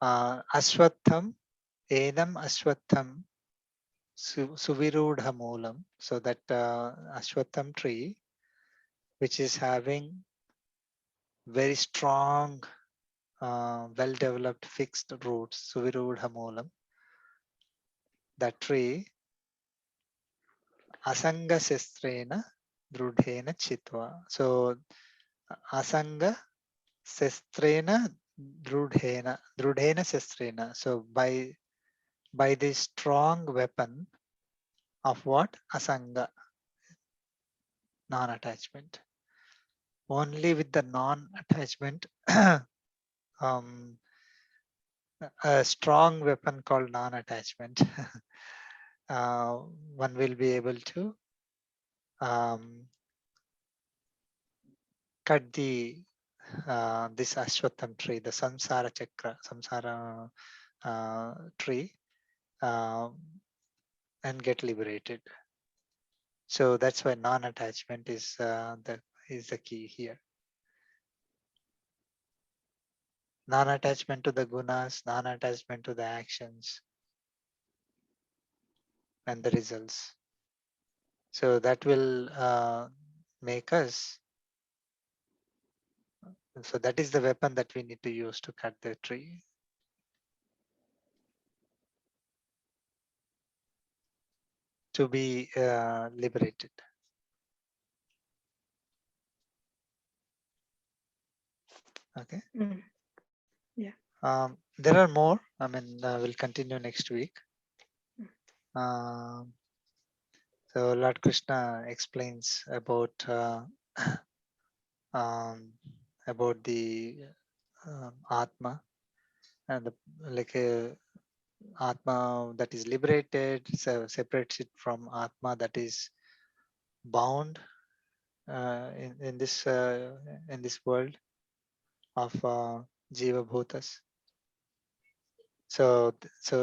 Speaker 2: ashwatham enam ashwatham suvirudha moolam. So that ashwatham tree, which is having very strong, well-developed fixed roots, suvirudha moolam. That tree, asanga sestrena drudhena chitva. So asanga sestrena drudhena sestrena. So by the strong weapon of what? Asanga, non-attachment. Only with the non-attachment, a strong weapon called non-attachment, one will be able to cut this ashwatham tree, the samsara chakra, samsara tree, and get liberated. So that's why non-attachment is the key here. Non-attachment to the gunas, non-attachment to the actions and the results. So that will make us. So that is the weapon that we need to use to cut the tree. To be liberated. Okay.
Speaker 1: Yeah.
Speaker 2: There are more. I mean, we'll continue next week. So Lord Krishna explains about the Atma, and like a Atma that is liberated, so separates it from Atma that is bound in this world of Jiva Bhutas. So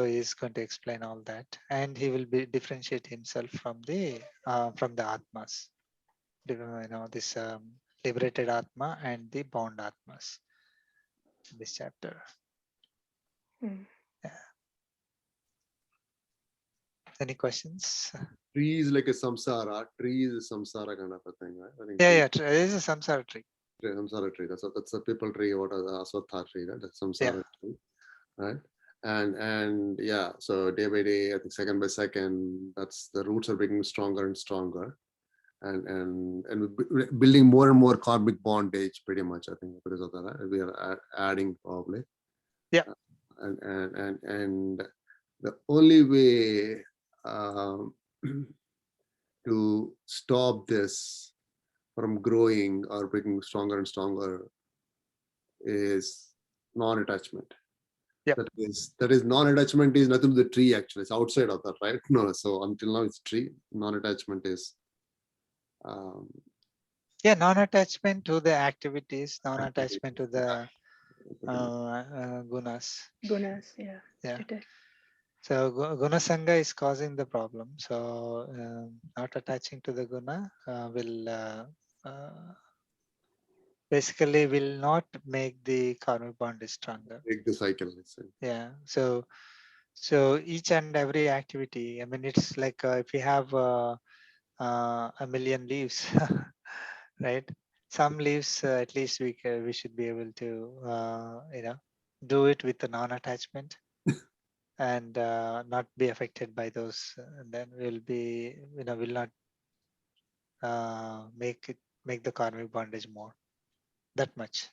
Speaker 2: he's going to explain all that, and he will differentiate himself from the Atmas, this liberated Atma and the bound Atmas in this chapter. Yeah. Any questions?
Speaker 3: Tree is like a samsara. Tree is a samsara kind of a thing, right? I think
Speaker 2: It is a samsara tree.
Speaker 3: Samsara tree. That's a people tree. What is the aswatha tree? Right? That's samsara tree, right? And yeah. So day by day, I think second by second, that's the roots are becoming stronger and stronger, and building more and more karmic bondage. Pretty much, I think because of that, right? We are adding probably.
Speaker 2: Yeah.
Speaker 3: And the only way to stop this from growing or becoming stronger and stronger is non-attachment.
Speaker 2: Yep.
Speaker 3: That is non-attachment is nothing to the tree, actually. It's outside of that, right? No, so until now it's tree. Non-attachment is
Speaker 2: non-attachment to the activities, non-attachment to the gunas.
Speaker 1: Gunas, yeah.
Speaker 2: So guna sangha is causing the problem. So not attaching to the guna will basically will not make the karmic bond stronger.
Speaker 3: Break the cycle.
Speaker 2: Yeah. So each and every activity. I mean, it's like if you have a million leaves, right? Some leaves at least we should be able to do it with the non-attachment. And not be affected by those, and then we'll be, will not make the karmic bondage more that much.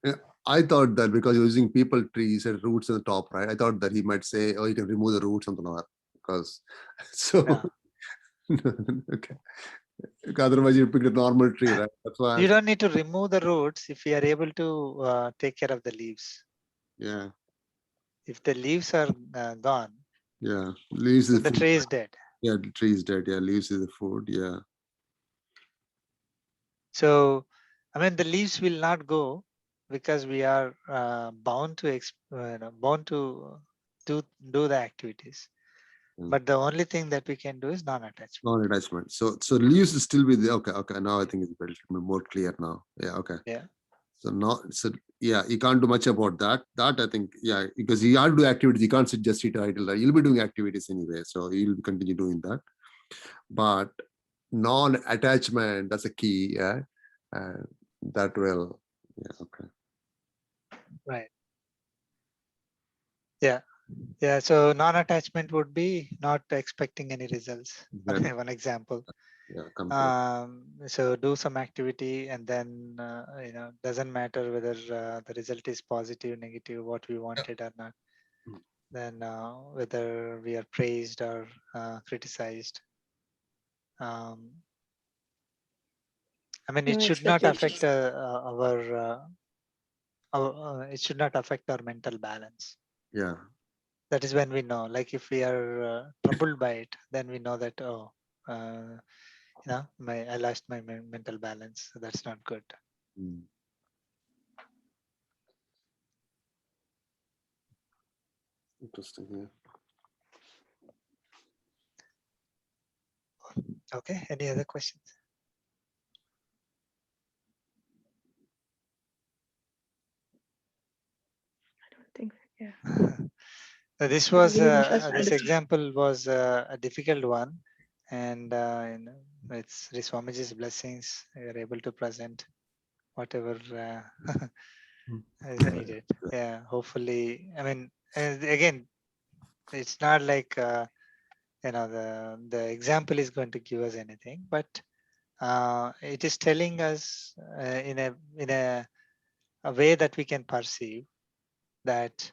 Speaker 3: Yeah, I thought that because using people trees and roots at the top, right? I thought that he might say, "Oh, you can remove the roots," something like that. Because so okay. Otherwise, you pick a normal tree, right? That's why
Speaker 2: you don't need to remove the roots if you are able to take care of the leaves.
Speaker 3: Yeah.
Speaker 2: If the leaves are gone,
Speaker 3: yeah, leaves is
Speaker 2: the
Speaker 3: food.
Speaker 2: tree is dead.
Speaker 3: Yeah, the tree is dead. Yeah, leaves is the food. Yeah.
Speaker 2: So, I mean, the leaves will not go because we are bound to do the activities. But the only thing that we can do is non-attachment.
Speaker 3: Non-attachment. So leaves is still with the okay. Now I think it's very more clear now. Yeah. Okay.
Speaker 2: Yeah.
Speaker 3: So you can't do much about that. That I think, yeah, because you have to do activities. You can't just sit idle. Right? You'll be doing activities anyway, so you'll continue doing that. But non-attachment, that's a key. Yeah, that will. Yeah. Okay.
Speaker 2: Right. Yeah. Yeah. So non-attachment would be not expecting any results.
Speaker 3: Exactly.
Speaker 2: One example.
Speaker 3: Yeah.
Speaker 2: So do some activity and then doesn't matter whether the result is positive, negative, what we wanted or not. Then whether we are praised or criticized. I mean, it should not affect our it should not affect our mental balance.
Speaker 3: Yeah.
Speaker 2: That is when we know, like if we are troubled by it, then we know that, I lost my mental balance. So that's not good.
Speaker 3: Interesting. Yeah.
Speaker 2: Okay. Any other questions?
Speaker 1: I don't think. Yeah.
Speaker 2: This was this example was a difficult one, and it's Swamiji's blessings. We are able to present whatever is needed. Yeah, hopefully. I mean, again, it's not like the example is going to give us anything, but it is telling us in a way that we can perceive that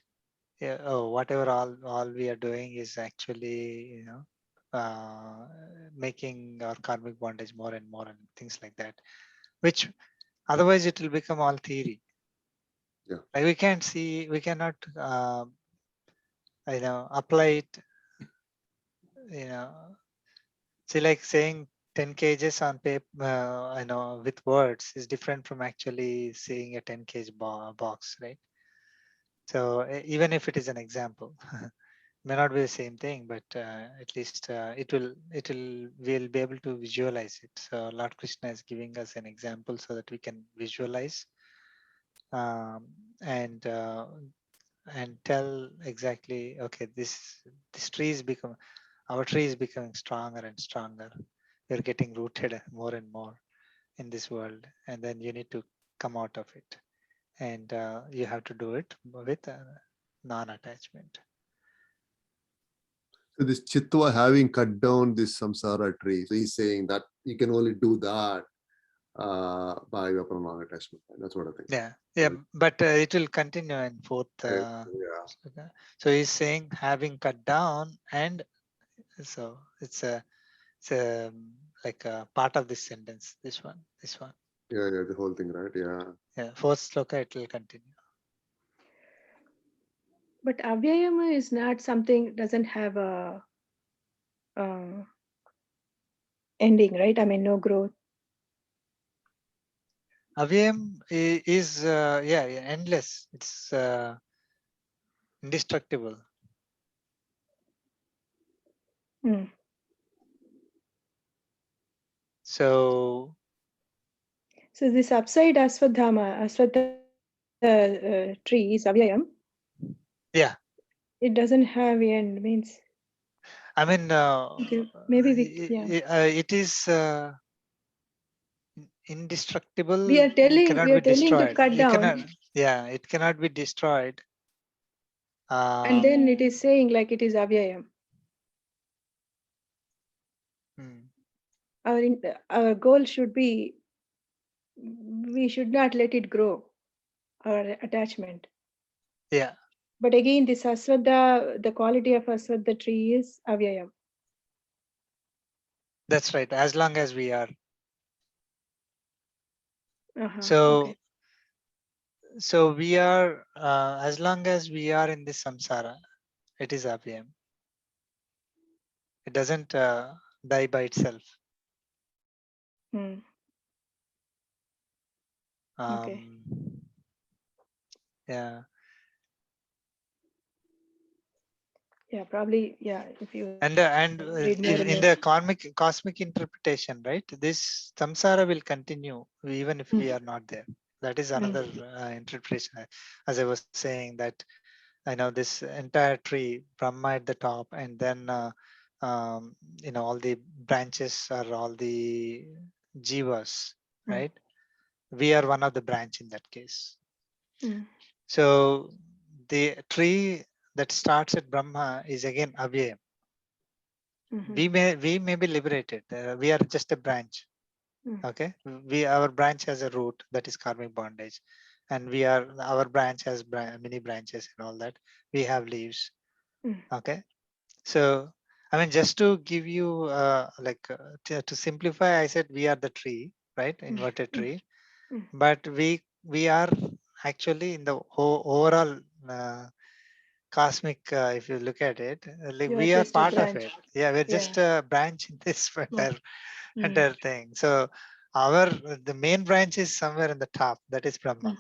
Speaker 2: whatever all we are doing is actually making our karmic bondage more and more and things like that, which otherwise it will become all theory.
Speaker 3: Yeah.
Speaker 2: Like we cannot apply it, see, like saying 10 kgs on paper, with words is different from actually seeing a 10 kg box, right? So even if it is an example, may not be the same thing, but at least we'll be able to visualize it. So Lord Krishna is giving us an example so that we can visualize and tell exactly, okay, this tree is our tree is becoming stronger and stronger. We're getting rooted more and more in this world, and then you need to come out of it, and you have to do it with non-attachment.
Speaker 3: So this Chitwa having cut down this samsara tree, so he's saying that you can only do that by way of non-attachment. That's what I think.
Speaker 2: Yeah, but it will continue in fourth.
Speaker 3: Yeah.
Speaker 2: So he's saying having cut down, and so it's like a part of this sentence. This one.
Speaker 3: Yeah, the whole thing, right?
Speaker 2: Yeah, fourth sloka it will continue.
Speaker 1: But avyayam is not something, doesn't have a ending, right? I mean, no growth.
Speaker 2: Avyayam is endless. It's indestructible. So
Speaker 1: this upside Aswadha tree is avyayam.
Speaker 2: Yeah.
Speaker 1: It doesn't have end, means.
Speaker 2: I mean,
Speaker 1: Okay, maybe
Speaker 2: it is indestructible.
Speaker 1: We are telling
Speaker 2: be destroyed.
Speaker 1: to cut down.
Speaker 2: It cannot be destroyed.
Speaker 1: And then it is saying like it is avyayam. Our goal should be, we should not let it grow, our attachment.
Speaker 2: Yeah.
Speaker 1: But again, this Aswadha, the quality of Aswadha tree is avyayam.
Speaker 2: That's right. As long as we are.
Speaker 1: Okay.
Speaker 2: So we are, as long as we are in this samsara, it is avyayam. It doesn't die by itself.
Speaker 1: Okay.
Speaker 2: Yeah.
Speaker 1: Yeah, probably. Yeah, if you
Speaker 2: And
Speaker 1: read more
Speaker 2: in the cosmic interpretation, right? This samsara will continue even if we are not there. That is another interpretation. As I was saying, that I know this entire tree, Brahma at the top, and then all the branches are all the jivas, right? We are one of the branch in that case. So the tree that starts at Brahma is again avyayam. We may be liberated. We are just a branch. Okay, our branch has a root, that is karmic bondage, and our branch has many branches and all that. We have leaves. Okay, so I mean, just to give you to simplify, I said we are the tree, right? Inverted tree, but we are actually in the overall cosmic, if you look at it, like we are part of it. Yeah, we're just a branch in this entire thing. So the main branch is somewhere in the top, that is Brahma.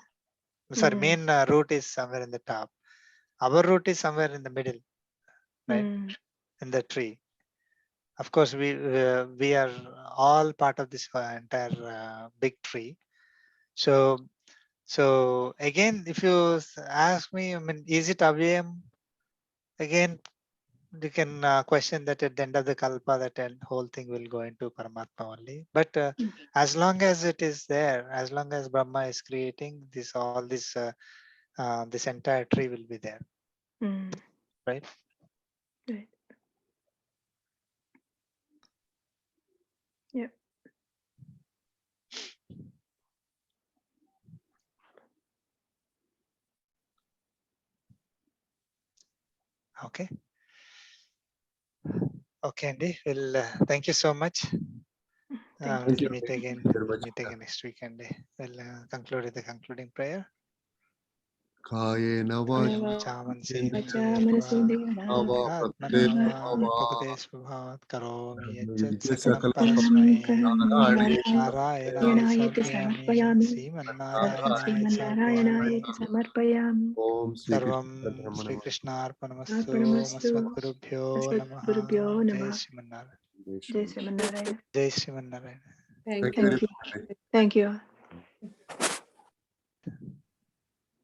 Speaker 2: Sorry, main root is somewhere in the top. Our root is somewhere in the middle, right? In the tree. Of course, we are all part of this entire big tree. So again, if you ask me, I mean, is it avyayam? Again, you can question that at the end of the kalpa, that whole thing will go into Paramatma only. But as long as it is there, as long as Brahma is creating this, all this, this entire tree will be there, right?
Speaker 1: Right. Yeah.
Speaker 2: Okay. Okay, Andy. Well, thank you so much.
Speaker 3: Thank you.
Speaker 2: Meet again.
Speaker 3: Very much.
Speaker 2: Meet again next week, Andy. We'll conclude with the concluding prayer.
Speaker 3: Kayena
Speaker 2: Prakate Svabhat Karomi Yachat Sakalam Parasmai Narayana Samarpayami Sriman Narayana
Speaker 1: Samarpayami.
Speaker 3: Om
Speaker 2: Sarvam Sri Krishna Arpanamastu Masmadgurubhyo Namaha Jai Sriman Narayana.
Speaker 1: Jai Sriman Narayana.
Speaker 2: Jai Sriman Narayana.
Speaker 5: Thank
Speaker 1: Thank
Speaker 5: you.
Speaker 1: you. Thank you.